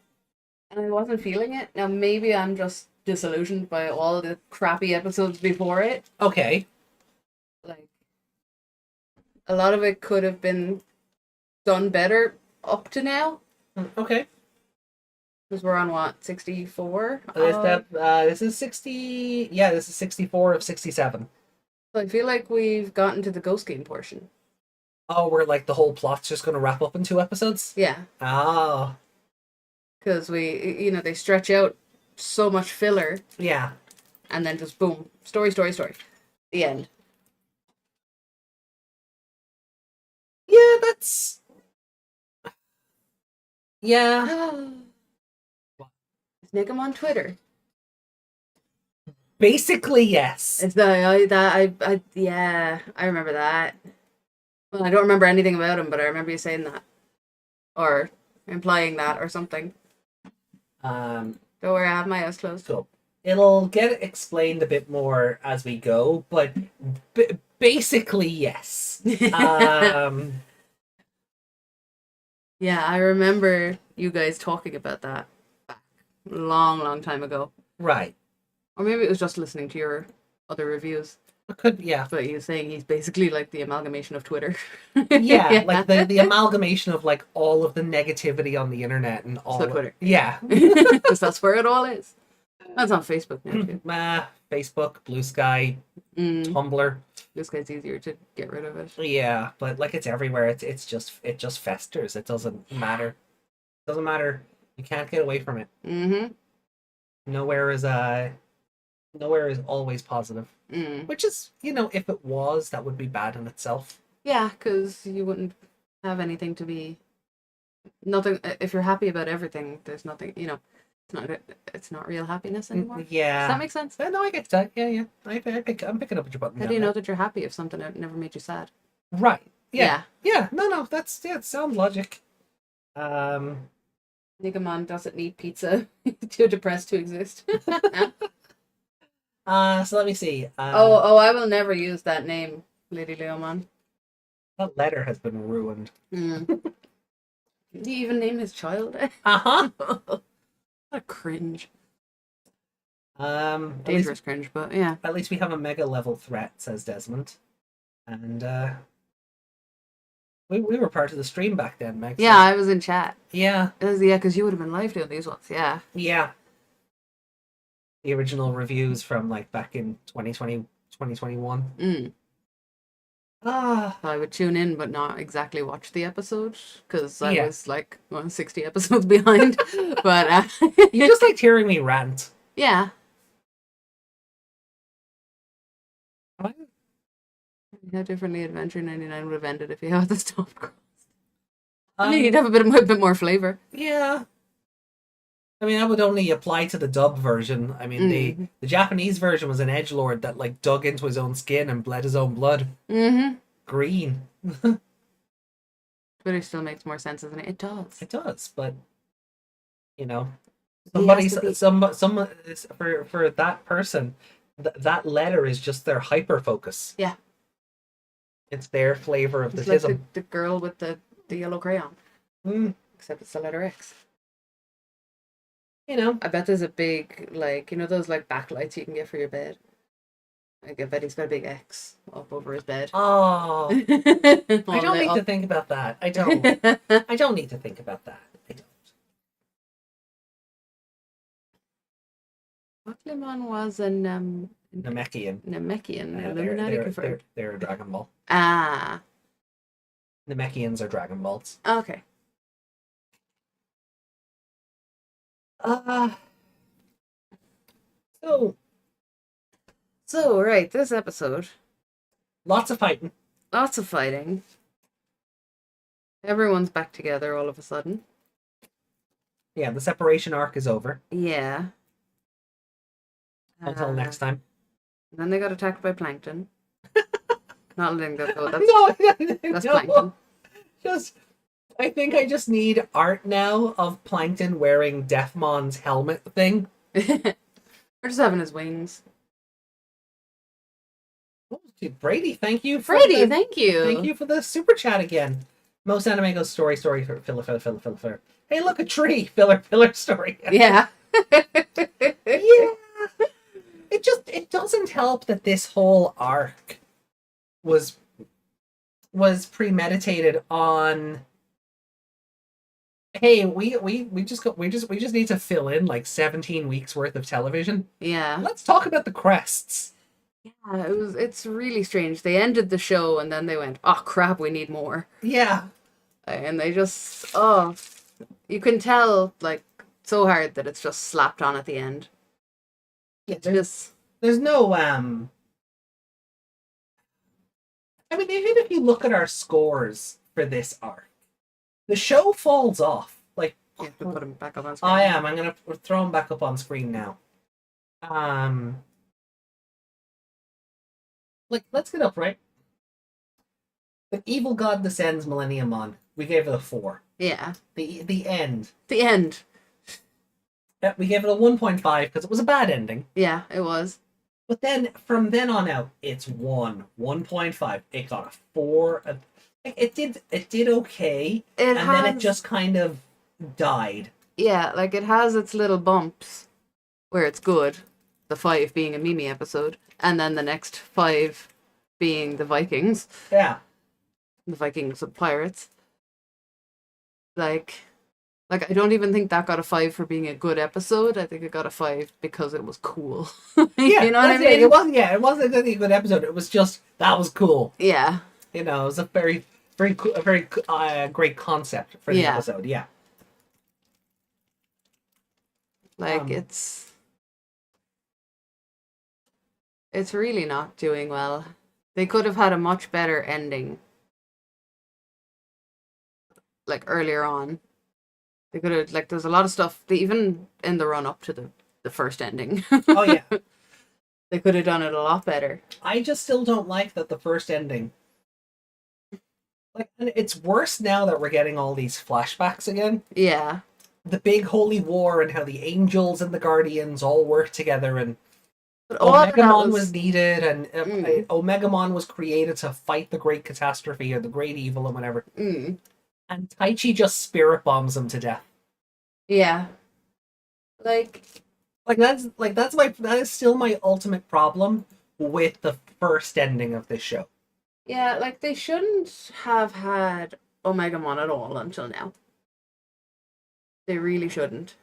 and I wasn't feeling it. Now, maybe I'm just disillusioned by all the crappy episodes before it. Okay. Like, a lot of it could have been done better up to now. Okay. Because we're on what, 64? This is 60. Yeah, this is 64 of 67. So I feel like we've gotten to the Ghost Game portion. Oh, where like the whole plot's just going to wrap up in 2 episodes? Yeah. Oh. Because they stretch out so much filler Yeah. and then just boom, story. The end. Yeah, that's. Yeah. Is Nick'em on Twitter? Basically, yes. It's yeah, I remember that. Well, I don't remember anything about him, but I remember you saying that. Or implying that or something. Um, Don't worry, I have my eyes closed. so it'll get explained a bit more as we go, but basically, yes. Yeah, I remember you guys talking about that back a long time ago. Right. Or maybe it was just listening to your other reviews. Yeah. But you're saying he's basically like the amalgamation of Twitter. Yeah, like the amalgamation of like all of the negativity on the internet and all So Twitter. Yeah. Because that's where it all is. That's on Facebook now too. Facebook, Blue Sky, Tumblr. This guy's easier to get rid of it. Yeah, but like it's everywhere. It just festers. It doesn't matter. It doesn't matter. You can't get away from it. Mm-hmm. Nowhere is always positive. Which is, if it was, that would be bad in itself. Yeah, because you wouldn't have anything to be. Nothing. If you're happy about everything, there's nothing. It's not real happiness anymore. Yeah. Does that make sense? No, I get that. Yeah. I'm picking up what you're putting. How do you know that you're happy if something never made you sad? Right. Yeah. No. That's sound logic. Nigamon doesn't need pizza. Too depressed to exist. So let me see. I will never use that name, Lady Leomon. That letter has been ruined. Did he even name his child? Uh-huh. A cringe. At Dangerous cringe, but yeah. at least we have a mega level threat, says Desmond. And we were part of the stream back then, Meg. so- Yeah, I was in chat. Yeah. Yeah, because you would have been live doing these ones. Yeah. Yeah. The original reviews from like back in 2020, 2021. Mm. Ah. I would tune in, but not exactly watch the episode because I Yeah. was like 60 episodes behind. But You just liked hearing me rant. yeah, Right? how differently Adventure 99 would have ended if you had the stop cross. I Um, mean, you'd have a bit more flavor. Yeah. I mean, that would only apply to the dub version. I mean, the Japanese version was an edgelord that like dug into his own skin and bled his own blood. Mm-hmm. Green. But it still makes more sense, doesn't it? It does. It does, but you know, He somebody, has to be- some for that person, that letter is just their hyper focus. Yeah. It's their flavor of the It's like tism. the girl with the yellow crayon, Mm, except it's the letter X. you know, I bet there's a big, like, those like backlights you can get for your bed. Like, I bet he's got a big X up over his bed. oh, I don't need to think about that. I don't. I don't need to think about that. I don't. What Limon was an Namekian. Namekian, They're, Illuminati they're, confirmed. they're a Dragon Ball. Ah, Namekians are Dragon Balls. okay. So, right, this episode, Lots of fighting. lots of fighting. Everyone's back together all of a sudden. Yeah, the separation arc is over. Yeah. Until next time. Then they got attacked by plankton. Not letting that go. That's, that's no. plankton. I think I just need art now of Plankton wearing Deathmon's helmet thing. Or just having his wings. Oh, Brady, thank you. Brady, thank you. Thank you for the super chat again. Most anime goes story, filler. Hey, look, a tree. Filler, story. Yeah. Yeah. It doesn't help that this whole arc was premeditated on, hey, we just need to fill in like 17 weeks worth of television. Yeah. Let's talk about the crests. Yeah, it's really strange. They ended the show and then they went, oh crap, we need more. Yeah. And they just, you can tell like so hard that it's just slapped on at the end. Yeah, Just, there's no I mean, even if you look at our scores for this arc, the show falls off. Like, you have to put them back up on screen. I am. I'm gonna throw them back up on screen now. Like, let's get up, right? The Evil God Descends Millennium On. We gave it a 4. Yeah. The end. The end. Yeah, we gave it a 1.5 because it was a bad ending. Yeah, it was. But then, from then on out, it's 1.5. It got a 4. It did okay, then it just kind of died. Yeah, like it has its little bumps where it's good. The 5 being a Mimi episode, and then the next 5 being the Vikings. Yeah. The Vikings of pirates. Like I don't even think that got a 5 for being a good episode. I think it got a 5 because it was cool. Yeah, you know what I mean? It wasn't exactly a good episode. It was just, that was cool. Yeah. You know, it was a very great concept for the episode. Yeah. Like it's really not doing well. They could have had a much better ending. Like earlier on. They could have, like, there's a lot of stuff, even in the run up to the first ending. Oh, yeah. They could have done it a lot better. I just still don't like that the first ending. Like, and it's worse now that we're getting all these flashbacks again. Yeah. The big holy war and how the angels and the guardians all work together, and But all of that Omegamon was needed, and Mm. Omegamon was created to fight the great catastrophe or the great evil and whatever. Mm. And Taichi just spirit bombs him to death. Yeah. Like, that is still my ultimate problem with the first ending of this show. yeah, like they shouldn't have had Omegamon at all until now. They really shouldn't.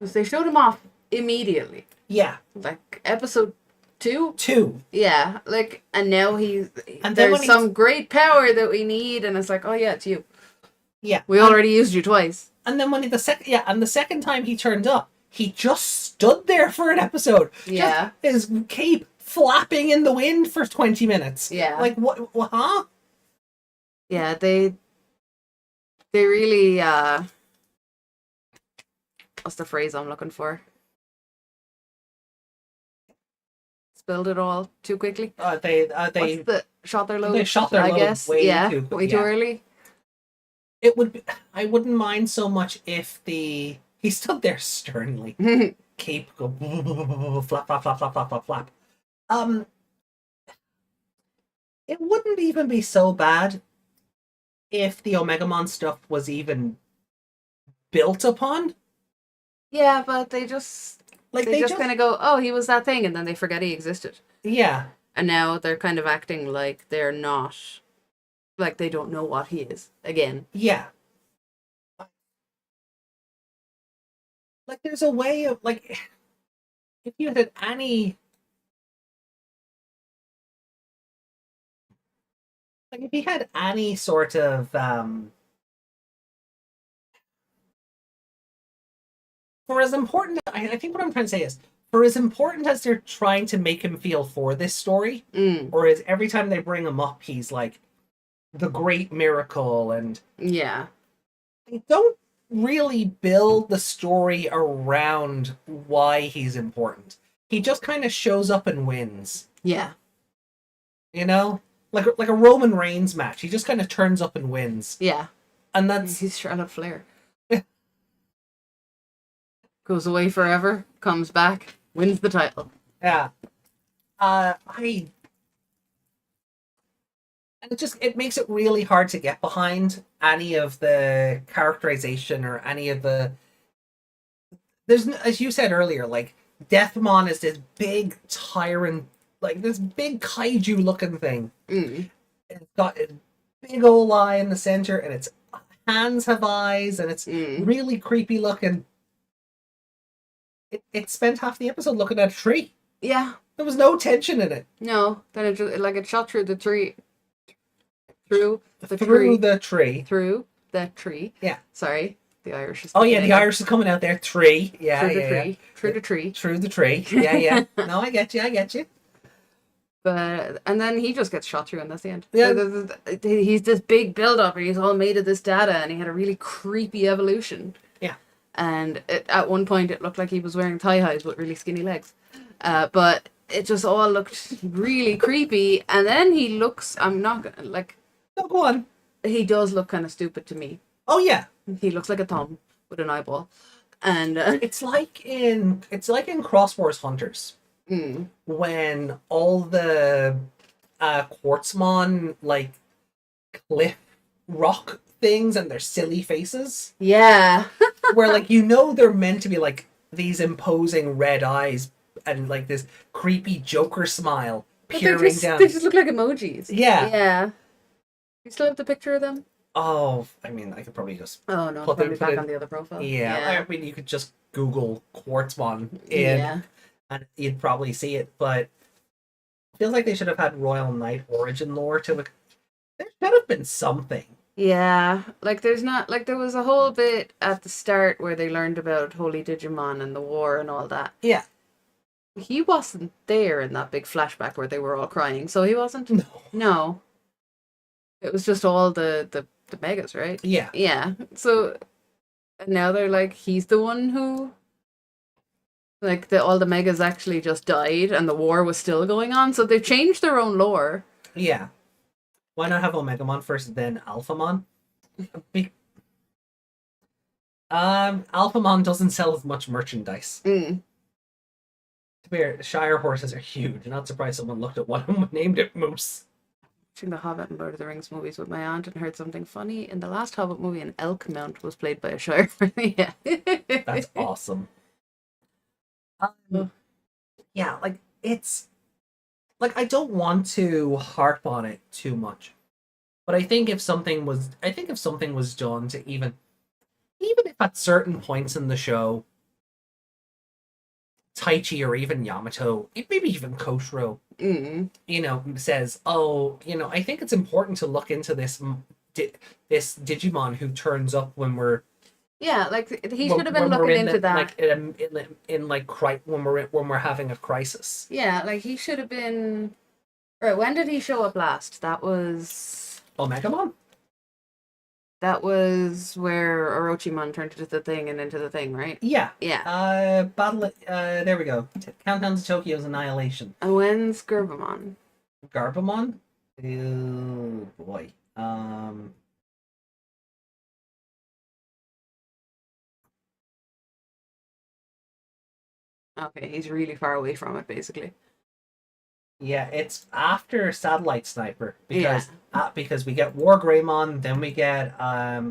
Because they showed him off immediately. Yeah. Like episode 2? 2. Yeah, like, and now And then there's when some great power that we need, and it's like, oh yeah, it's you. Yeah. We already used you twice. And then when the second time he turned up, he just stood there for an episode. Yeah. Just his cape flapping in the wind for 20 minutes. Yeah. Like what huh? Yeah, they really what's the phrase I'm looking for? Spilled it all too quickly. They What's the shot their load? they shot their I load guess. way Yeah, too way too early. It would be, I wouldn't mind so much if he stood there sternly. Cape go flap flap flap flap flap flap flap. It wouldn't even be so bad if the Omegamon stuff was even built upon. Yeah, but they just They just kind of go, oh, he was that thing, and then they forget he existed. Yeah. And now they're kind of acting like they're not, like they don't know what he is again. Yeah. Like there's a way of like if you had any like if he had any sort of for as important I think what I'm trying to say is for as important as they're trying to make him feel for this story, or is every time they bring him up he's like the great miracle, and Yeah. they don't really build the story around why he's important. He just kind of shows up and wins. Yeah. You know? Like a Roman Reigns match. He just kind of turns up and wins. Yeah. And that's He's Charlotte Flair. Goes away forever, comes back, wins the title. yeah. And it makes it really hard to get behind any of the characterization or any of the there's, as you said earlier, like Deathmon is this big tyrant, like this big kaiju looking thing. It's got a big old eye in the center, and its hands have eyes, and it's really creepy looking. It spent half the episode looking at a tree. Yeah. There was no tension in it. No. Then it just, like, it shot through the tree. Through the tree. Yeah. Sorry. The Irish is Oh yeah, the Irish is coming out there. Tree. Yeah, through the yeah, tree. yeah. Through the tree. Through the tree. Yeah, yeah. No, I get you. But and then he just gets shot through, and that's the end. Yeah. He's this big build up, and he's all made of this data, and he had a really creepy evolution. Yeah. And at one point, it looked like he was wearing thigh highs with really skinny legs. But it just all looked really creepy. And then he looks. I'm not gonna like. No, go on. He does look kind of stupid to me. Oh yeah. He looks like a thumb with an eyeball, and It's like in Cross Wars Hunters when all the Quartzmon like cliff rock things and their silly faces, yeah, where like they're meant to be like these imposing red eyes and like this creepy Joker smile peering down. They just look like emojis. Yeah. Yeah. You still have the picture of them? Oh, I mean, I could probably just Oh no, Put probably it- put back it- on the other profile. yeah. I mean, you could just Google Quartzmon Yeah. and you'd probably see it, but it feels like they should have had Royal Knight origin lore to it. There should have been something. Yeah, like there's not like there was a whole bit at the start where they learned about Holy Digimon and the war and all that. Yeah. He wasn't there in that big flashback where they were all crying, so he wasn't. No. No. It was just all the megas, right? Yeah. Yeah. So and now they're like he's the one who like all the megas actually just died and the war was still going on, so they've changed their own lore. Yeah. Why not have Omegamon first, then Alphamon? Alphamon doesn't sell as much merchandise. To be fair, Shire horses are huge. Not surprised someone looked at one and named it Moose. watching the Hobbit and Lord of the Rings movies with my aunt and heard something funny. In the last Hobbit movie, an elk mount was played by a Shire. Yeah. That's awesome. Yeah, like it's like I don't want to harp on it too much, but I think if something was done to even if at certain points in the show, Taichi or even Yamato, maybe even Koshiro, says, "Oh, I think it's important to look into this this Digimon who turns up when we're." Yeah, like he should have been looking into that. Like when we're having a crisis. Yeah, like he should have been. Right, when did he show up last? That was Omegamon. That was where Orochimaru turned into the thing and into the thing, right? Yeah. Yeah. Battle. There we go. Countdown to Tokyo's annihilation. And when's Garbamon? Garbamon? Oh boy. Okay, he's really far away from it, basically. Yeah, it's after Satellite Sniper because we get War Greymon, then we get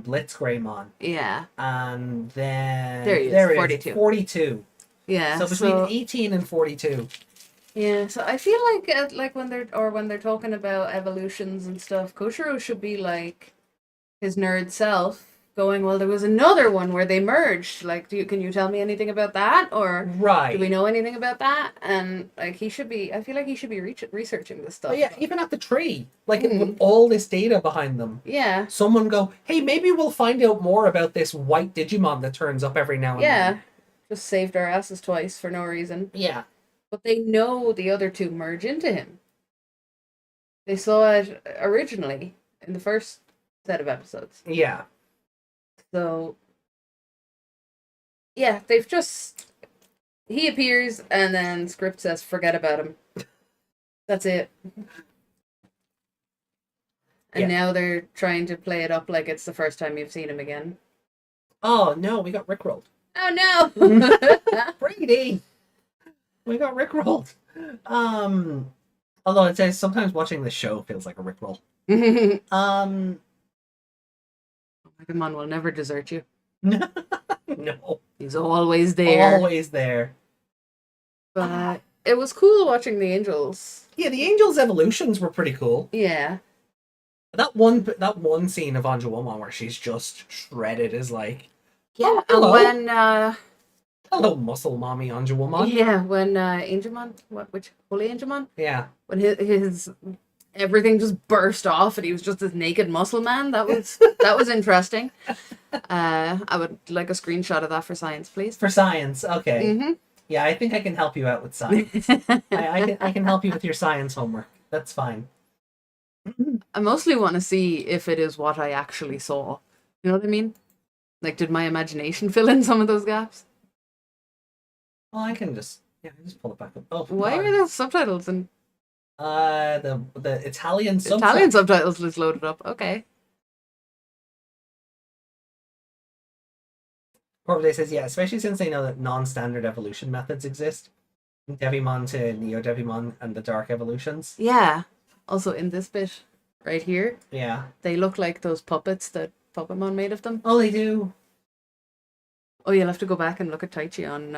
Blitz Greymon. Yeah. And then there he is, 42. Yeah. So between 18 and 42. Yeah, so I feel like when they're talking about evolutions and stuff, Koshiro should be like his nerd self going, well, there was another one where they merged. Like, can you tell me anything about that? Or do we know anything about that? And like I feel like he should be researching this stuff. Oh, yeah, even at the tree, like with all this data behind them. Yeah. Someone go, hey, maybe we'll find out more about this white Digimon that turns up every now and then. Yeah, just saved our asses twice for no reason. Yeah. But they know the other two merge into him. They saw it originally in the first set of episodes. Yeah. So, yeah, he appears and then script says, forget about him. That's it. And now they're trying to play it up like it's the first time you've seen him again. Oh, no, we got rickrolled. Oh, no! Brady! We got rickrolled. Although it says sometimes watching the show feels like a rickroll. Pokemon will never desert you. No. He's always there. Always there. But it was cool watching the Angels. Yeah, the Angels' evolutions were pretty cool. Yeah. That one scene of Anjuwamon where she's just shredded is like... Yeah, hello. And when... hello, muscle mommy Anjuwamon. Yeah, when Angemon... Which? Holy Angemon? Yeah. When his everything just burst off and he was just this naked muscle man. That was interesting. I would like a screenshot of that for science, please. For science, okay. Mm-hmm. Yeah, I think I can help you out with science. I can help you with your science homework. That's fine. I mostly want to see if it is what I actually saw. You know what I mean? Like, did my imagination fill in some of those gaps? Well, I can just pull it back up. Oh, why are there subtitles and the Italian subtitles is loaded up? Okay. Corvday says, yeah, especially since they know that non-standard evolution methods exist. Devimon to Neo Devimon and the Dark Evolutions. Yeah. Also in this bit right here. Yeah. They look like those puppets that Puppetmon made of them. Oh, they do. Oh, you'll have to go back and look at Taichi on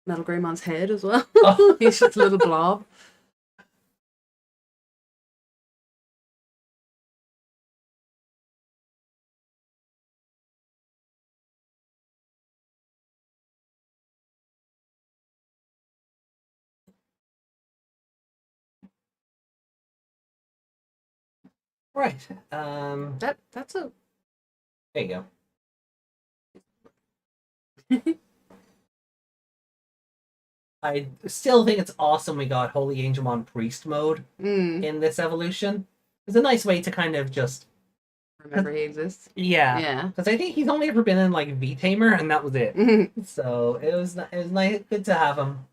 Metal Greymon's head as well. Oh. He's just a little blob. Right. That's a... There you go. I still think it's awesome we got Holy Angemon Priest mode in this evolution. It's a nice way to kind of just... remember he exists. Yeah. Yeah. Because I think he's only ever been in, like, V-Tamer, and that was it. So, it was nice, good to have him.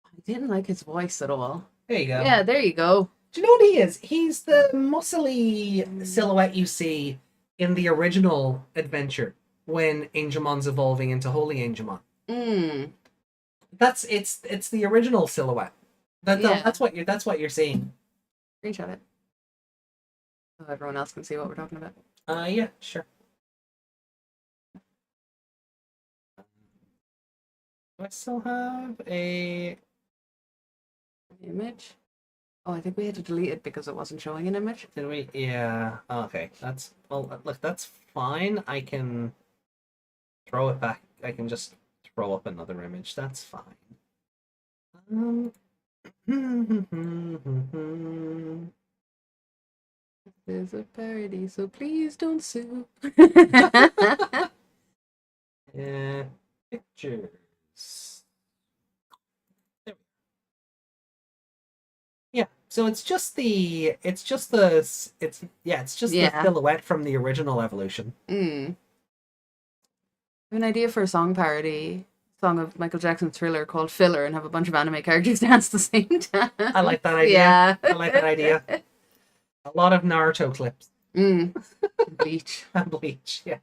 I didn't like his voice at all. There you go. Yeah, there you go. Do you know what he is? He's the muscly silhouette you see in the original adventure when Angemon's evolving into Holy Angemon. It's the original silhouette. That's what you're seeing. Screenshot it. So everyone else can see what we're talking about. Yeah, sure. Do I still have a... Image. Oh, I think we had to delete it because it wasn't showing an image. Did we? Yeah. Okay. That's... Well, look, that's fine. I can throw it back. I can just throw up another image. That's fine. There's a parody, so please don't sue. Yeah. Pictures. There we go. Yeah. So it's just the the silhouette from the original evolution. I have an idea for a song parody, song of Michael Jackson's Thriller called Filler, and have a bunch of anime characters dance at the same time. I like that idea. Yeah. I like that idea. A lot of Naruto clips. Bleach. And Bleach, yeah.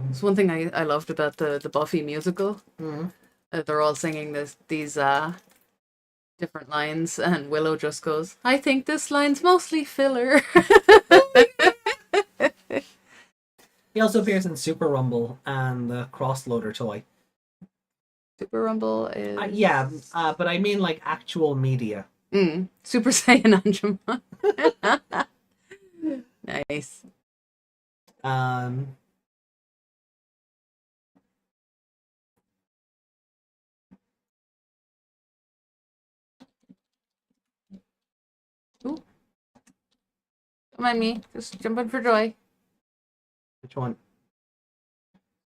It's one thing I loved about the Buffy musical. They're all singing these different lines, and Willow just goes, "I think this line's mostly filler." He also appears in Super Rumble and the Crossloader toy. Super Rumble is but I mean like actual media. Super Saiyan Angemon. Nice. Ooh. Don't mind me. Just jumping for joy. Which one?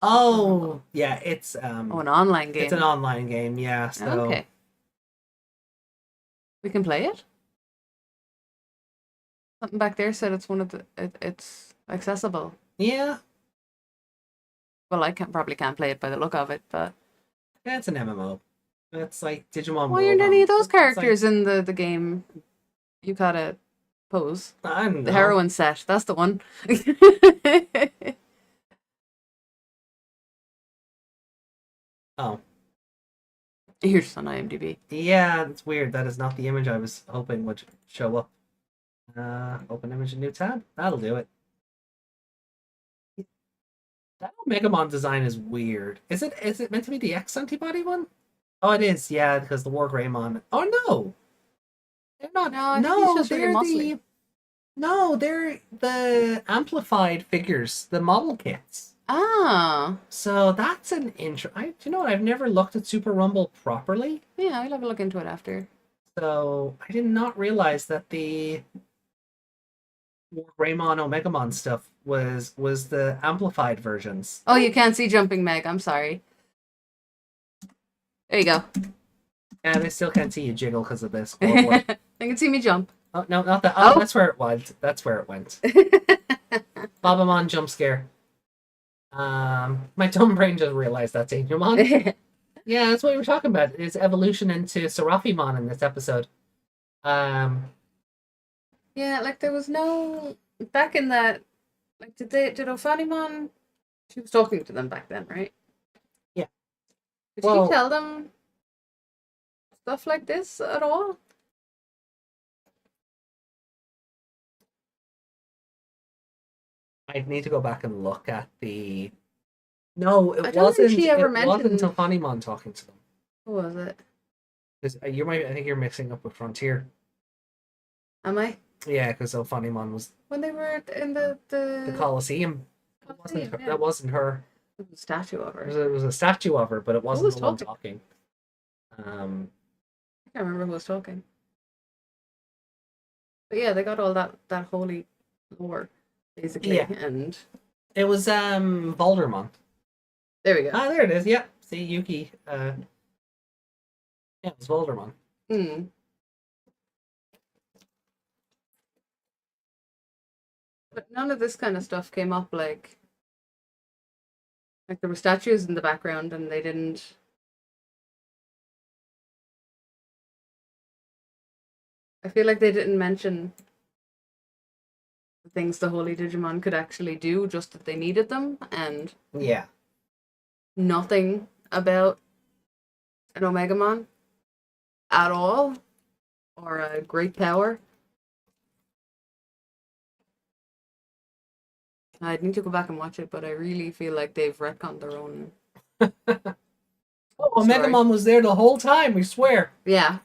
Oh, yeah, it's an online game. It's an online game, yeah. So okay. We can play it? Something back there said it's one of the it's accessible. Yeah. Well, I probably can't play it by the look of it, but yeah, it's an MMO. It's like Digimon. Why aren't any of those characters in the game? You gotta pose. I don't know. The heroine set. That's the one. Oh. Here's on IMDb. Yeah, it's weird. That is not the image I was hoping would show up. Open image in new tab. That'll do it. That Megamon design is weird. Is it meant to be the X antibody one? Oh, it is. Yeah, because the War Greymon. Oh no, they're not. No, they're the amplified figures, the model kits. Ah. So that's an intro. Do you know what? I've never looked at Super Rumble properly. Yeah, I'll have a look into it after. So I did not realize that the War Greymon Omegamon stuff was the amplified versions. Oh, you can't see Jumping Meg. I'm sorry. There you go. And I still can't see you jiggle because of this. They can see me jump. Oh no, not that. Oh, that's where it was. That's where it went. Babamon jump scare. My dumb brain just realized that's Angemon. Yeah, that's what we were talking about. Is evolution into Serafimon in this episode. Yeah, like there was no back in that. Like, did Ophanimon? She was talking to them back then, right? Yeah. Did she tell them stuff like this at all? I'd need to go back and look at the. No, it I don't wasn't. think she ever it wasn't mentioned. Ophanimon talking to them. Who was it? I think you're mixing up with Frontier. Am I? Yeah, because Ophanimon was When they were in the Coliseum. That wasn't her. It was a statue of her. It was a statue of her, but it wasn't was the one talking. I can't remember who was talking. But yeah, they got all that holy lore, basically. Yeah. And it was Voldemort. There we go. Ah, there it is. Yep. See Yuki. Yeah, it was Voldemort. But none of this kind of stuff came up, like there were statues in the background and they didn't. I feel like they didn't mention the things the Holy Digimon could actually do, just that they needed them, and yeah, nothing about an Omegamon at all, or a great power. I'd need to go back and watch it, but I really feel like they've retconned their own. Oh, Omegamon was there the whole time, we swear. Yeah.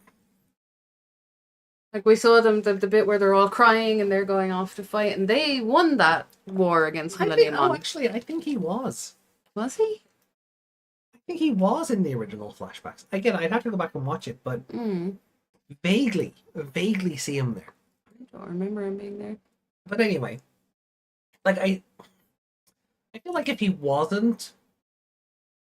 Like we saw them, the bit where they're all crying and they're going off to fight, and they won that war against Millennium Mon. Actually, I think he was. Was he? I think he was in the original flashbacks. Again, I'd have to go back and watch it, but vaguely see him there. I don't remember him being there. But anyway, like I feel like if he wasn't,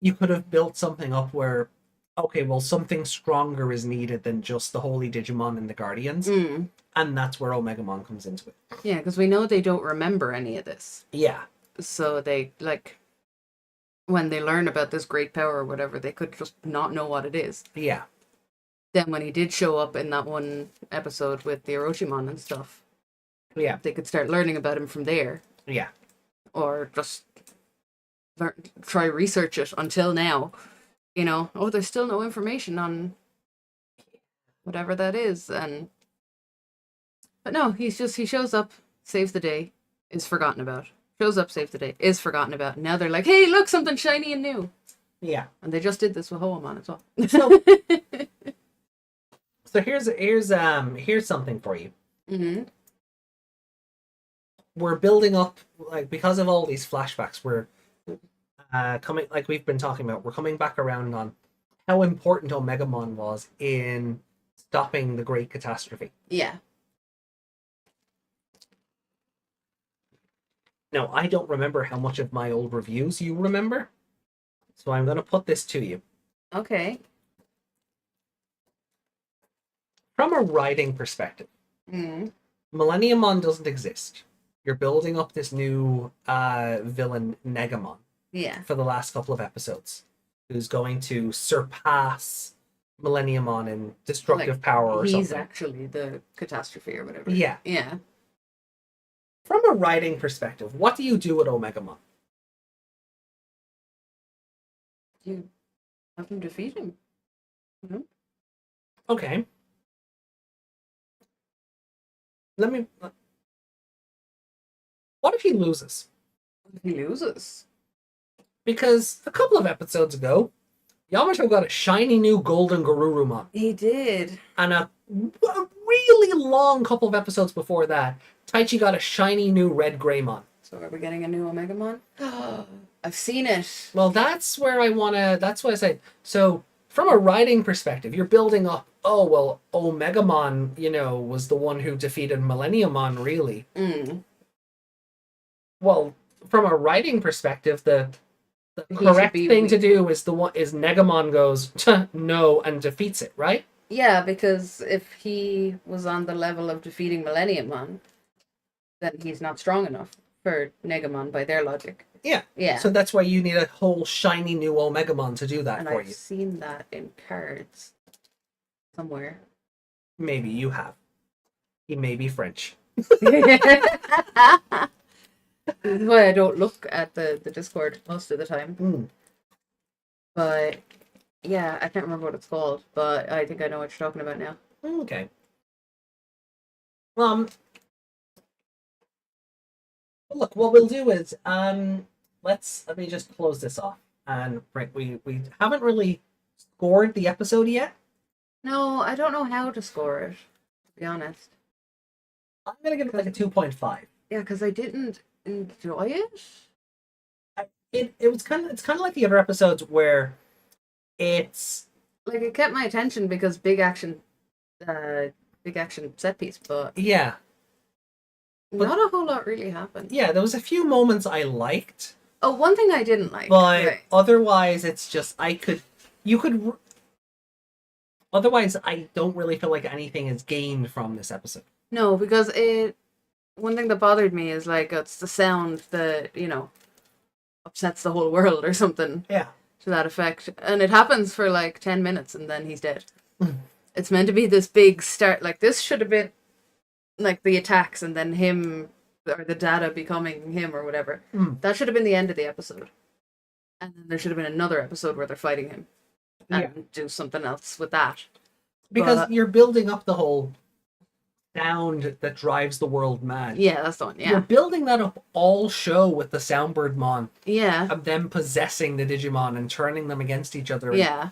you could have built something up where, okay, well, something stronger is needed than just the Holy Digimon and the Guardians, and that's where Omegamon comes into it. Yeah, because we know they don't remember any of this. Yeah. So they, like, when they learn about this great power or whatever, they could just not know what it is. Yeah. Then when he did show up in that one episode with the Orochimon and stuff, Yeah. they could start learning about him from there. Yeah. Or just try research it until now. You know, oh, there's still no information on whatever that is. But no, he shows up, saves the day, is forgotten about. Shows up, saves the day, is forgotten about. Now they're like, hey, look, something shiny and new. Yeah. And they just did this with Hoemon as well. So here's something for you. Mm-hmm. We're building up, like, because of all these flashbacks, we're coming, like we've been talking about, we're coming back around on how important Omegamon was in stopping the Great Catastrophe. Yeah. Now, I don't remember how much of my old reviews you remember, so I'm going to put this to you. Okay. From a writing perspective, Millenniumon doesn't exist. You're building up this new villain, Negamon, Yeah. for the last couple of episodes, who's going to surpass Millenniumon in destructive power or he's something. actually the catastrophe or whatever. Yeah. Yeah. From a writing perspective, what do you do with Omegamon? You have him defeat him. Mm-hmm. Okay. What if he loses? He loses. Because a couple of episodes ago, Yamato got a shiny new golden Garurumon. He did. And a really long couple of episodes before that, Taichi got a shiny new red Greymon. So are we getting a new Omegamon? I've seen it. Well, that's where that's what I said. So, from a writing perspective, you're building up, oh, well, Omegamon, was the one who defeated Millenniumon, really. Well, from a writing perspective, the correct thing to do is Negamon goes, no, and defeats it, right? Yeah, because if he was on the level of defeating Millenniumon, then he's not strong enough for Negamon by their logic. Yeah. Yeah. So that's why you need a whole shiny new Omegamon to do that and for I've you. seen that in cards somewhere. Maybe you have. He may be French. That's why I don't look at the Discord most of the time. But yeah, I can't remember what it's called, but I think I know what you're talking about now. Okay. Look, what we'll do is let me just close this off. And we haven't really scored the episode yet. No, I don't know how to score it, to be honest. I'm gonna give it like a 2.5. Yeah, because I didn't enjoy it. It's kind of like the other episodes where it's like it kept my attention because big action set piece, but yeah, not a whole lot really happened. Yeah, there was a few moments I liked. Oh, one thing I didn't like, but otherwise it's just otherwise I don't really feel like anything is gained from this episode. No, because one thing that bothered me is like it's the sound that upsets the whole world or something. Yeah. To that effect. And it happens for like 10 minutes and then he's dead. It's meant to be this big start. Like this should have been like the attacks and then him or the data becoming him or whatever. That should have been the end of the episode. And then there should have been another episode where they're fighting him. And do something else with that. Because you're building up the whole sound that drives the world mad. Yeah, that's the one. You're Yeah. building that up all show with the Soundbirdmon Yeah. of them possessing the Digimon and turning them against each other. Yeah.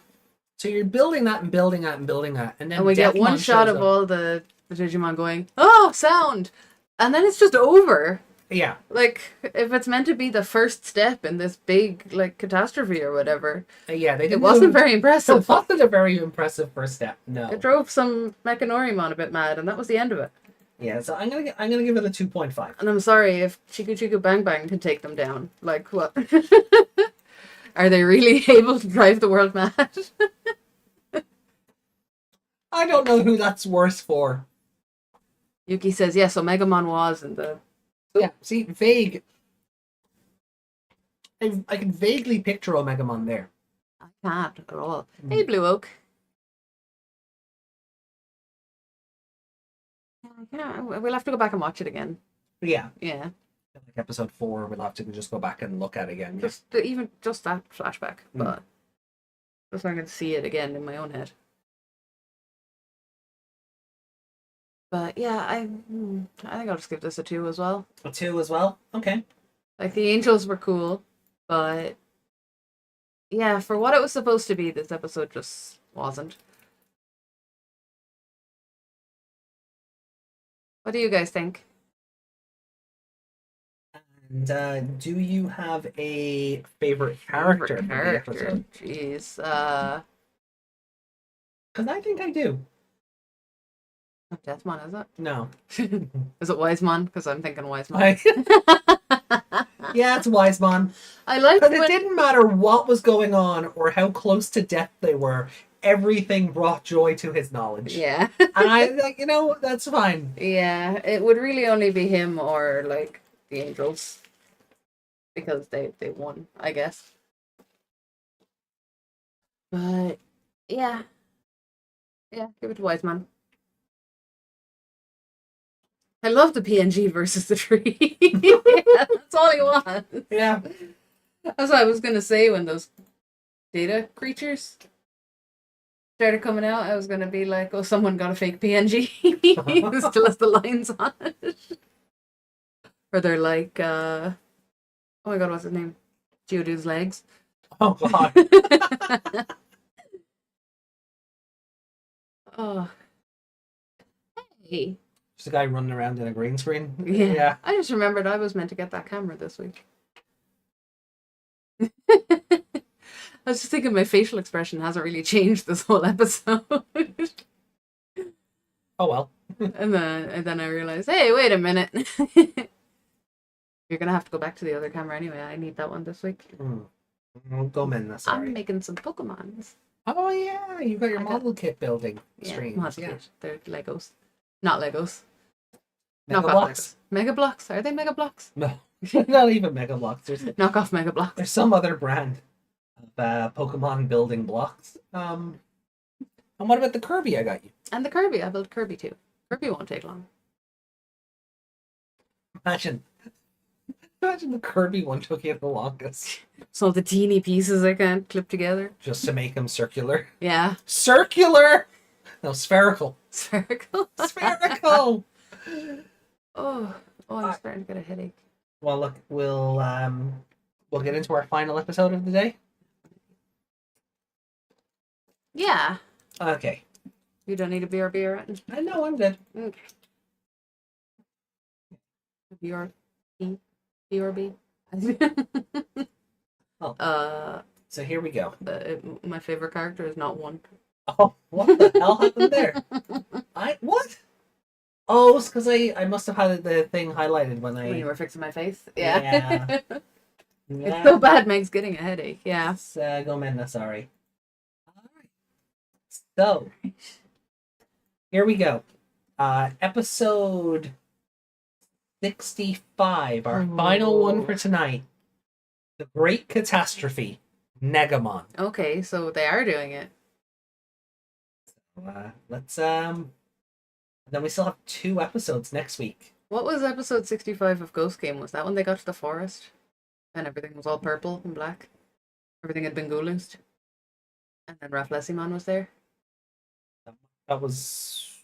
So you're building that and building that and building that, and then And we get one Deathmon shot shows of up. all the Digimon going, oh, sound! And then it's just over. Yeah, Like, if it's meant to be the first step in this big, like, catastrophe or whatever, yeah. They it didn't wasn't very It impressive. wasn't a very impressive first step. No. It drove some Mechanorimon a bit mad, and that was the end of it. Yeah, so I'm gonna give it a 2.5. And I'm sorry if Chiku Chiku Bang Bang can take them down. Like, what? Are they really able to drive the world mad? I don't know who that's worse for. Yuki says, yes, Omegamon was in the... Yeah, see, vague. I can vaguely picture Omegamon there. I can't at all. Hey, Blue Oak. Yeah, we'll have to go back and watch it again. Yeah, Yeah. like episode 4, we'll have to just go back and look at again. Yeah. Even just that flashback. But just so I can see it again in my own head. But yeah, I think I'll just give this a 2 as well. A 2 as well? Okay. Like, the angels were cool, but yeah, for what it was supposed to be, this episode just wasn't. What do you guys think? And do you have a favorite character from the episode? Jeez. Because I think I do. Deathmon, is it? No. Is it Wisemon? Because I'm thinking Wisemon. Yeah, it's Wisemon. I like Because it didn't matter what was going on or how close to death they were. Everything brought joy to his knowledge. Yeah. And I, like, that's fine. Yeah, it would really only be him or, like, the angels. Because they won, I guess. But, yeah. Yeah, give it to Wiseman. I love the PNG versus the tree. Yeah, that's all he wants. Yeah. That's what I was going to say when those data creatures started coming out. I was going to be like, oh, someone got a fake PNG. It still has the lines on it. Or they're like, oh my god, what's his name? Geodude's legs. Oh, God. Oh. Hey. Just a guy running around in a green screen. Yeah. I just remembered I was meant to get that camera this week. I was just thinking my facial expression hasn't really changed this whole episode. Oh, well. and then I realized, hey, wait a minute. You're going to have to go back to the other camera anyway. I need that one this week. Go in, sorry. I'm making some Pokemons. Oh, yeah. You got your model kit building streams. Model kit. They're Legos. Not Legos. Mega Knockoff Blocks? Legos. Mega Blocks? Are they Mega Blocks? No. Not even Mega Blocks. Knockoff Mega Blocks. There's some other brand of Pokemon building blocks. And what about the Kirby I got you? And the Kirby. I built Kirby too. Kirby won't take long. Imagine the Kirby one took you the longest. So the teeny pieces I can't clip together. Just to make him circular. Yeah. Circular! No, spherical. Spherical. Spherical! Oh, I'm starting to get a headache. Well, look, we'll get into our final episode of the day. Yeah. Okay. You don't need a BRB or anything? I know, I'm good. Okay. BRB? Oh. So here we go. My favorite character is not one. Oh, what the hell happened there? What? Oh, it's because I must have had the thing highlighted when When you were fixing my face? Yeah. It's so bad Meg's getting a headache. Yeah. Gomenda, sorry. Alright. So, here we go. Episode 65, our final one for tonight. The Great Catastrophe, Negamon. Okay, so they are doing it. Let's then we still have 2 episodes next week. What was episode 65 of Ghost Game? Was that when they got to the forest? And everything was all purple and black? Everything had been gooloosed? And then Ralph Lessimon was there? That was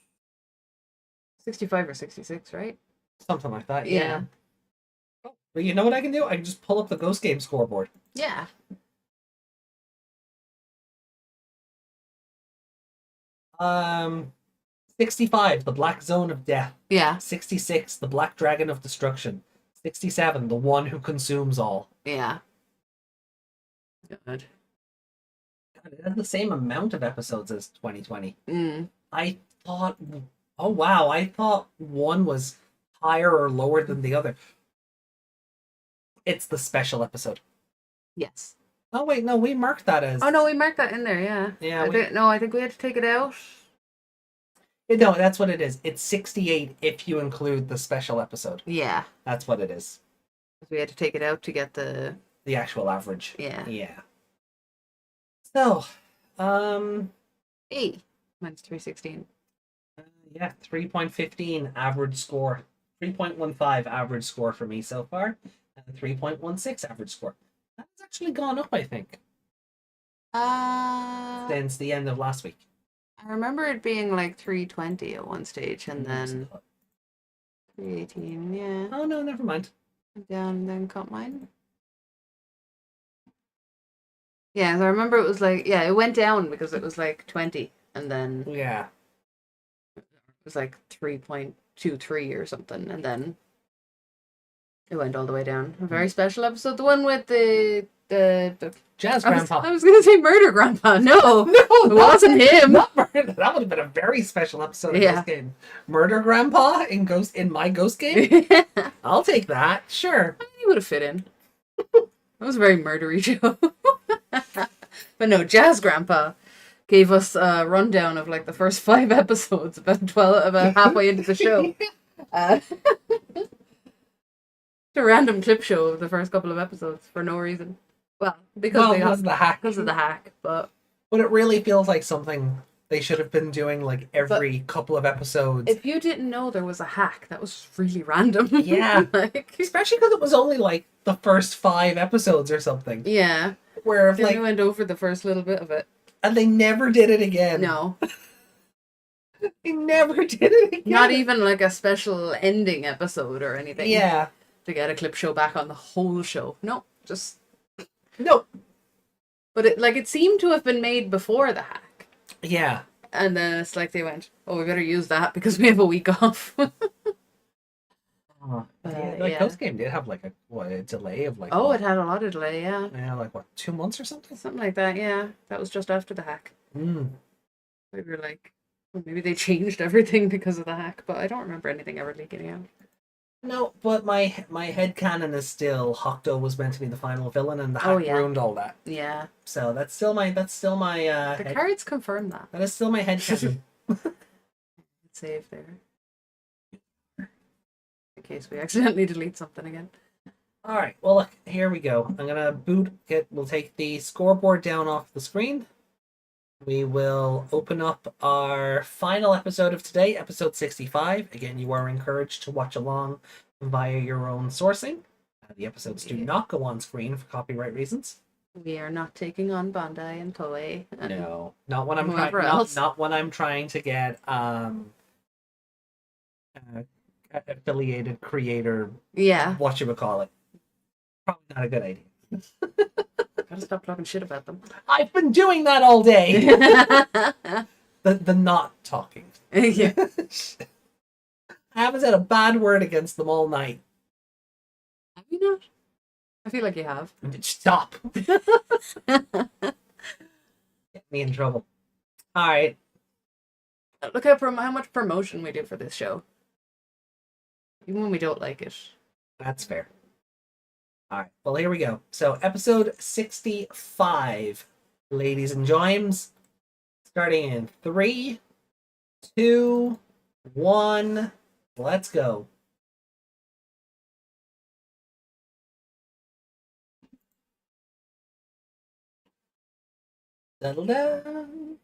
65 or 66, right? Something like that, Yeah. yeah. But you know what I can do? I can just pull up the Ghost Game scoreboard. Yeah. 65, the Black Zone of Death. Yeah. 66, the Black Dragon of Destruction. 67, the One Who Consumes All. Yeah. Good. God, it has the same amount of episodes as 2020. I thought, oh wow, I thought one was higher or lower than the other. It's the special episode. Yes. Oh wait, no, we marked that as. Oh no, we marked that in there. Yeah. Yeah, I think we had to take it out. No, that's what it is. It's 68 if you include the special episode. Yeah. That's what it is. We had to take it out to get the actual average. Yeah. Yeah. So, Hey, mine's 316. Yeah, 3.15 average score. 3.15 average score for me so far. And 3.16 average score. That's actually gone up, I think, since the end of last week. I remember it being like 320 at one stage, and then 318. Yeah. Oh no, never mind. Down, and then cut mine. Yeah, so I remember it was like, yeah, it went down because it was like 20, and then Yeah. it was like 3.23 or something, and then it went all the way down. A very special episode, the one with the Jazz Grandpa. I was gonna say Murder Grandpa. No, No, it wasn't him. Not Murder. That would have been a very special episode of Ghost Game. Murder Grandpa in my Ghost Game. I'll take that. Sure. He would have fit in. That was a very murdery show. But no, Jazz Grandpa gave us a rundown of like the first 5 episodes, about halfway into the show. A random clip show of the first couple of episodes for no reason. Well, because of the hack. Because of the hack, but it really feels like something they should have been doing like every couple of episodes. If you didn't know there was a hack, that was really random. Yeah. Especially because it was only like the first 5 episodes or something. Yeah. Where if we went over the first little bit of it. And they never did it again. No. They never did it again. Not even like a special ending episode or anything. Yeah. To get a clip show back on the whole show. No, just... No. But it seemed to have been made before the hack. Yeah. And then it's like they went, oh, we better use that because we have a week off. Ghost Game did have like a delay of like... Oh, it had a lot of delay, yeah. Yeah, like what, 2 months or something? Something like that, yeah. That was just after the hack. We were like, well, maybe they changed everything because of the hack, but I don't remember anything ever leaking out. No, but my headcanon is still Hokuto was meant to be the final villain and the hack ruined all that. Yeah. So that's still my the cards confirm that. That is still my headcanon. Save there. In case we accidentally delete something again. Alright, well look, here we go. I'm gonna we'll take the scoreboard down off the screen. We will open up our final episode of today, episode 65. Again, you are encouraged to watch along via your own sourcing. The episodes do not go on screen for copyright reasons. We are not taking on Bandai and Toei. And no, not when I'm not when I'm trying to get affiliated creator. Yeah. What you would call it? Probably not a good idea. Gotta stop talking shit about them. I've been doing that all day. the not talking. Yeah. I haven't said a bad word against them all night. Have you not? I feel like you have. Stop. Get me in trouble. All right. Look at how much promotion we do for this show. Even when we don't like it. That's fair. All right. Well, here we go. So, episode 65, ladies and joims. Starting in 3, 2, 1. Let's go. Settle down.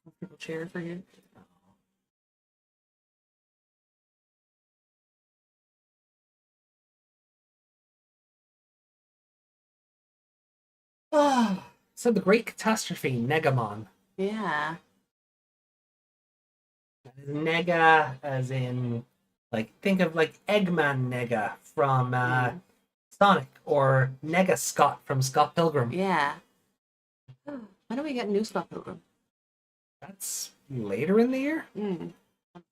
Comfortable chair for you. So the Great Catastrophe, Negamon. Yeah. Nega, as in, like, think of like Eggman Nega from Sonic, or Nega Scott from Scott Pilgrim. Yeah. When do we get new Scott Pilgrim? That's later in the year. I'm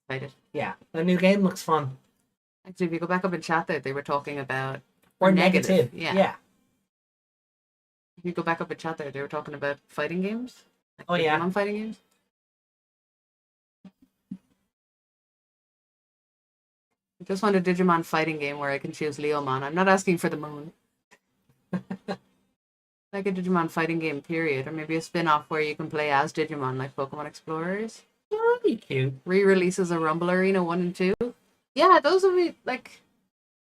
excited. Yeah, the new game looks fun. Actually, if you go back up in chat there, they were talking about... Or negative. Yeah. If you go back up in chat there, they were talking about fighting games. Like Oh, yeah. Digimon fighting games. I just want a Digimon fighting game where I can choose Leomon. I'm not asking for the moon. Like a Digimon fighting game, period. Or maybe a spin-off where you can play as Digimon, like Pokemon Explorers. Oh, that'd be cute. Re-releases of Rumble Arena 1 and 2. Yeah, those would be, like...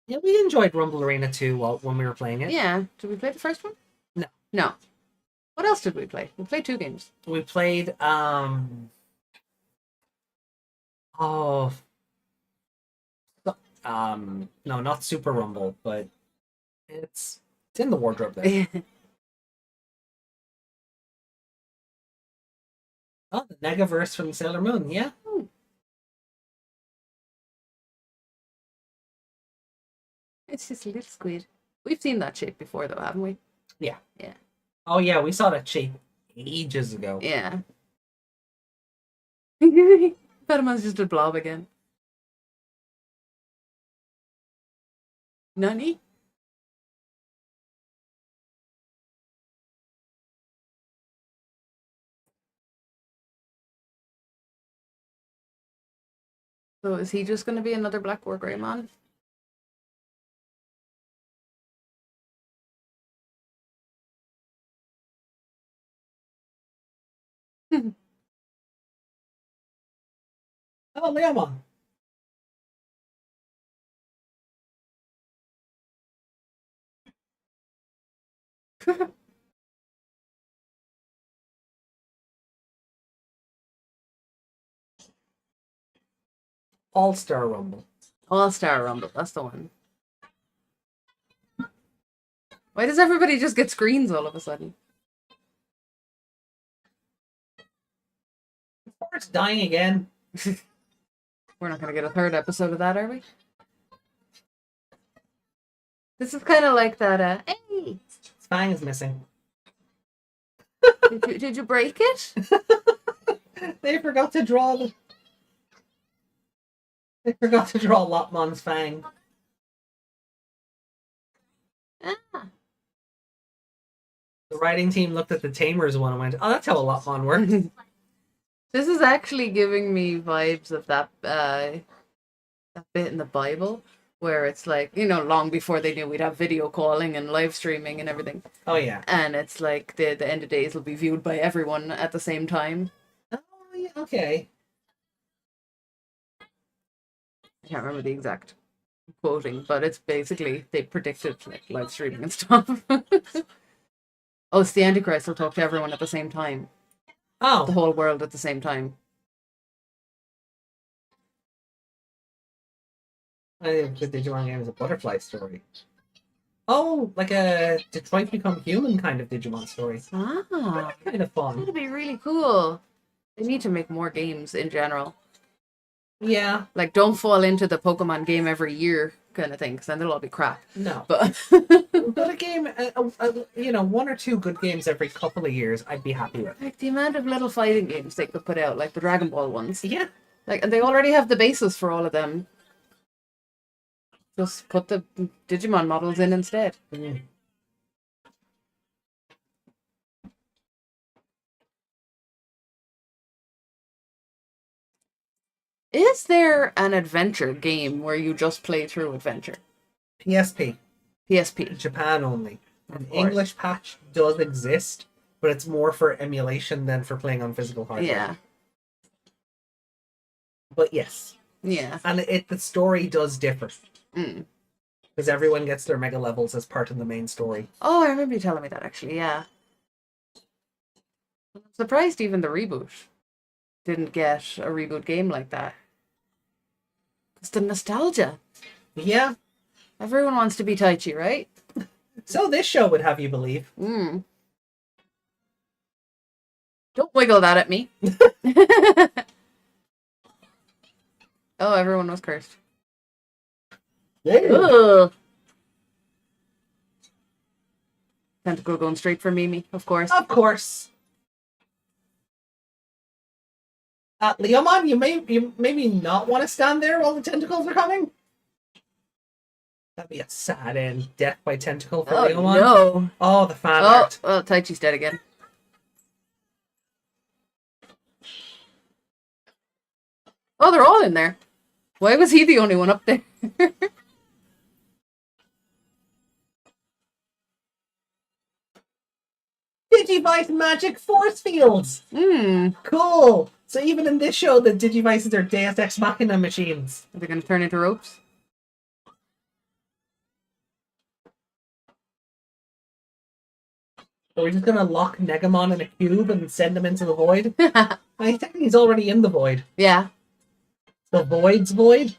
Yeah, we enjoyed Rumble Arena 2 when we were playing it. Yeah. Did we play the first one? No. No. What else did we play? We played 2 games. We played, no, not Super Rumble, but it's in the wardrobe there. Oh, the Negaverse from Sailor Moon, yeah. It's just a little squid. We've seen that shape before, though, haven't we? Yeah. Yeah. Oh, yeah, we saw that shape ages ago. Yeah. Petamon's just a blob again. Nani? So is he just going to be another Black War Greymon? Oh, Leomon. All-Star Rumble. All-Star Rumble, that's the one. Why does everybody just get screens all of a sudden? It's dying again. We're not going to get a 3rd episode of that, are we? This is kind of like that, hey! Its fang is missing. Did you break it? They forgot to draw the... They forgot to draw Lopmon's fang. Ah. The writing team looked at the Tamers one and went, oh, that's how a Lopmon works. This is actually giving me vibes of that bit in the Bible where it's like, you know, long before they knew we'd have video calling and live streaming and everything. Oh, yeah. And it's like the end of days will be viewed by everyone at the same time. Oh, yeah, okay. I can't remember the exact quoting, but it's basically they predicted like live streaming and stuff. Oh, it's the Antichrist will talk to everyone at the same time. Oh. The whole world at the same time. I think the Digimon game is a butterfly story. Oh, like a Detroit Become Human kind of Digimon story. Ah, Kind of fun. that'd be really cool. They need to make more games in general. Yeah. Like, don't fall into the Pokemon game every year kind of thing, because then they'll all be crap. No. But But a game, you know, 1 or 2 good games every couple of years, I'd be happy with. like the amount of little fighting games they could put out, like the Dragon Ball ones. Yeah. Like, and they already have the basis for all of them. Just put the Digimon models in instead. Mm. Is there an adventure game where you just play through adventure? PSP. PSP. Japan only. An course. English patch does exist, but it's more for emulation than for playing on physical hardware. Yeah. But yes. Yeah. And the story does differ. Mm. Because everyone gets their mega levels as part of the main story. Oh, I remember you telling me that actually, yeah. I'm surprised even the reboot didn't get a reboot game like that. It's the nostalgia. Yeah. Everyone wants to be Taichi, right? So this show would have you believe. Mm. Don't wiggle that at me. Oh, everyone was cursed. Ugh. Tentacle going straight for Mimi, of course. Of course. Leomon, you maybe not want to stand there while the tentacles are coming? That'd be a sad end. Death by tentacle for Leomon. No. Oh, the fan art. Oh, Taichi's dead again. Oh, they're all in there. Why was he the only one up there? Digivice magic force fields! Cool! So even in this show, the Digivices are Deus Ex Machina machines. Are they going to turn into ropes? Are we just gonna lock Negamon in a cube and send him into the void? I think he's already in the void. Yeah. The void's void?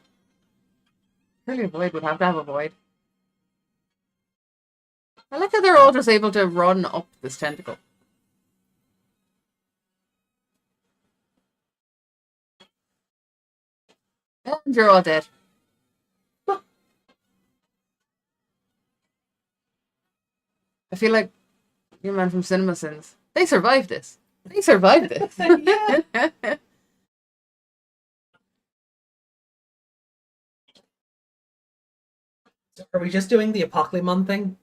Surely a void would have to have a void. I like how they're all just able to run up this tentacle. And you're all dead. I feel like your man from Cinema Sins. They survived this. They survived this. Yeah. So are we just doing the Apocalypse thing?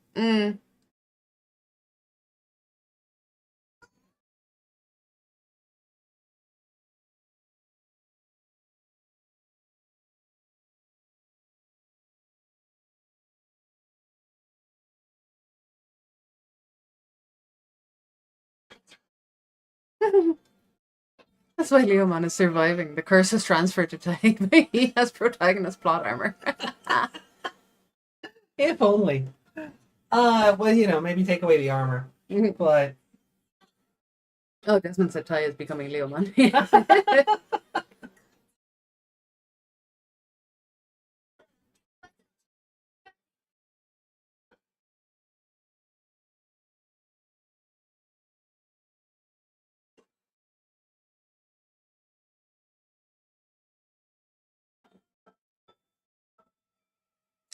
That's why Leomon is surviving. The curse is transferred to Taichi. He has protagonist plot armor. If only. Well, you know, maybe take away the armor. But Oh, Desmond said Tai is becoming Leomon.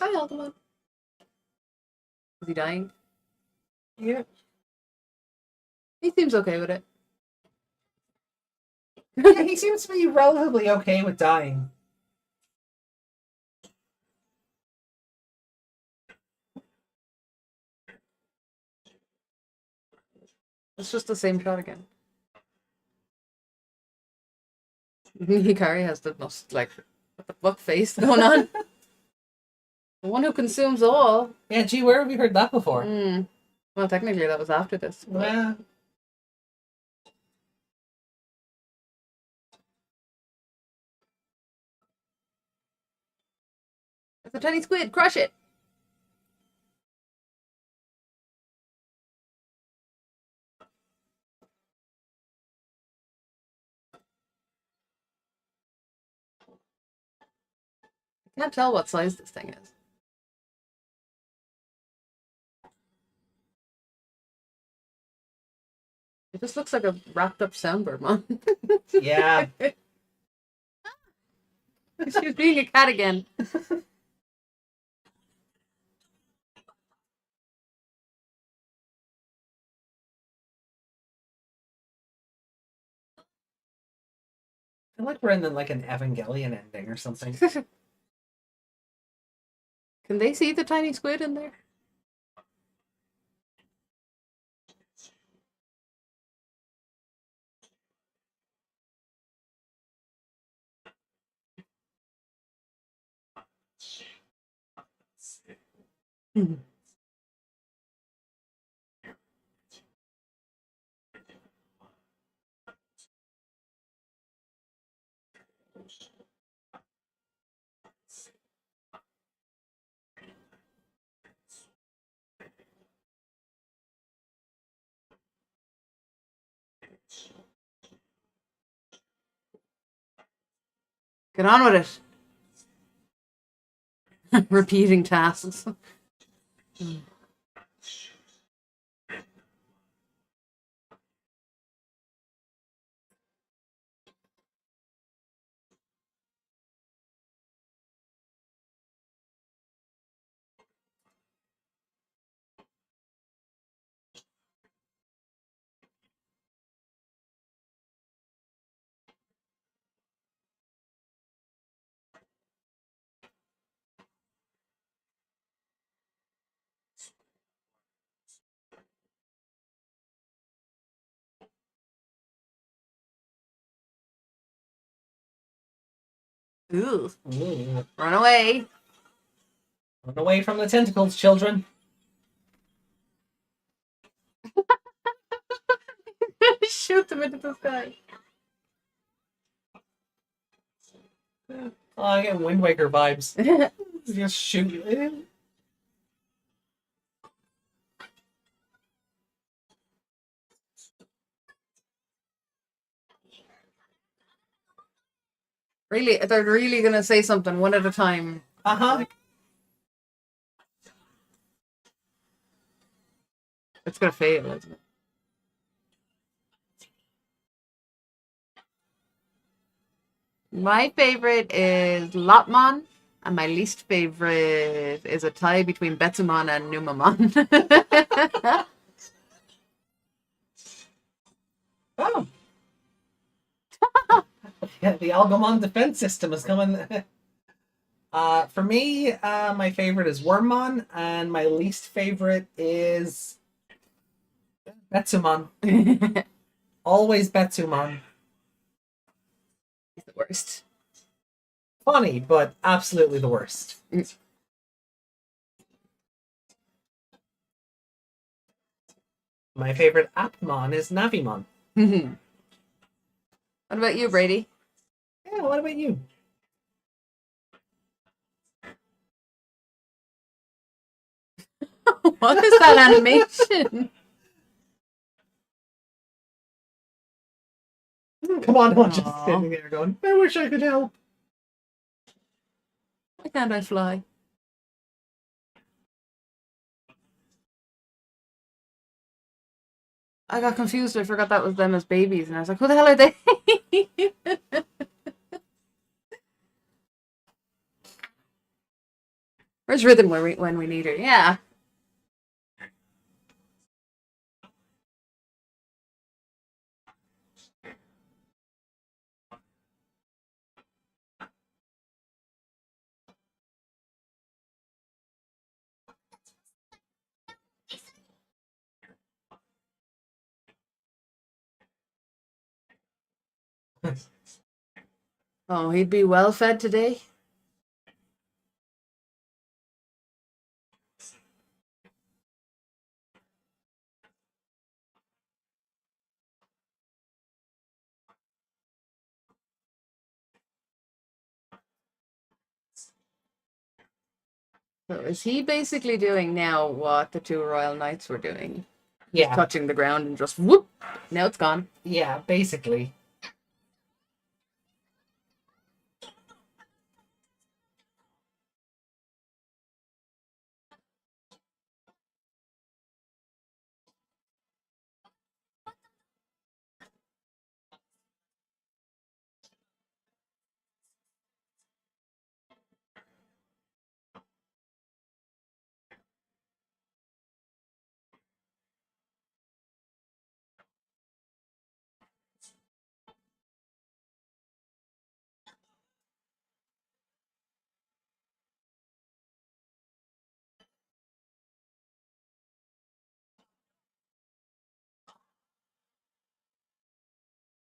Hi, Altamon. Is he dying? yeah. He seems okay with it. Yeah, he seems to be relatively okay with dying. It's just the same shot again. Hikari has the most, like, what the fuck face going on? The one who consumes all. Yeah, gee, where have we heard that before? Well, technically that was after this. But... Well, it's a tiny squid, crush it! I can't tell what size this thing is. It just looks like a wrapped up soundbird, Mom. yeah. She was being a cat again. I feel like we're in like an Evangelion ending or something. Can they see the tiny squid in there? Get on with it. Repeating tasks. Ooh. Ooh. Run away. Run away from the tentacles, children. Shoot them into the sky. Oh, I get Wind Waker vibes. Just shoot. Really? They're really gonna say something one at a time. Uh-huh. It's gonna fail, isn't it? My favorite is Lopmon, and my least favorite is a tie between Betsumon and Numamon. Oh. Yeah, the Algamon defense system is coming. For me, my favorite is Wormmon, and my least favorite is Betsumon. Always Betsumon. He's the worst. Funny, but absolutely the worst. My favorite Appmon is Navimon. What about you, Brady? Yeah, what about you? What is that animation? Come on, I'm just Aw. standing there going, I wish I could help. Why can't I fly? I got confused. I forgot that was them as babies, and I was like, "Who the hell are they?" Where's Rhythm when we need her? Yeah. Oh, he'd be well fed today. So is he basically doing now what the two Royal Knights were doing? Yeah, Touching the ground and just whoop. Now it's gone. yeah, basically.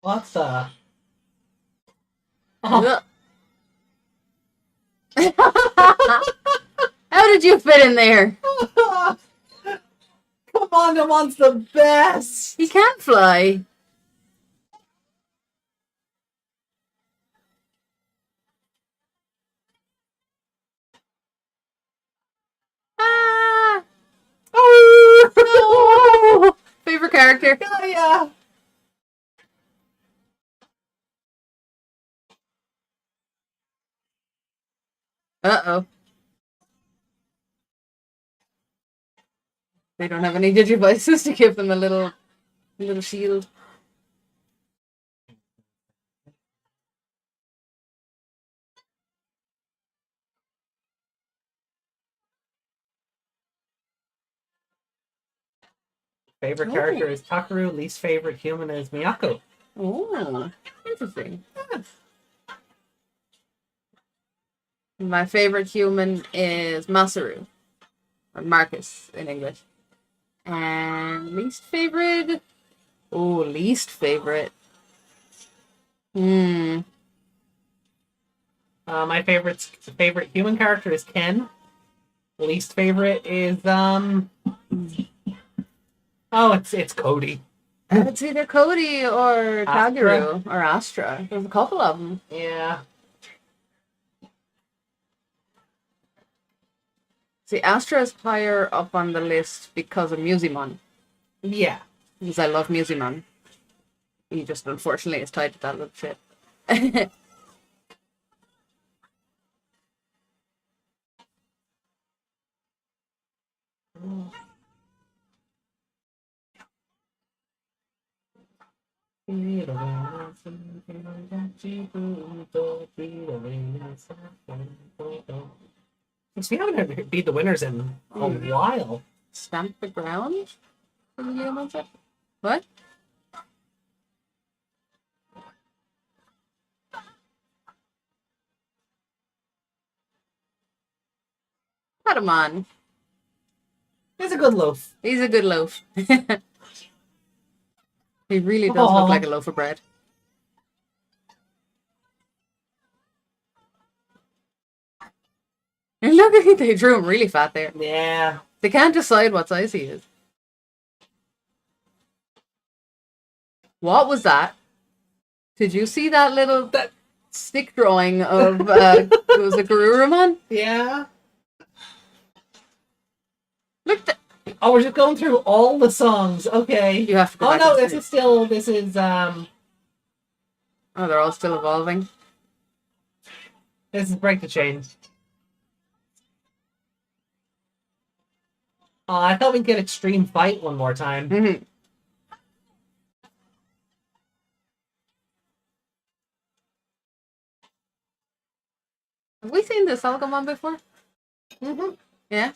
What the? Oh. How did you fit in there? Come on, the one's the best! He can't fly. Ah! Oh! Favorite character? Oh, yeah. Uh-oh. They don't have any Digivices to give them a little shield. Favorite character is Takaru, least favorite human is Miyako. Oh, interesting. My favorite human is Masaru, or Marcus in English. And least favorite? Oh, least favorite. My favorite human character is Ken. Least favorite is it's Cody. It's either Cody or Astra. Kaguru or Astra. There's a couple of them. Yeah. See, Astra is higher up on the list because of Musimon. Yeah. Because I love Musimon. He just unfortunately is tied to that little shit. We haven't beat the winners in a while. Stamp the ground? What? Patamon. He's a good loaf. He's a good loaf. He really does Aww. look like a loaf of bread. And look at they drew him really fat there. Yeah. They can't decide what size he is. What was that? Did you see that little stick drawing of it was a Garurumon? Yeah. Look, Oh, we're just going through all the songs. Okay. you have to go Oh back no, and this see. is still Oh, they're all still evolving. this is Break the Chain. I thought we'd get Extreme Fight one more time. Mhm. Have we seen this Algamon before? Mm-hmm. Yeah.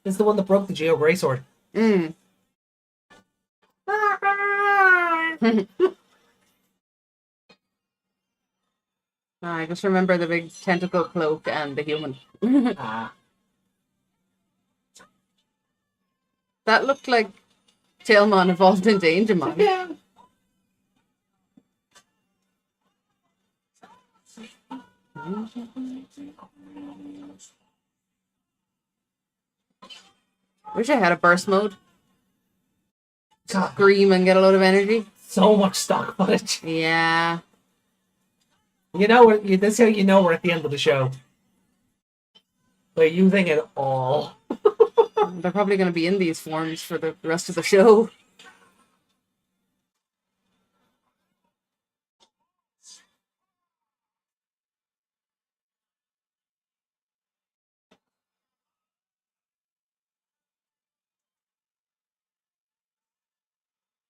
This is the one that broke the Geo Grey Sword. Mm. I just remember the big tentacle cloak and the human. Ah. That looked like Tailmon evolved into Angemon. Yeah. Wish I had a burst mode. God, Scream and get a load of energy. so much stock footage. Yeah. You know, this is how you know we're at the end of the show. They're using it all. They're probably going to be in these forms for the rest of the show.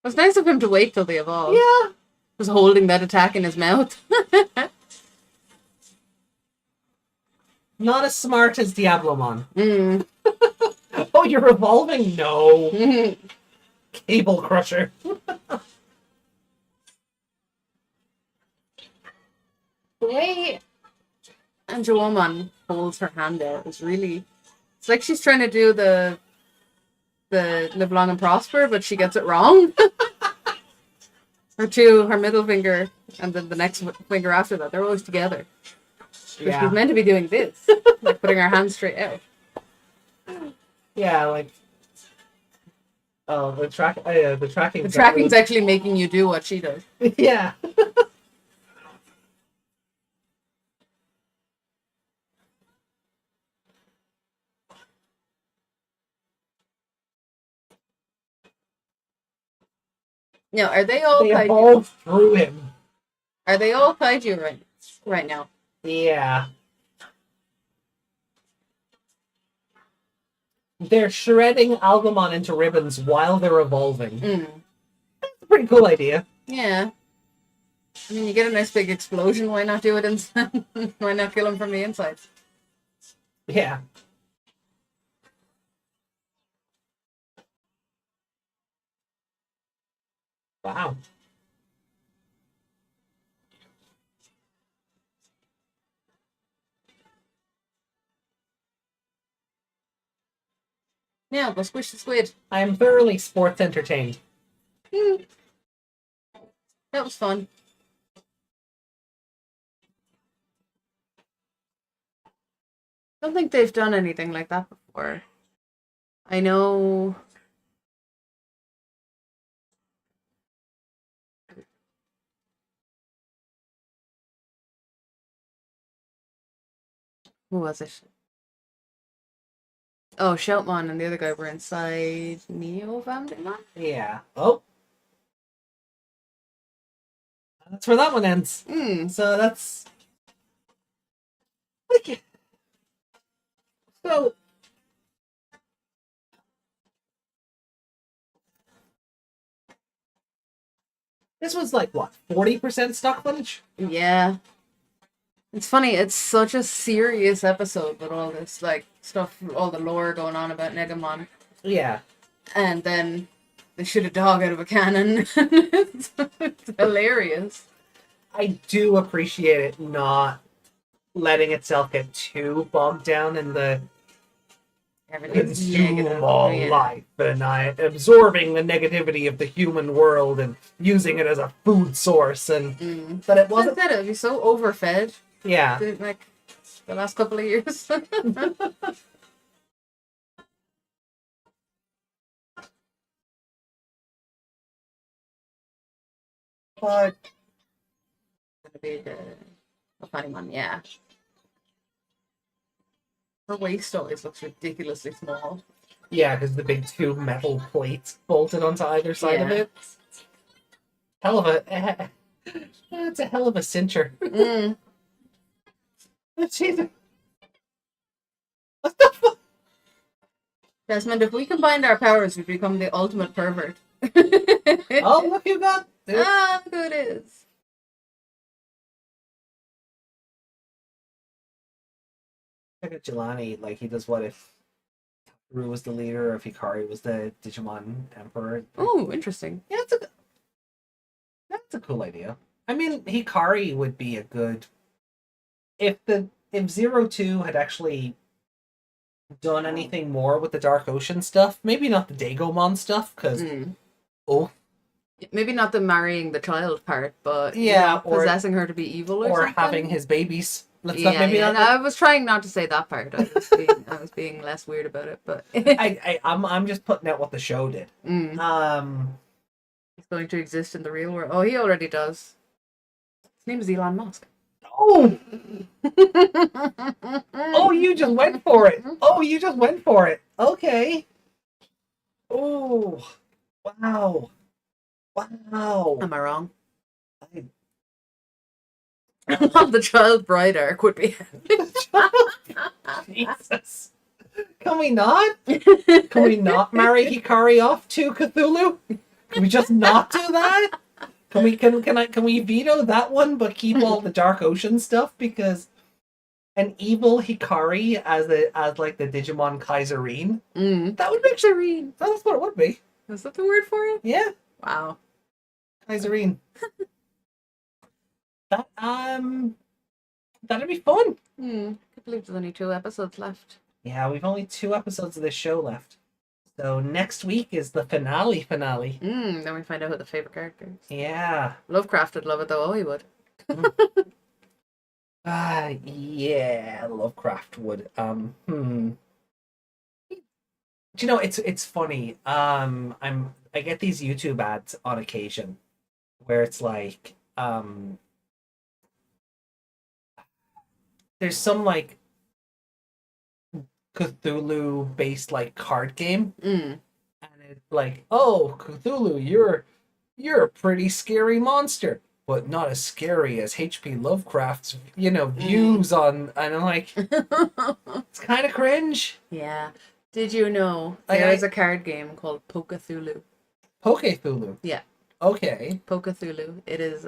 It was nice of him to wait till they evolve. Yeah. Was holding that attack in his mouth. Not as smart as Diablomon. Mm. Oh, you're evolving? No. Cable Crusher. The way Angelomon holds her hand out is really... It's like she's trying to do the live long and prosper, but she gets it wrong. Her middle finger and then the next finger after that, they're always together. Yeah. She's meant to be doing this, like putting her hands straight out. Yeah, like. Oh, the tracking. The tracking's actually making you do what she does. Yeah. Now, are they all They kaiju? evolved through him. Are they all kaiju right now? Yeah. They're shredding Algamon into ribbons while they're evolving. Mm. That's a pretty cool idea. Yeah. I mean, you get a nice big explosion. Why not do it inside? Why not kill him from the inside? Yeah. Wow. Yeah, go squish the squid. I am thoroughly sports entertained. That was fun. don't think they've done anything like that before. I know. Who was it? Oh, Shoutmon and the other guy were inside Neo Vamdemon? Yeah. Oh. That's where that one ends. So that's... Okay. So... This was like, what, 40% stock footage? Yeah. It's funny, it's such a serious episode with all this, like, stuff, all the lore going on about Negamon. Yeah. And then they shoot a dog out of a cannon. It's hilarious. I do appreciate it not letting itself get too bogged down in the consume all life and absorbing the negativity of the human world and using it as a food source, and but it wasn't that it'd be so overfed. Yeah. Like the last couple of years. But gonna be the funny one, yeah. Her waist always looks ridiculously small. Yeah, because the big two metal plates bolted onto either side of it. Hell of a... It's a hell of a cincher. Jesus. What the fuck? Desmond, if we combined our powers, we'd become the ultimate pervert. Oh, look who got... Ah, look who it is. Look at Jelani, like he does what if Ru was the leader, or if Hikari was the Digimon Emperor. Oh, interesting. Yeah, that's a cool idea. I mean, Hikari would be a good... If 02 had actually done anything more with the Dark Ocean stuff, maybe not the Dagomon stuff, because... Oh. Maybe not the marrying the child part, but yeah, or possessing her to be evil or something. Having his babies. Let's yeah, not maybe yeah. not. No, I was trying not to say that part. I was being less weird about it, but I'm just putting out what the show did. He's going to exist in the real world. Oh, he already does. His name is Elon Musk. Oh. Oh, you just went for it. Oh, you just went for it. Okay. Oh. Wow. Wow. Am I wrong? The child bride arc would be. Jesus. Can we not? Can we not marry Hikari off to Cthulhu? Can we just not do that? Can we veto that one but keep all the Dark Ocean stuff? Because an evil Hikari as like the Digimon Kaiserine. That would be Kaiserine. That's what it would be. Is that the word for it? Yeah. Wow. Kaiserine. That'd be fun. I can't believe there's only 2 episodes left. Yeah, we've only 2 episodes of this show left. So next week is the finale. Then we find out who the favorite character is. Yeah. Lovecraft would love it though. Oh, he would. Yeah, Lovecraft would. Do you know, it's funny. I get these YouTube ads on occasion where it's like, there's some like Cthulhu based like card game, and it's like, oh, Cthulhu, you're a pretty scary monster, but not as scary as H.P. Lovecraft's views on. And I'm like, it's kind of cringe. Yeah. Did you know there is a card game called Pokathulu? Pokathulu. Yeah. Okay. Pokathulu. It is.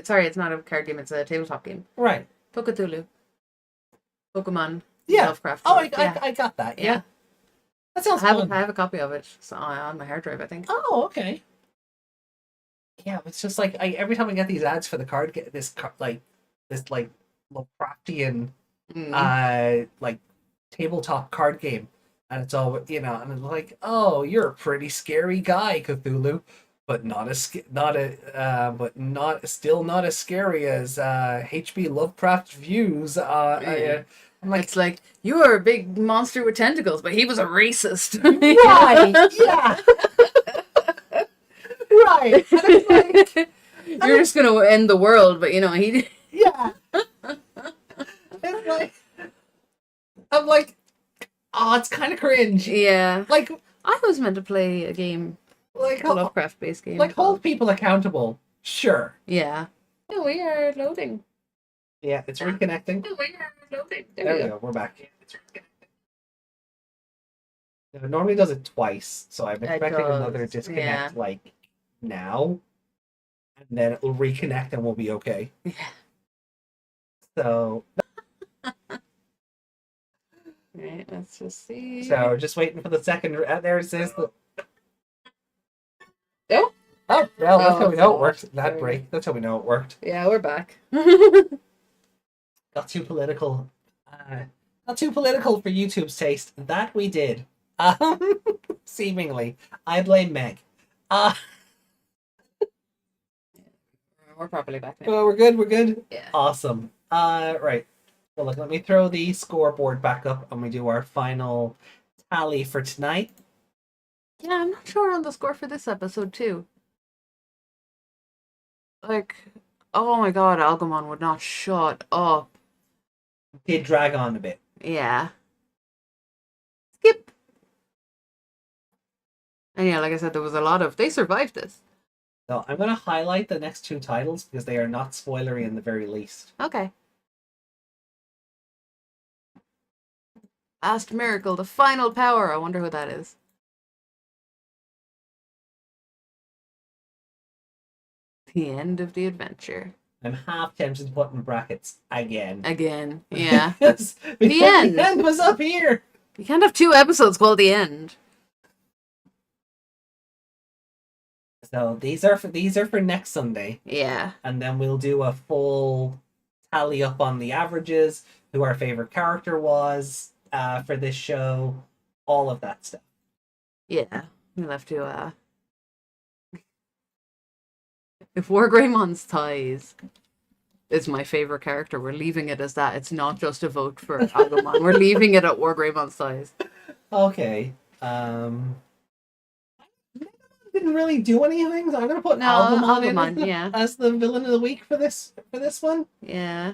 Sorry, it's not a card game. It's a tabletop game. Right. Pokathulu. Pokemon. Yeah. Lovecraft. Oh, I got that. Yeah. That sounds fun. I have a copy of it on my hard drive, I think. Oh, okay. Yeah, it's just like every time I get these ads for the card, this Lovecraftian like tabletop card game, and it's all and it's like, oh, you're a pretty scary guy, Cthulhu, but not as still not as scary as HB Lovecraft's views. I'm like, It's like, you are a big monster with tentacles, but he was a racist. right, yeah, right. And it's like, You're just gonna end the world, but he. yeah. It's like, I'm like, oh, it's kind of cringe. Yeah. Like, I was meant to play a game, like, a Lovecraft-based game. like hold people accountable. Sure. Yeah. Oh, we are loading. Yeah, it's reconnecting. Oh, we are loading. There we go. We're back. It normally does it twice, so I'm expecting another does, disconnect yeah. like now, and then it'll reconnect and we'll be okay. Yeah. So, Right, let's just see. so just waiting for the second. There it says the. Oh. Oh, well, that's how we know it Oh, worked. That sorry. break. That's how we know it worked. Yeah, we're back. Got too political. Not too political for YouTube's taste. That we did. Seemingly. I blame Meg. We're probably back now. Well, we're good. We're good. Yeah. Awesome. Right. Well, look, let me throw the scoreboard back up and we do our final tally for tonight. Yeah, I'm not sure on the score for this episode, too. Like, oh my god, Algamon would not shut up. Did drag on a bit. Yeah. Skip. And yeah, like I said, there was a lot of... They survived this. So I'm going to highlight the next two titles because they are not spoilery in the very least. Okay. Last Miracle, the final power. I wonder who that is. The end of the adventure. I'm half tempted to put in brackets again. Again. Yeah. Because The end. The end was up here. You can't have 2 episodes called The End. So these are for next Sunday, Yeah. and then we'll do a full tally up on the averages, who our favorite character was for this show, all of that stuff. Yeah. We'll have to, If Wargreymond's Ties is my favorite character, we're leaving it as that. It's not just a vote for Agumon. We're leaving it at Wargreymond's Ties. Okay. Didn't really do anything, so I'm gonna put Algamon in Agumon, yeah. as the villain of the week for this one. Yeah.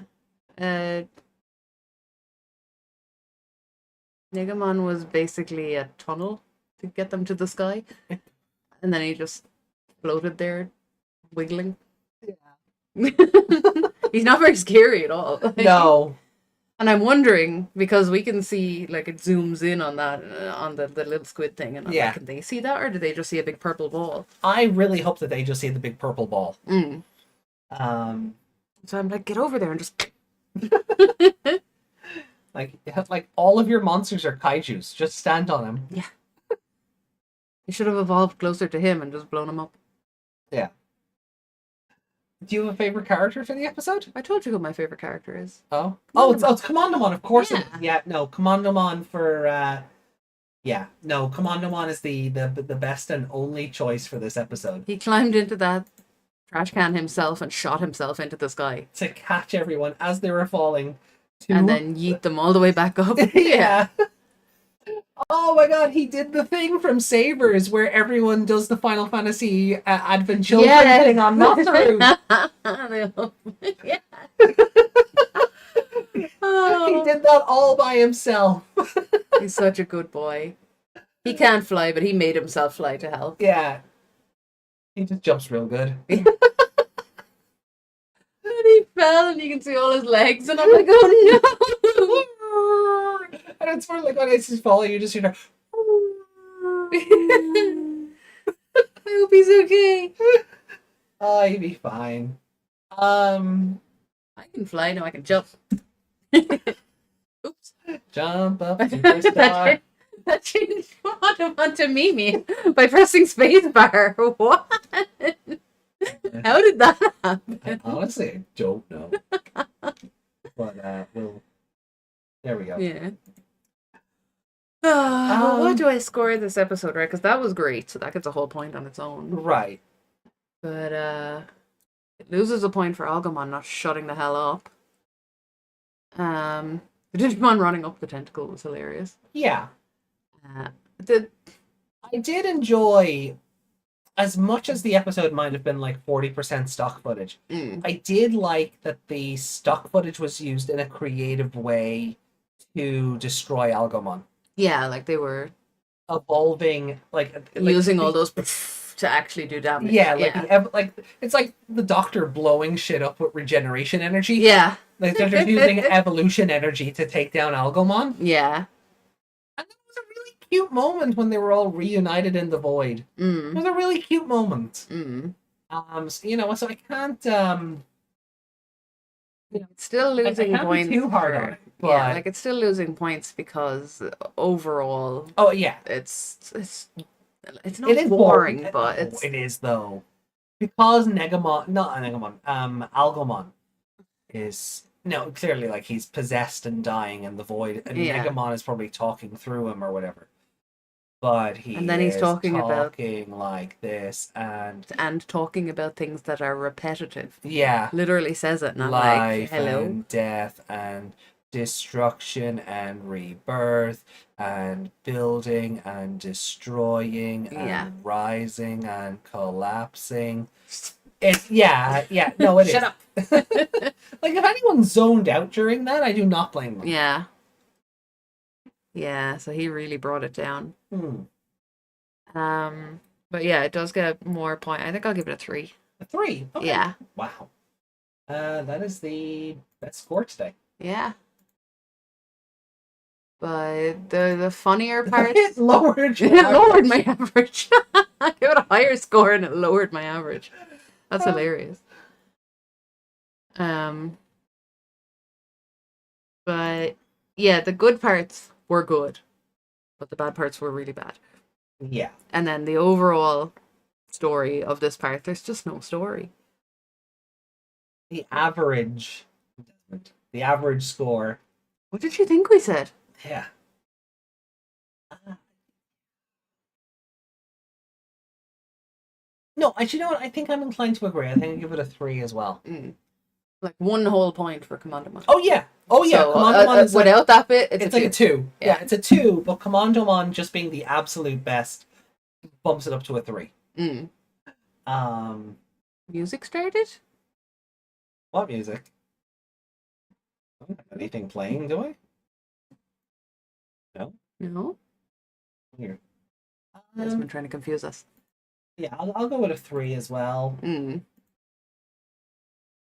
Negamon was basically a tunnel to get them to the sky. And then he just floated there, wiggling. Yeah. He's not very scary at all. No. And I'm wondering, because we can see, like, it zooms in on that, on the little squid thing, and I'm Yeah. like, can they see that, or do they just see a big purple ball? I really hope that they just see the big purple ball. Mm. So I'm like, get over there and just... Like all of your monsters are kaijus. Just stand on them. Yeah. You should have evolved closer to him and just blown him up. Yeah. Do you have a favorite character for the episode? I told you who my favorite character is. Oh, it's Commandamon, of course. Yeah. Yeah, no, Commandamon for Commandamon is the best and only choice for this episode. He climbed into that trash can himself and shot himself into the sky. To catch everyone as they were falling. And then yeet them all the way back up. Yeah. Oh my god, he did the thing from Sabers where everyone does the Final Fantasy Advent Children thing on Natharu. Yeah. He did that all by himself. He's such a good boy. He can't fly, but he made himself fly to help. Yeah. He just jumps real good. And he fell and you can see all his legs and I'm like, oh no! And it's more like when it's just falling, you just hear I hope he's okay. Oh, he'd be fine. I can fly now, I can jump. Oops. Jump up, superstar. That changed Pokemon to Mimi by pressing spacebar. What? How did that happen? I honestly don't know. But there we go. Yeah. What do I score this episode, right? Because that was great, so that gets a whole point on its own. Right. But it loses a point for Agumon not shutting the hell up. The Digimon running up the tentacle was hilarious. Yeah. The I did enjoy, as much as the episode might have been like 40% stock footage, I did like that the stock footage was used in a creative way to destroy Algomon. Yeah, like they were evolving, like using all those to actually do damage. Yeah, like it's like the Doctor blowing shit up with regeneration energy. Yeah. Like they're just using evolution energy to take down Algomon. Yeah. And it was a really cute moment when they were all reunited in the void. It was a really cute moment. So, so I can't it's still losing points. Be too hard on it. But... Yeah, like it's still losing points because overall, oh yeah, it's not boring, but it is though, because Algomon is clearly like he's possessed and dying in the void, and Negamon is probably talking through him or whatever. But he's talking about like this and talking about things that are repetitive. Yeah, literally says it, not life like hello, and death and destruction and rebirth and building and destroying and rising and collapsing. It's no, it Shut up. Like if anyone zoned out during that, I do not blame them. Yeah. Yeah, so he really brought it down. But yeah, it does get more point. I think I'll give it a 3. A 3? Okay. Yeah. Wow. That is the best score today. Yeah. But the funnier part it lowered my average. I gave it a higher score and it lowered my average. That's hilarious. But yeah, the good parts were good, but the bad parts were really bad. Yeah. And then the overall story of this part, there's just no story. The average score. What did you think we said? Yeah. No, you know what? I think I'm inclined to agree. I think I'll give it a 3 as well. Like 1 whole point for Commandomon. Oh yeah. So, Commandomon is without that bit, it's like a 2. Yeah, it's a 2, but Commandomon just being the absolute best bumps it up to a 3. Music started? What music? I don't have anything playing, do I? No? No. Weird. It's been trying to confuse us. Yeah, I'll go with a 3 as well.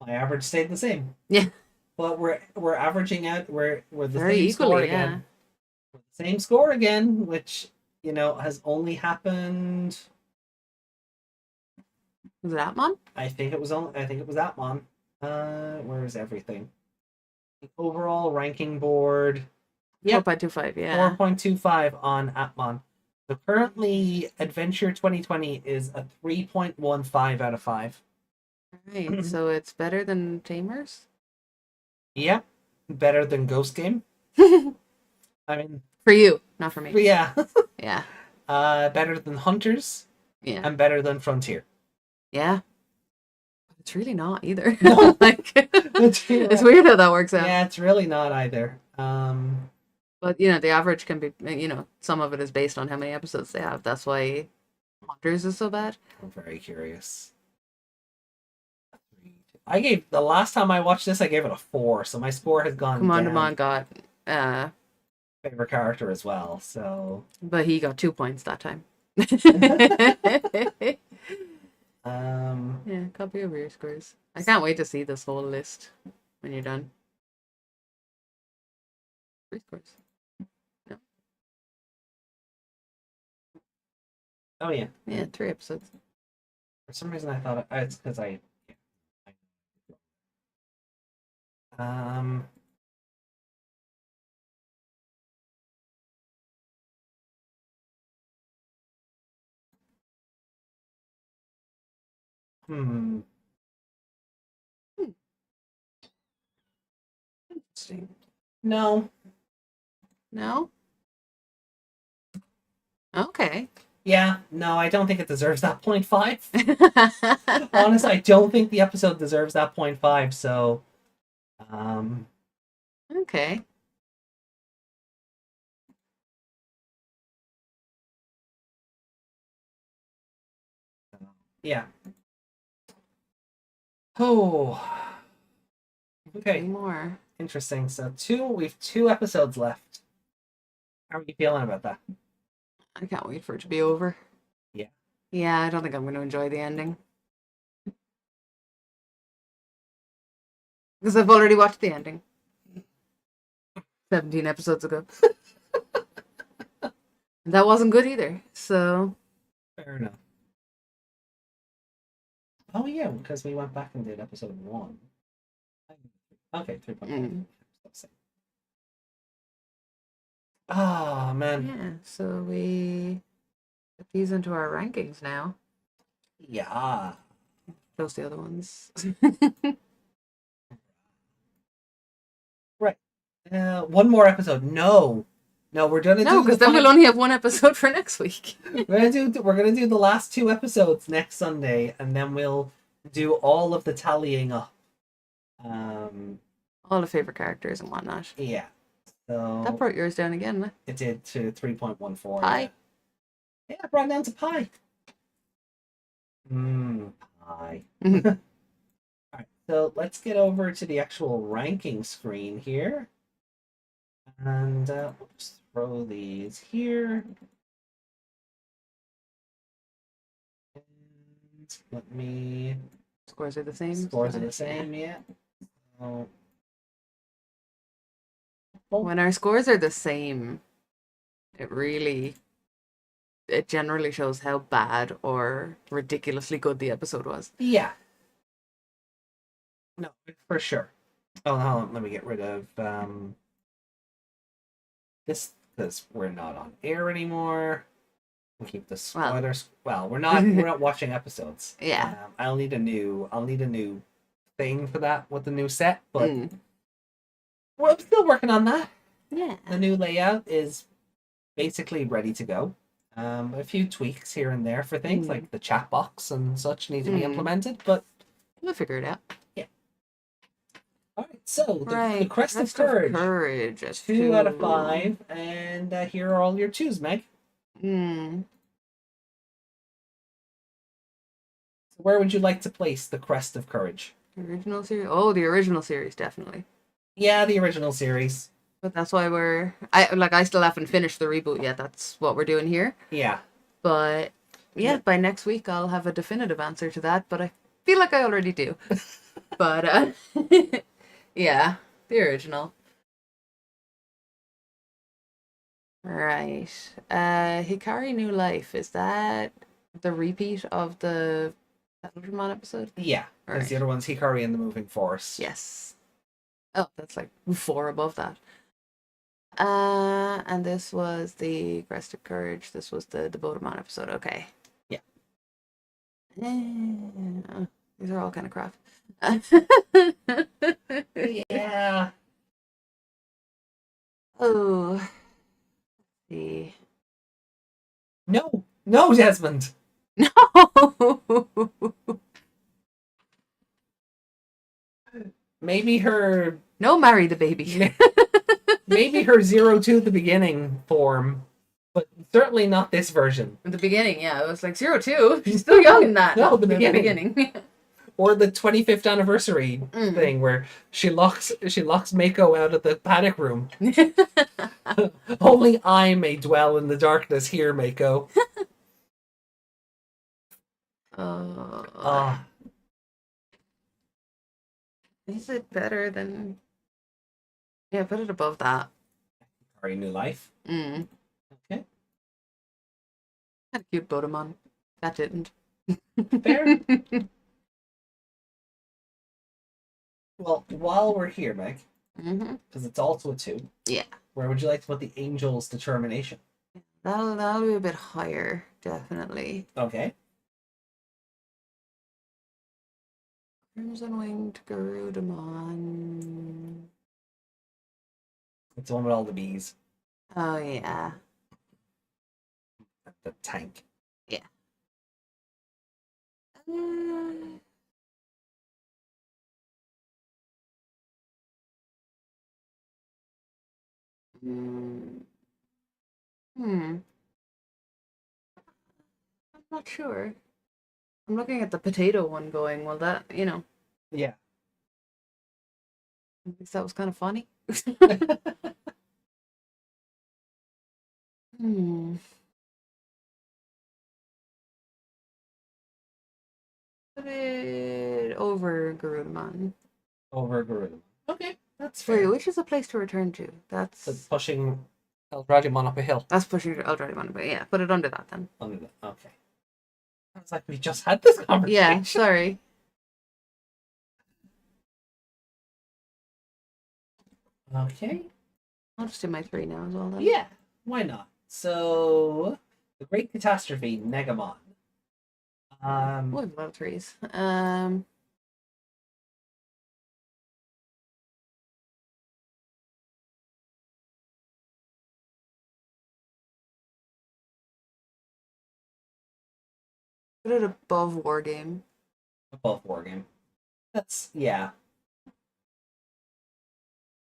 My average stayed the same. Yeah. But we're averaging out. We're the very same equally, score again. We're the same score again, which has only happened. Was it Atmon? I think it was Atmon. Where is everything? The overall ranking board. Yeah. 4.25. Yeah. 4.25 on Atmon. So currently, Adventure 2020 is a 3.15 out of 5. Right. So it's better than Tamers? Yeah. Better than Ghost Game. I mean, for you, not for me. Yeah. Yeah. Better than Hunters. Yeah. And better than Frontier. Yeah. It's really not either. No. It's weird how that works out. Yeah, it's really not either. But the average can be, some of it is based on how many episodes they have. That's why Hunters is so bad. I'm very curious. The last time I watched this, I gave it a 4, so my score has gone down. Commandomon got favorite character as well, so. But he got 2 points that time. Yeah, copy over your scores. I can't wait to see this whole list when you're done. 3 scores. No. Oh yeah. Yeah, 3 episodes. For some reason I thought it's because I Interesting. No. No? Okay. Yeah, no, I don't think it deserves that 0.5. Honestly, I don't think the episode deserves that 0.5, so um Okay. yeah. Oh. Two Okay, more. interesting. So we've 2 episodes left. How are you feeling about that? I can't wait for it to be over. Yeah. Yeah, I don't think I'm going to enjoy the ending. Because I've already watched the ending. 17 episodes ago. That wasn't good either. So, Fair enough. Oh yeah, because we went back and did episode 1. Okay, 3.5. Oh man. yeah. So we put these into our rankings now. Yeah. Those the other ones. Right. One more episode. No, we're gonna No, do because the then we'll only have one episode for next week. we're gonna do the last 2 episodes next Sunday, and then we'll do all of the tallying up. All the favorite characters and whatnot. Yeah. So That brought yours down again. it did to 3.14. Pi. Yeah, it brought it down to pi. Pi. Mhm. All right, so let's get over to the actual ranking screen here. And we'll just throw these here. And let me... Scores are the same. Scores are the same, yeah. So... When our scores are the same, it generally shows how bad or ridiculously good the episode was. Yeah. No, for sure. Oh, hold on, let me get rid of this, because we're not on air anymore. We'll keep the spoilers. Well, we're not watching episodes. Yeah. I'll need a new thing for that with the new set, but we're still working on that. Yeah. The new layout is basically ready to go. A few tweaks here and there for things like the chat box and such need to be implemented, but we'll figure it out. Yeah. All right, so the Crest of Courage. Courage. 2 out of 5, and here are all your 2s, Meg. So where would you like to place the Crest of Courage? Original series? Oh, the original series, definitely. Yeah, the original series. But that's why I still haven't finished the reboot yet. That's what we're doing here. Yeah. But yeah, by next week I'll have a definitive answer to that, but I feel like I already do. But yeah, the original. Right. Hikari New Life, is that the repeat of the Digimon episode? Yeah. Because the other one's Hikari and the Moving Force. Yes. Oh, that's like 4 above that. And this was the Crest of Courage. This was the Botamon episode. Okay. Yeah. These are all kind of crap. Yeah. Oh. Let's see. No, Desmond. No. Maybe her. No, marry the baby. Maybe her 02 at the beginning form, but certainly not this version. In the beginning, yeah, it was like 02. She's still young in that. No, the beginning. The Or the 25th anniversary thing where she locks Mako out of the panic room. Only I may dwell in the darkness here, Mako. Is it better than... Yeah, put it above that. Hikari New Life. Okay. Had a cute Botamon. That didn't. Fair. Well, while we're here, Meg, because it's also a 2. Yeah. Where would you like to put the Angel's Determination? That'll be a bit higher, definitely. Okay. Crimson Winged Garudamon. It's the one with all the bees. Oh, yeah. The tank. Hmm. I'm not sure. I'm looking at the potato one going, well, that, Yeah. at least that was kind of funny. Hmm. Put it over Gurudman. Over Guru. Okay, that's Wait, fair. which is a place to return to? That's pushing Eldradiamon up a hill. That's pushing Eldradiman, but yeah, put it under that then. Under the, okay. Sounds like we just had this conversation. Yeah, sorry. Okay. I'll just do my 3 now as well then. Yeah, why not? So, the Great Catastrophe, Negamon. We have a lot of 3s. Put it above Wargame. Above Wargame. That's, yeah.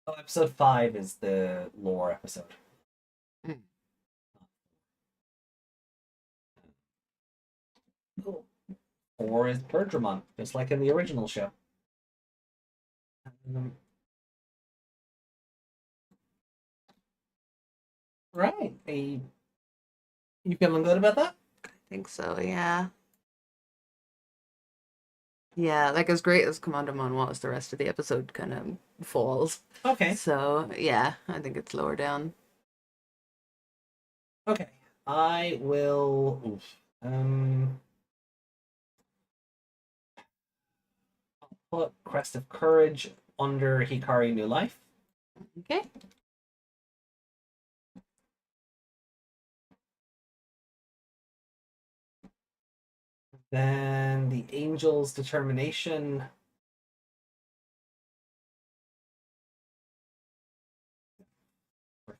Oh, episode 5 is the lore episode. Hmm. Cool. 4 is Bergramon, just like in the original show. Right. You feeling good about that? I think so, yeah. Yeah, like as great as Commandamon was, the rest of the episode kind of falls. Okay. So, yeah, I think it's lower down. Okay. I will. Oof. I'll put Crest of Courage under Hikari New Life. Okay. Then the Angel's Determination.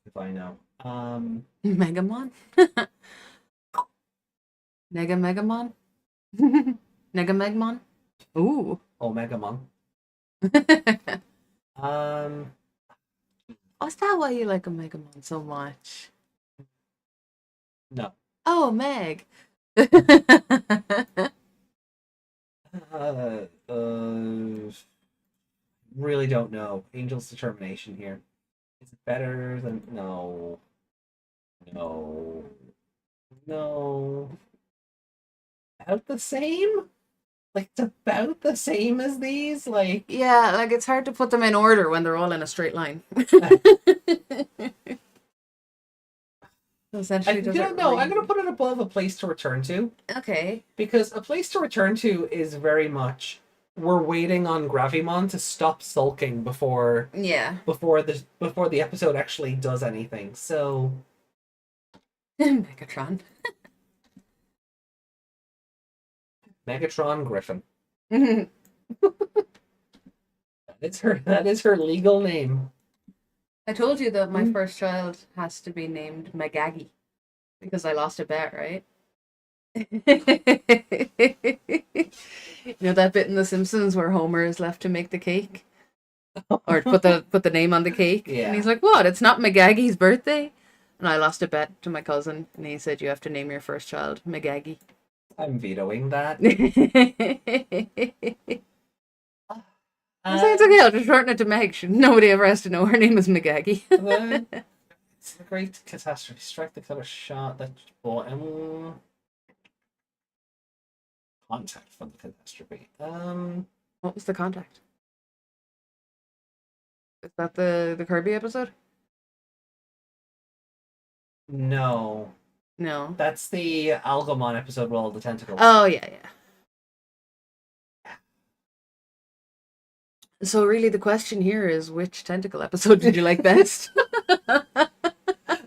If I know. Megamon? Megamon? Negamegmon? Ooh. Omegamon. Oh, is that why you like Megamon so much? No. Oh, Meg. Really don't know. Angel's Determination here. Is it better than no? No. No. About the same? Like it's about the same as these? Like Yeah, like it's hard to put them in order when they're all in a straight line. Essentially, I don't know. I'm gonna put it above A Place to Return To. Okay. Because A Place to Return To is very much we're waiting on Gravimon to stop sulking before Yeah. before the episode actually does anything. So Megatron. Megatron Griffin. That is her legal name. I told you that my first child has to be named Megagi because I lost a bet, right? You know that bit in The Simpsons where Homer is left to make the cake? Or put the name on the cake? Yeah. And he's like, what? It's not Megagi's birthday? And I lost a bet to my cousin, and he said you have to name your first child Megagi. I'm vetoing that. I say it's okay, I'll just shorten it to Meg. Nobody ever has to know her name is Megagi. It's a great catastrophe. Strike the killer shot that bottom. Contact from the catastrophe. What was the contact? Is that the Kirby episode? No. No. That's the Algomon episode with all the tentacles. Oh, yeah. So really the question here is, which tentacle episode did you like best? A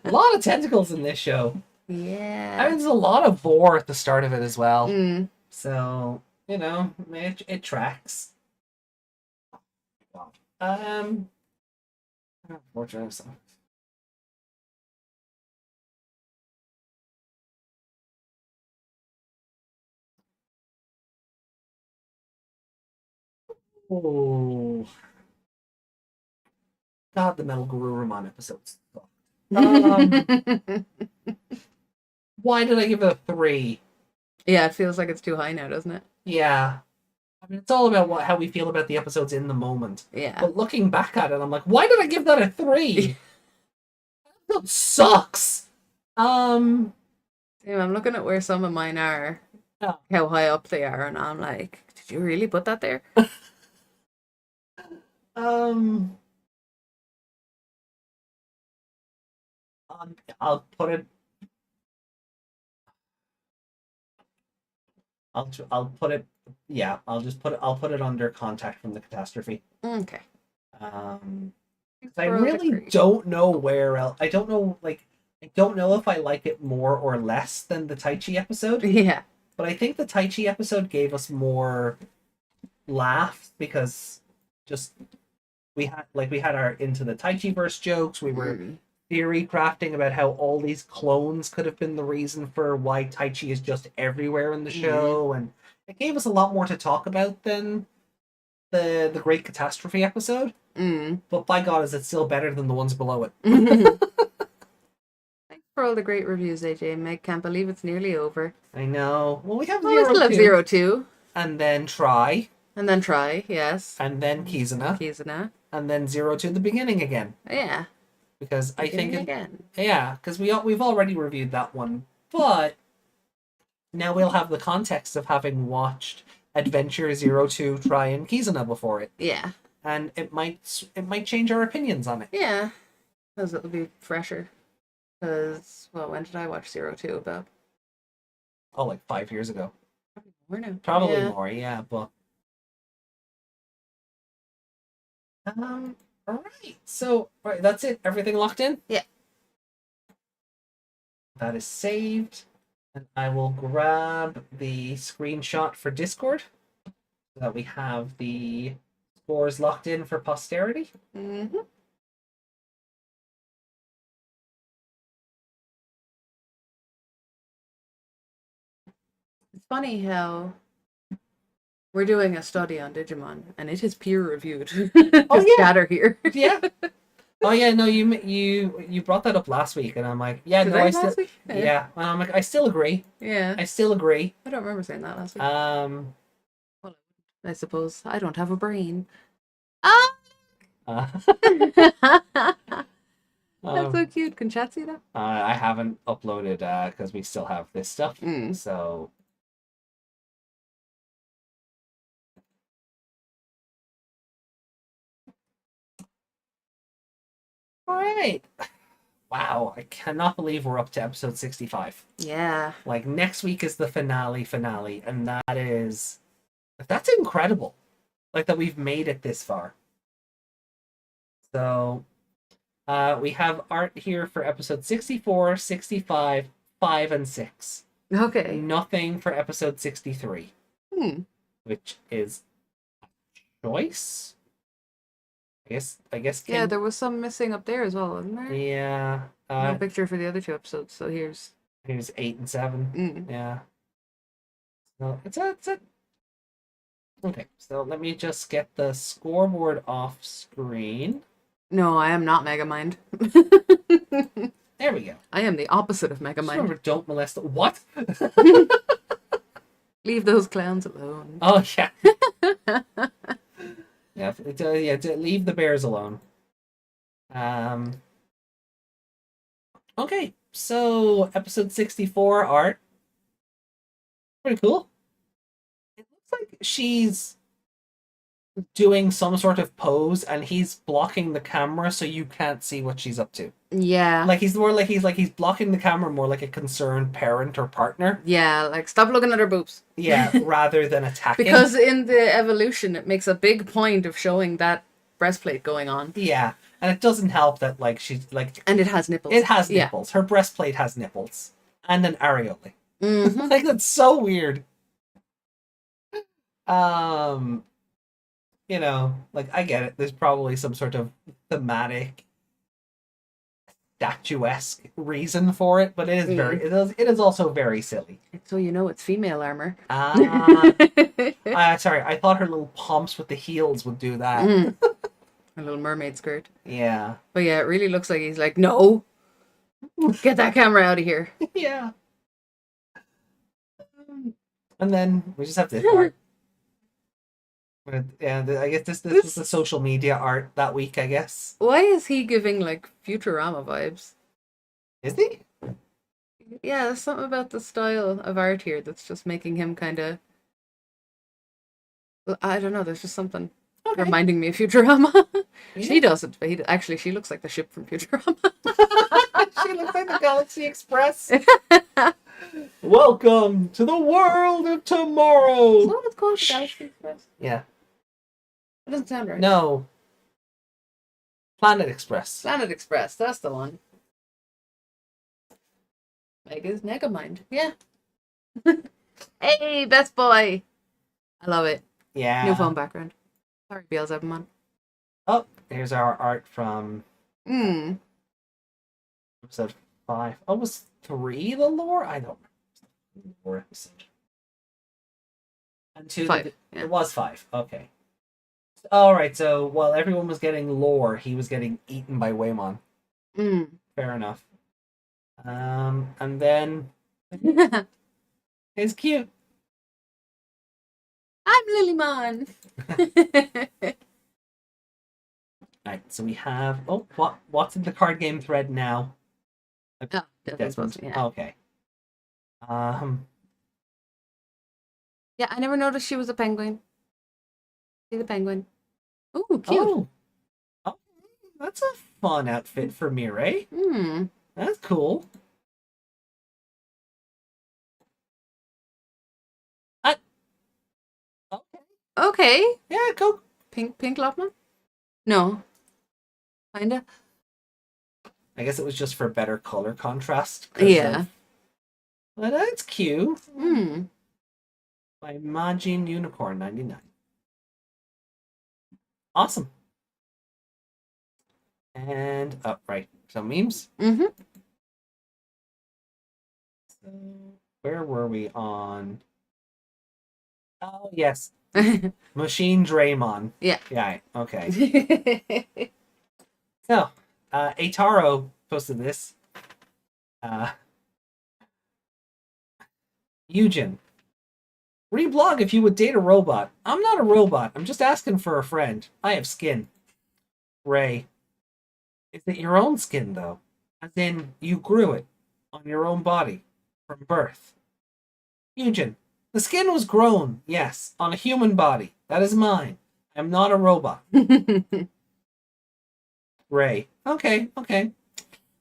lot of tentacles in this show. Yeah. I mean, there's a lot of vor at the start of it as well. Mm. So, it tracks. Unfortunately, Oh. God, the Metal Garurumon episodes sucked. Why did I give it a 3? Yeah, it feels like it's too high now, doesn't it? Yeah. I mean, it's all about how we feel about the episodes in the moment. Yeah. But looking back at it, I'm like, why did I give that a 3? That sucks. I'm looking at where some of mine are, Yeah. how high up they are, and I'm like, did you really put that there? I'll put it. I'll put it. Yeah, I'll just put it. I'll put it under Contact from the Catastrophe. Okay. 'Cause I really don't know where else. I don't know. Like, I don't know if I like it more or less than the Taichi episode. Yeah. But I think the Taichi episode gave us more laughs because just we had our Into the Taichi verse jokes. We were theory crafting about how all these clones could have been the reason for why Taichi is just everywhere in the show, and it gave us a lot more to talk about than the Great Catastrophe episode. But by God, is it still better than the ones below it? Thanks for all the great reviews, AJ. Meg can't believe it's nearly over. I know. Well, we have We still have 02. And then Try. And then Try, yes. And then Kizuna. Kizuna. And then 02 the beginning again. Yeah. Because I think again. Yeah, because we've already reviewed that one, but now we'll have the context of having watched Adventure 02, Try, and Kizuna before it. Yeah. And it might change our opinions on it. Yeah. Because it'll be fresher. Because, well, when did I watch 02 about? Oh, like 5 years ago. More now. Probably more, yeah, but all right. So, that's it. Everything locked in? Yeah. That is saved. And I will grab the screenshot for Discord so that we have the scores locked in for posterity. Mm-hmm. It's funny how we're doing a study on Digimon, and it is peer reviewed. Chatter here. Yeah. Oh yeah, no, you brought that up last week, and I'm like, yeah, Did no, I still, last week? yeah, and I'm like, I still agree. Yeah. I still agree. I don't remember saying that last week. Well, I suppose I don't have a brain. That's so cute. Can chat see that? I haven't uploaded because we still have this stuff. So. All right. Wow, I cannot believe we're up to episode 65. Yeah. Like, next week is the finale, and that's incredible. Like, that we've made it this far. So, we have art here for episode 64, 65, 5, and 6. Okay. Nothing for episode 63. Which is a choice? I guess. Yeah, there was some missing up there as well, wasn't there? Yeah. No picture for the other 2 episodes, so here's 8 and 7. Yeah. So it's a. Okay, so let me just get the scoreboard off screen. No, I am not Megamind. There we go. I am the opposite of Megamind. Remember, don't molest. What? Leave those clowns alone. Oh yeah. Yeah, leave the bears alone. Okay, so episode 64 art. Pretty cool. It looks like she's doing some sort of pose and he's blocking the camera so you can't see what she's up to. Yeah. Like he's blocking the camera more like a concerned parent or partner. Yeah, like stop looking at her boobs. Yeah, rather than attacking. Because in the evolution it makes a big point of showing that breastplate going on. Yeah. And it doesn't help that like she's like and it has nipples. It has nipples. Yeah. Her breastplate has nipples. And an areole. Mm-hmm. Like that's so weird. You know, like I get it. There's probably some sort of thematic statuesque reason for it, but it is very it is also very silly. So you know it's female armor. Sorry, I thought her little pumps with the heels would do that. A little mermaid skirt. Yeah. But yeah, it really looks like he's like, no, get that camera out of here. Yeah. And then we just have this art. Yeah, I guess this was the social media art that week, I guess. Why is he giving like Futurama vibes? Is he? Yeah, there's something about the style of art here that's just making him kind of. I don't know. There's just something reminding me of Futurama. Yeah. She doesn't, but actually, she looks like the ship from Futurama. She looks like the Galaxy Express. Welcome to the world of tomorrow. Is that what it's called? The Galaxy Express? Yeah. It doesn't sound right. No. Planet Express. Planet Express. That's the one. Mega's Megamind. Yeah. Hey, best boy. I love it. Yeah. New phone background. Sorry, Beelzebub. Oh, here's our art from episode 5. Oh, was 3 the lore? I don't know. Lore episode. And 2. 5. Yeah. It was 5. Okay. Alright, so while everyone was getting lore, he was getting eaten by Waymon. Fair enough. And then it's cute. I'm Lilymon. Right, so we have what's in the card game thread now? Oh, definitely supposed to, yeah. Okay. Yeah, I never noticed she was a penguin. See the penguin. Ooh, cute. Oh, that's a fun outfit for Mireille. That's cool. Okay. Yeah, go. Pink Lopman? No. Kinda. I guess it was just for better color contrast. Yeah. But that's cute. By Majin Unicorn 99. Awesome. And right. So memes. So where were we on? Oh yes. Machine Draymon. Yeah. Yeah. Okay. So, Ataro posted this. Eugen. Reblog if you would date a robot. I'm not a robot. I'm just asking for a friend. I have skin. Ray. Is it your own skin, though? As in, you grew it on your own body from birth. Eugen. The skin was grown, yes, on a human body. That is mine. I am not a robot. Ray. Okay.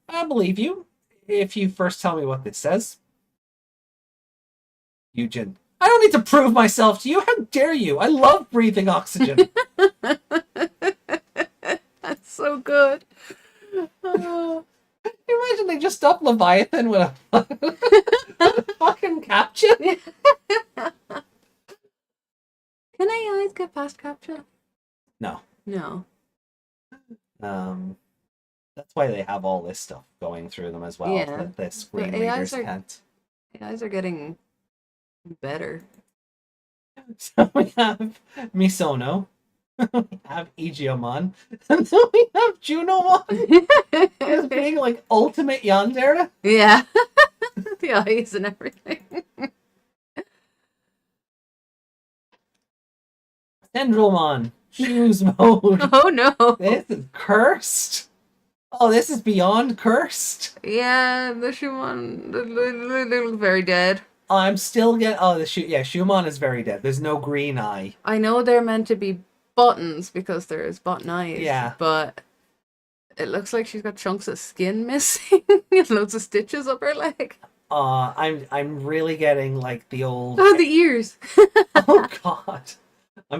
I believe you. If you first tell me what this says. Eugen. I don't need to prove myself to you. How dare you? I love breathing oxygen. That's so good. Imagine they just stopped Leviathan with a fucking caption. Can AIs get past captcha? No. That's why they have all this stuff going through them as well. Yeah. That the screen The readers AIs can't. AIs are getting better. So we have Misono. We have Igiomon. And then we have Junomon. As being like ultimate yandere. Yeah. The eyes and everything. Tendrilmon. Shoes mode. Oh no. This is cursed. Oh, this is beyond cursed. Yeah, the Shumon, they look very dead. I'm still getting. Oh, Shumon is very dead. There's no green eye. I know they're meant to be buttons because there's button eyes. Yeah. But it looks like she's got chunks of skin missing and loads of stitches up her leg. I'm really getting like the old. Oh, the ears. Oh God.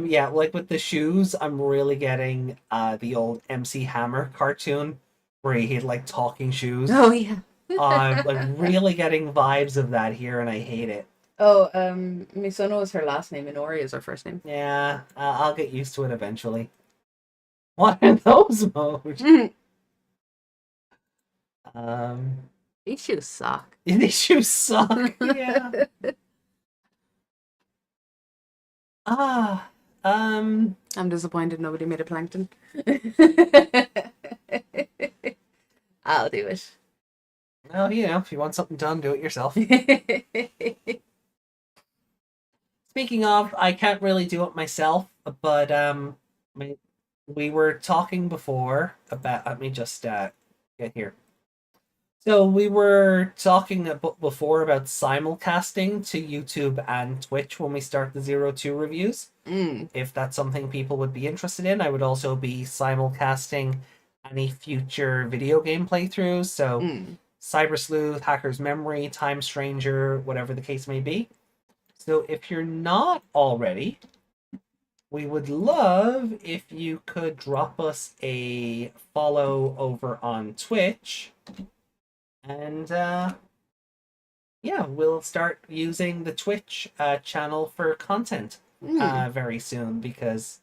Yeah, like with the shoes, I'm really getting the old MC Hammer cartoon where he had like talking shoes. Oh yeah. I'm like really getting vibes of that here, and I hate it. Oh, Misono is her last name, Inori is her first name. Yeah, I'll get used to it eventually. What are those modes? These shoes suck. These shoes suck. Yeah. I'm disappointed nobody made a plankton. I'll do it. Well, if you want something done, do it yourself. Speaking of, I can't really do it myself, but we were talking before about. Let me just get here. So we were talking before about simulcasting to YouTube and Twitch when we start the 02 reviews. If that's something people would be interested in, I would also be simulcasting any future video game playthroughs. So Cyber Sleuth, Hacker's Memory, Time Stranger, whatever the case may be. So if you're not already, we would love if you could drop us a follow over on Twitch. And we'll start using the Twitch channel for content very soon because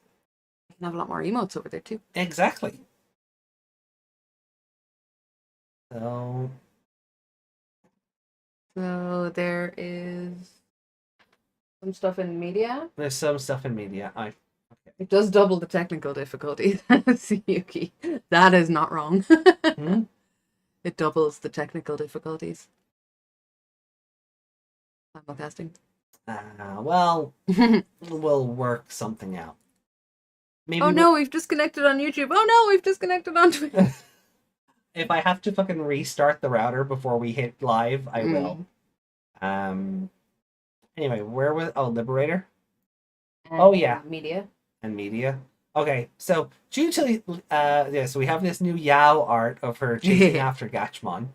you can have a lot more emotes over there too. Exactly. So there is some stuff in media. There's some stuff in media. It does double the technical difficulties, Yuki. That is not wrong. It doubles the technical difficulties. Simulcasting. Well, we'll work something out. Maybe we've disconnected on YouTube. Oh no, we've disconnected on Twitch. If I have to fucking restart the router before we hit live, I will. Anyway, where was Liberator? Media. And media. Okay, so due to so we have this new Yao art of her chasing after Gatchmon.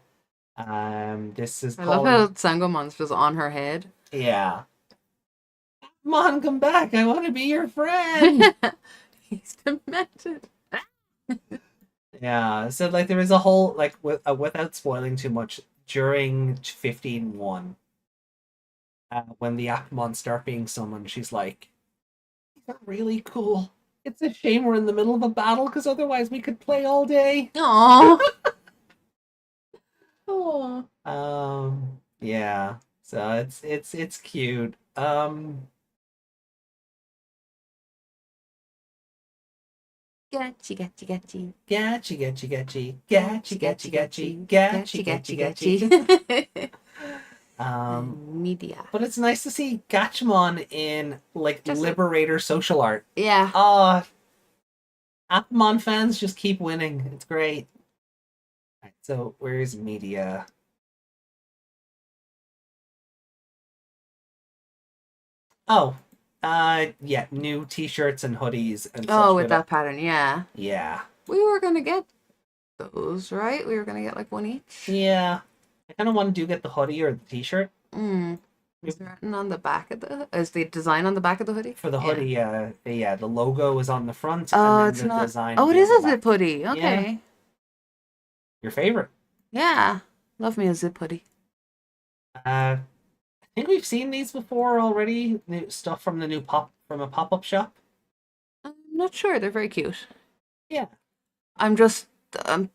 This is I love how Sangomon's just on her head. Yeah. Mon, come back! I want to be your friend. He's demented. Yeah, so there is a whole without spoiling too much during 15-1, when the Appmon start being summoned, she's like, "These are really cool. It's a shame we're in the middle of a battle because otherwise we could play all day." Aww. Oh. Yeah. So it's cute. Gachi. Media. But it's nice to see Gatchmon in Liberator social art. Yeah. Appmon fans just keep winning. It's great. Right, so where's media? New t-shirts and hoodies and such. With that pattern, yeah. Yeah. We were gonna get those, right? We were gonna get one each. Yeah. I kind of want to get the hoodie or the t-shirt. Is there written on the back of is the design on the back of the hoodie? For the hoodie, the logo is on the front. Oh, and it's then the not. Design Oh, it is a zip hoodie. Okay. Yeah. Your favorite? Yeah, love me a zip hoodie. I think we've seen these before already. New stuff from the from a pop-up shop. I'm not sure. They're very cute. Yeah. I'm just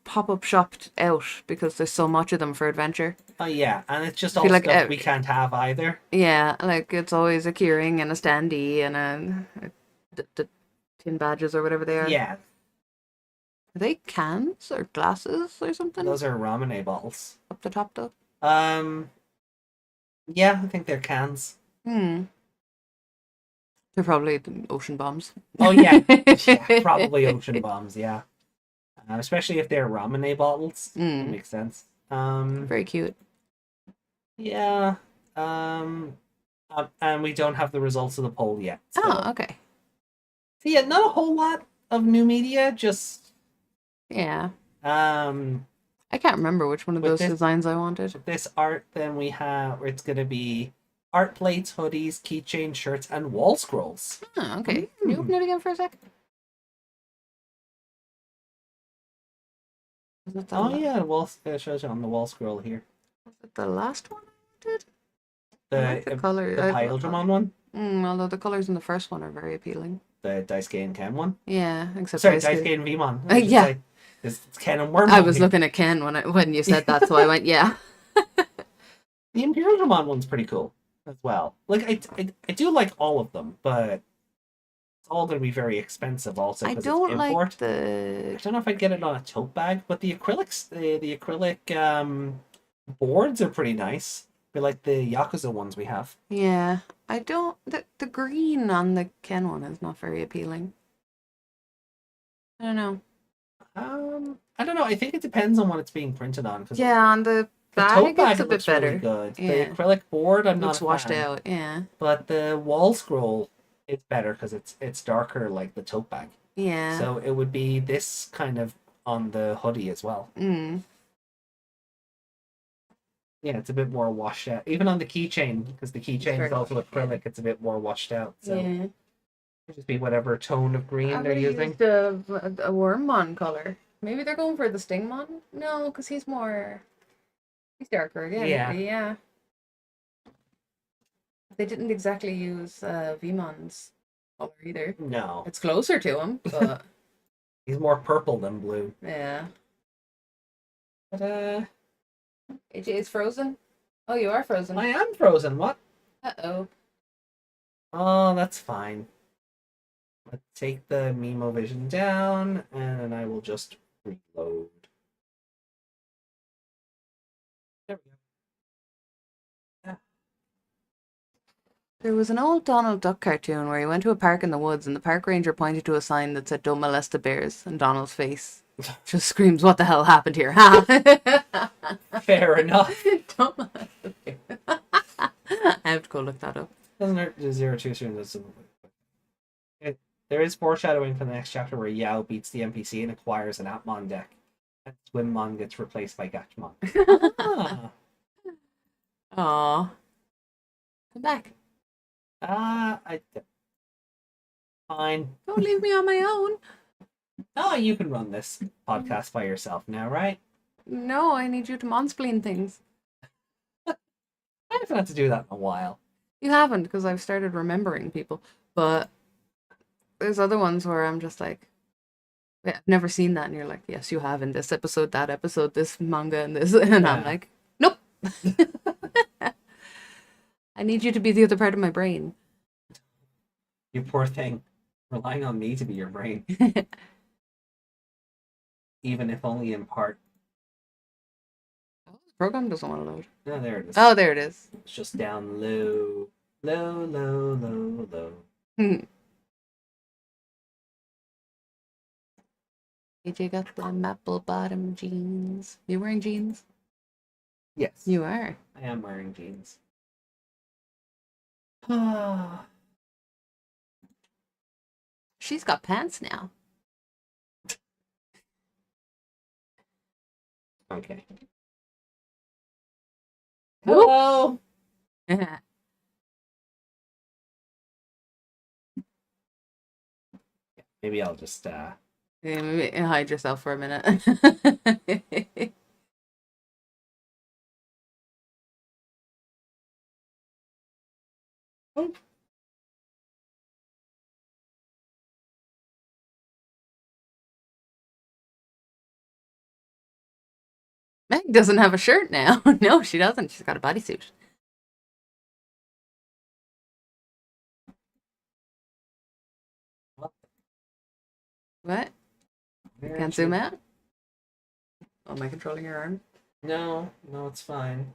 pop-up shopped out because there's so much of them for adventure. Oh yeah, and it's just all stuff we can't have either. Yeah, it's always a keyring and a standee and the tin badges or whatever they are. Yeah. Are they cans or glasses or something? Those are ramen bottles. Up the top though? Yeah, I think they're cans. They're probably ocean bombs. Oh yeah, probably ocean bombs. Yeah, especially if they're ramen bottles. That makes sense. Very cute. Yeah. And we don't have the results of the poll yet. So. Oh, okay. So yeah, not a whole lot of new media. Just I can't remember which one of those designs I wanted. This art, then we have. It's gonna be art plates, hoodies, keychain, shirts, and wall scrolls. Oh, okay. Can you open it again for a sec? It shows you on the wall scroll here. Was it the last one I wanted? The color. The Pyledramon one? Although the colors in the first one are very appealing. The Daisuke and Ken one? Yeah, except Daisuke and Vmon. Yeah. It's Ken and Wormmon. I was here. looking at Ken when you said that, so I went, yeah. The Imperialmon one's pretty cool as well. Like I do like all of them, but it's all going to be very expensive also I because don't it's import. like the... I don't know if I'd get it on a tote bag, but the acrylics, the acrylic boards are pretty nice. They're like the Yakuza ones we have. Yeah, I don't... The green on the Ken one is not very appealing. I don't know. I don't know. I think it depends on what it's being printed on. Cause Yeah, on the the tote bag bag it's a it bit looks better. really good. Yeah. The acrylic board, I'm Looks not a washed fan. out, yeah. But the wall scroll is better because it's darker like the tote bag. Yeah. So it would be this kind of on the hoodie as well. Mm. Yeah, it's a bit more washed out. Even on the keychain, because the keychain very is also washed out. acrylic, it's a bit more washed out. So Yeah. it'll just be whatever tone of green I they're would using. used a Wormmon color. Maybe they're going for the Stingmon? No, because he's darker again. Yeah. Yeah. They didn't exactly use Vmon's color either. No, It's closer to him, but he's more purple than blue. yeah. But AJ is frozen. Oh, you are frozen. I am frozen. What? Uh-oh. Oh, that's fine. Let's take the Mimo Vision down, and then I will just reload. There we go. Yeah. There was an old Donald Duck cartoon where he went to a park in the woods and the park ranger pointed to a sign that said "Don't molest the bears," and Donald's face just screams, "What the hell happened here?" Fair enough. Don't molest the bears. I have to go look that up. Doesn't hurt to zero too soon. There is foreshadowing for the next chapter where Yao beats the NPC and acquires an Atmon deck. And Swimmon gets replaced by Gatchmon. Ah. Aw. Come back. Fine. Don't leave me on my own. Oh, you can run this podcast by yourself now, right? No, I need you to mansplain things. I haven't had to do that in a while. You haven't, because I've started remembering people. But there's other ones where I'm just like, "Wait, I've never seen that." And you're like, "Yes, you have in this episode, that episode, this manga, and this." And I'm Yeah. like, "Nope." I need you to be the other part of my brain. You poor thing. Relying on me to be your brain. Even if only in part. The program doesn't want to load. No, there it is. Oh, there it is. It's just down low. Low, low, low, low. AJ got the maple bottom jeans. You wearing jeans? Yes. You are. I am wearing jeans. She's got pants now. Okay. Whoop. Hello. Maybe I'll just Maybe hide yourself for a minute. Meg doesn't have a shirt now. No, she doesn't. She's got a bodysuit. What? Where Can't is zoom she? out? Oh, am I controlling your arm? No, it's fine.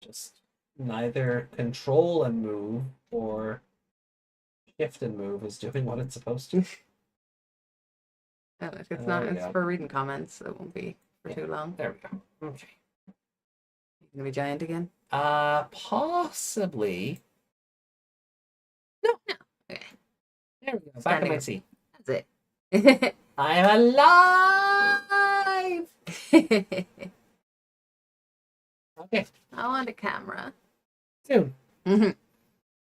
Just neither control and move or shift and move is doing what it's supposed to. Oh, it's There not. we It's go. for reading comments. So it won't be for Yeah. too long. There we go. Okay. You gonna be giant again? Possibly. No. Okay. There we go. Back in Standing my up. seat. That's it. I'm alive. Okay. I want a camera. Soon. Mhm.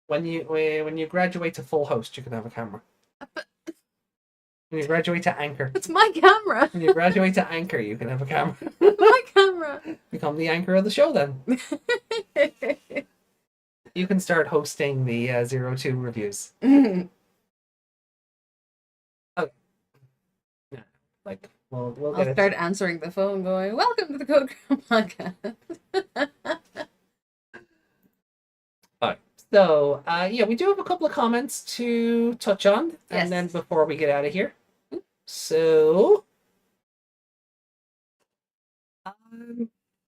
When you graduate to full host, you can have a camera. When you graduate to anchor. It's my camera. When you graduate to anchor, you can have a camera. My camera. Become the anchor of the show then. You can start hosting the 02 reviews. Okay. Yeah, like We'll I'll get start it. answering the phone going, welcome to the Code Crew podcast. Alright. So, yeah, we do have a couple of comments to touch on, and Yes. then before we get out of here. So,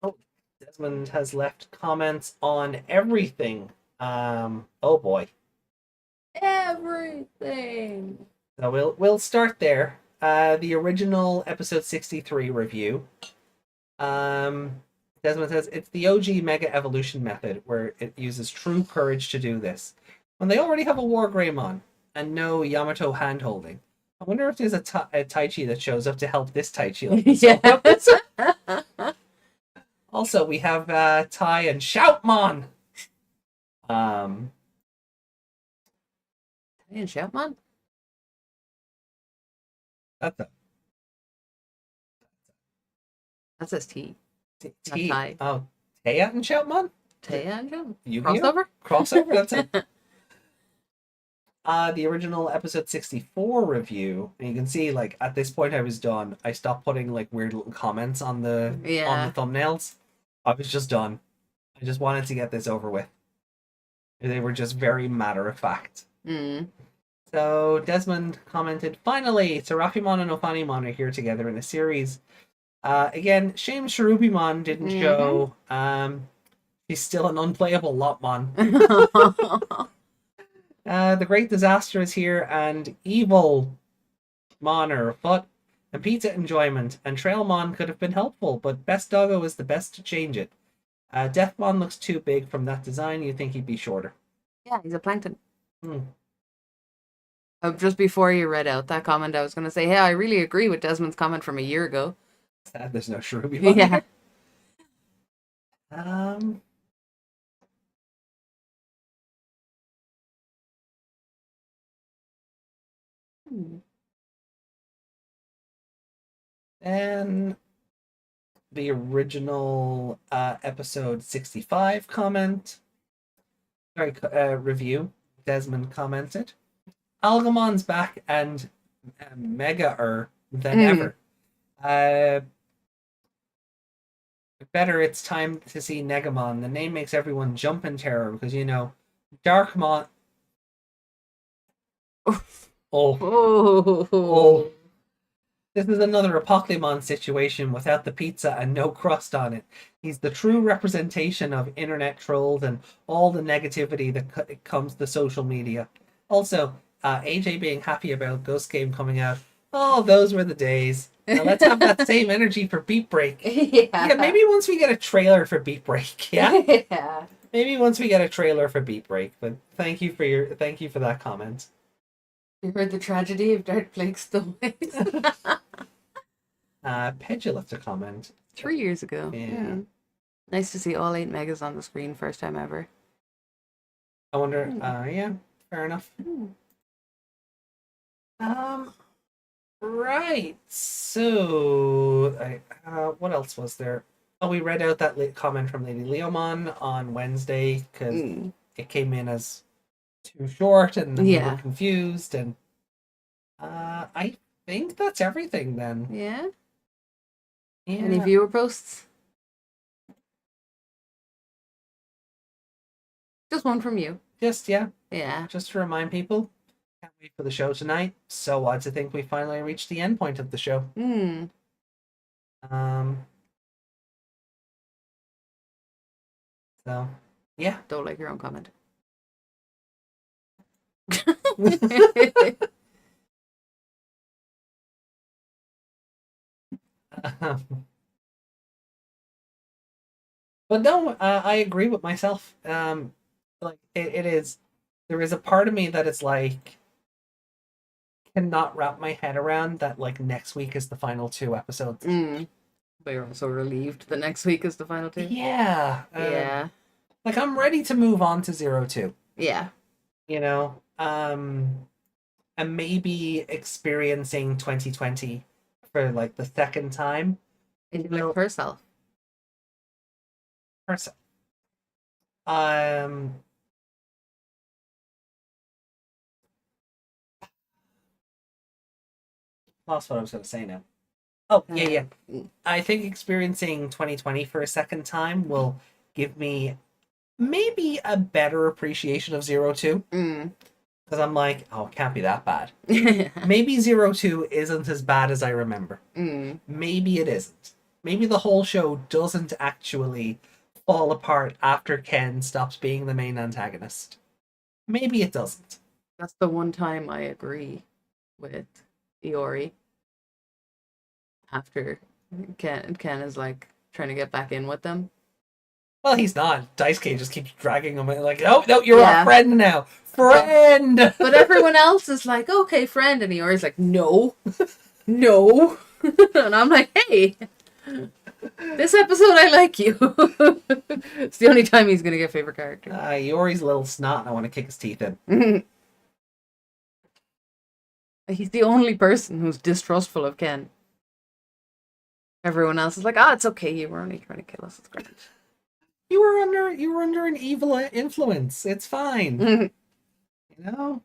oh, Desmond has left comments on everything. Oh boy. Everything. So we'll start there. The original episode 63 review. Desmond says it's the OG Mega Evolution method where it uses true courage to do this. When they already have a War Greymon and no Yamato handholding. I wonder if there's a Taichi that shows up to help this Taichi. Like this whole episode. Also, we have Tai and Shoutmon. And Shoutmon? That's a That says T. T. Tai. Oh, Taya and Shoutmon? Taya and Shoutmon? Yu-Gi-Oh? Crossover? Crossover? That's it. The original episode 64 review, and you can see, like, at this point I was done. I stopped putting, like, weird little comments on the thumbnails. I was just done. I just wanted to get this over with. They were just very matter-of-fact. So, Desmond commented, finally, Serafimon and Ophanimon are here together in a series. Again, shame Cherubimon didn't show. He's still an unplayable Lotmon. The Great Disaster is here, and Evil Mon but and Pizza Enjoyment and Trailmon could have been helpful, but Best Doggo is the best to change it. Deathmon looks too big from that design. You'd think he'd be shorter. Yeah, he's a plankton. Just before you read out that comment, I was going to say, hey, I really agree with Desmond's comment from a year ago. Sad there's no Cherubimon. Yeah. And the original episode 65 comment. Sorry, review. Desmond commented, Algamon's back and mega-er than ever. Better it's time to see Negamon. The name makes everyone jump in terror because, you know, Darkmon... Oh. This is another Apoclymon situation without the pizza and no crust on it. He's the true representation of internet trolls and all the negativity that comes to social media. Also, AJ being happy about Ghost Game coming out. Oh, those were the days. Now let's have that same energy for Beat Break. Yeah, maybe once we get a trailer for Beat Break. Yeah. Maybe once we get a trailer for Beat Break. But thank you for that comment. You heard the tragedy of Darth Plague's Stowaways? Pedja left a comment. 3 years ago. Yeah. Nice to see all 8 megas on the screen, first time ever. I wonder, yeah, fair enough. Right, so, what else was there? Oh, we read out that comment from Lady Leomon on Wednesday, because it came in as too short, and we were confused, and I think that's everything then. Yeah? Yeah. Any viewer posts? Just one from you. Just to remind people, can't wait for the show tonight. So odd to think we finally reached the end point of the show. So, yeah. Don't like your own comment. But no, I agree with myself. Like it is, there is a part of me that is like cannot wrap my head around that like next week is the final 2 episodes. But you're also relieved the next week is the final 2. Yeah. Like I'm ready to move on to 02. Yeah. You know, and maybe experiencing 2020 for like the second time. Like herself. Lost what I was going to say now. Oh, yeah. I think experiencing 2020 for a second time will give me maybe a better appreciation of Zero Two. Because I'm like, oh, it can't be that bad. Maybe Zero Two isn't as bad as I remember. Maybe it isn't. Maybe the whole show doesn't actually fall apart after Ken stops being the main antagonist. Maybe it doesn't. That's the one time I agree with Iori. After Ken is like trying to get back in with them. Well, he's not. Daisuke just keeps dragging him. Like, oh, no, you're a friend now. Friend! But everyone else is like, okay, friend. And Iori's like, no. No. And I'm like, hey, this episode I like you. It's the only time he's going to get favorite character. Iori's a little snot and I want to kick his teeth in. He's the only person who's distrustful of Ken. Everyone else is like, it's okay. You were only trying to kill us. It's great. You were under an evil influence. It's fine. You know?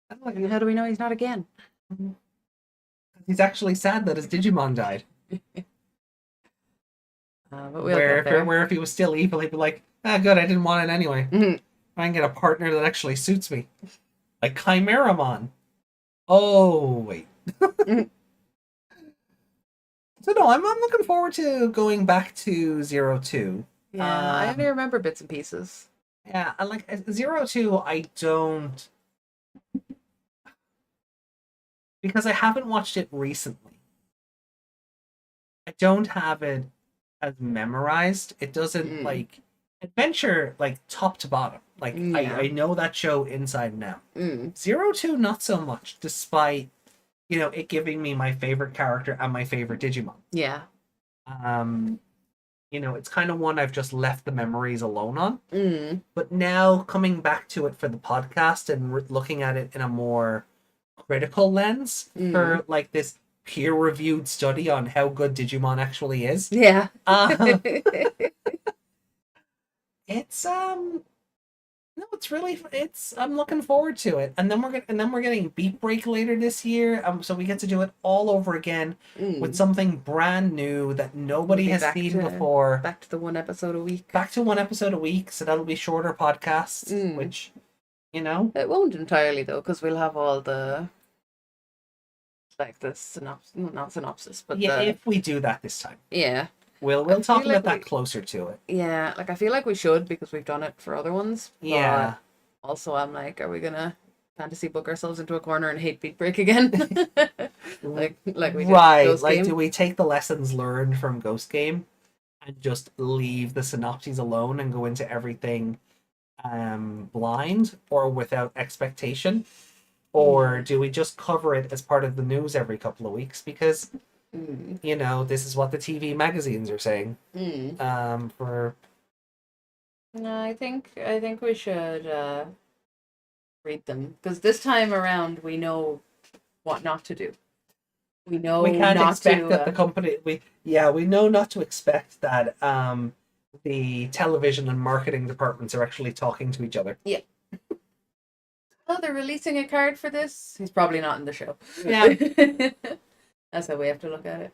How do we know he's not again? He's actually sad that his Digimon died. But where if he was still evil, he'd be like, good, I didn't want it anyway. I can get a partner that actually suits me. Like Chimeramon. Oh, wait. So no, I'm looking forward to going back to Zero Two. Yeah, I only remember bits and pieces. Yeah, I like Zero Two. I don't, because I haven't watched it recently. I don't have it as memorized. It doesn't like adventure like top to bottom. Like I know that show inside and out. Zero Two not so much, despite it giving me my favorite character and my favorite Digimon. Yeah. It's kind of one I've just left the memories alone on. But now coming back to it for the podcast and looking at it in a more critical lens for like this peer-reviewed study on how good Digimon actually is. Yeah. It's no, I'm looking forward to it. And then we're getting Beat Break later this year. So we get to do it all over again with something brand new that nobody has seen before. Back to the one episode a week. Back to one episode a week, so that'll be shorter podcasts, which it won't entirely though, because we'll have all the synopsis, not synopsis, but if we do that this time. Yeah. We'll talk about that closer to it. Yeah, like I feel like we should, because we've done it for other ones. Yeah. But also, I'm like, are we gonna fantasy book ourselves into a corner and hate Beat Break again? like we did Ghost Game? Do we take the lessons learned from Ghost Game and just leave the synopses alone and go into everything blind or without expectation? Or do we just cover it as part of the news every couple of weeks? Because this is what the TV magazines are saying. No, I think we should read them, because this time around we know what not to do. We know we can't not expect to, that the company. We know not to expect that the television and marketing departments are actually talking to each other. Yeah. Oh, they're releasing a card for this. He's probably not in the show. Yeah. That's how we have to look at it.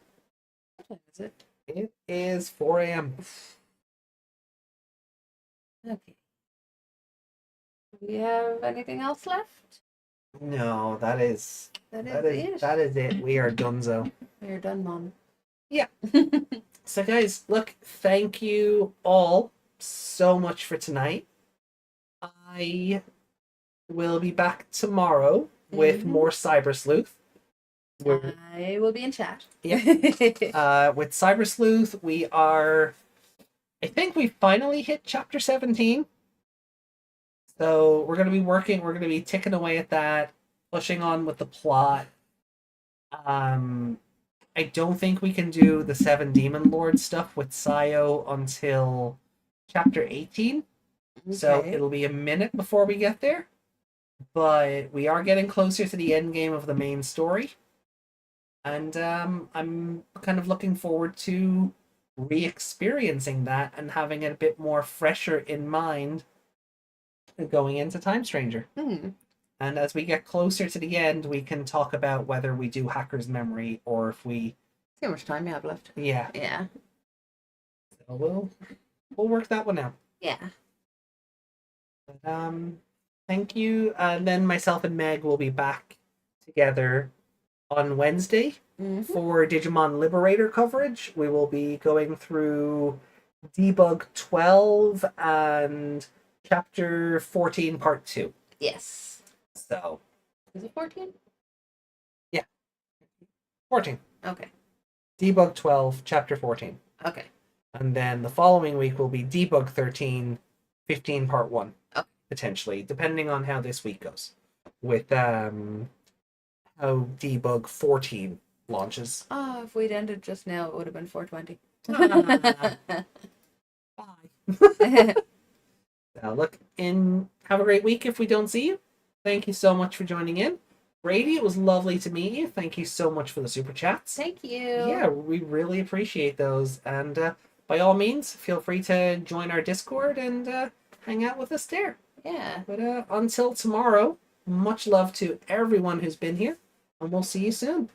What time is it? It is 4 a.m. Okay. Do we have anything else left? No, that is it. That is it. We are donezo. We are done, Mom. Yeah. So guys, look, thank you all so much for tonight. I will be back tomorrow with more Cyber Sleuth. I will be in chat. Yeah. With Cyber Sleuth, I think we finally hit chapter 17. So we're going to be ticking away at that, pushing on with the plot. I don't think we can do the 7 Demon Lord stuff with Sayo until chapter 18. Okay. So it'll be a minute before we get there. But we are getting closer to the end game of the main story. And I'm kind of looking forward to re-experiencing that and having it a bit more fresher in mind going into Time Stranger. And as we get closer to the end, we can talk about whether we do Hacker's Memory or if we... See how much time you have left. Yeah. Yeah. So we'll work that one out. Yeah. But, thank you. And then myself and Meg will be back together on Wednesday for Digimon Liberator coverage. We will be going through Debug 12 and Chapter 14, Part 2. Yes. So... Is it 14? Yeah. 14. Okay. Debug 12, Chapter 14. Okay. And then the following week will be Debug 13, 15, Part 1. Okay. Potentially, depending on how this week goes. With how Debug 14 launches. Oh, if we'd ended just now, it would have been 420. Bye. Look, have a great week if we don't see you. Thank you so much for joining in. Brady, it was lovely to meet you. Thank you so much for the super chats. Thank you. Yeah, we really appreciate those. And by all means, feel free to join our Discord and hang out with us there. Yeah. But until tomorrow, much love to everyone who's been here, and we'll see you soon.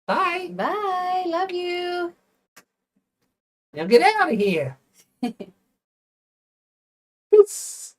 Bye. Bye. Love you. Now get out of here. Peace.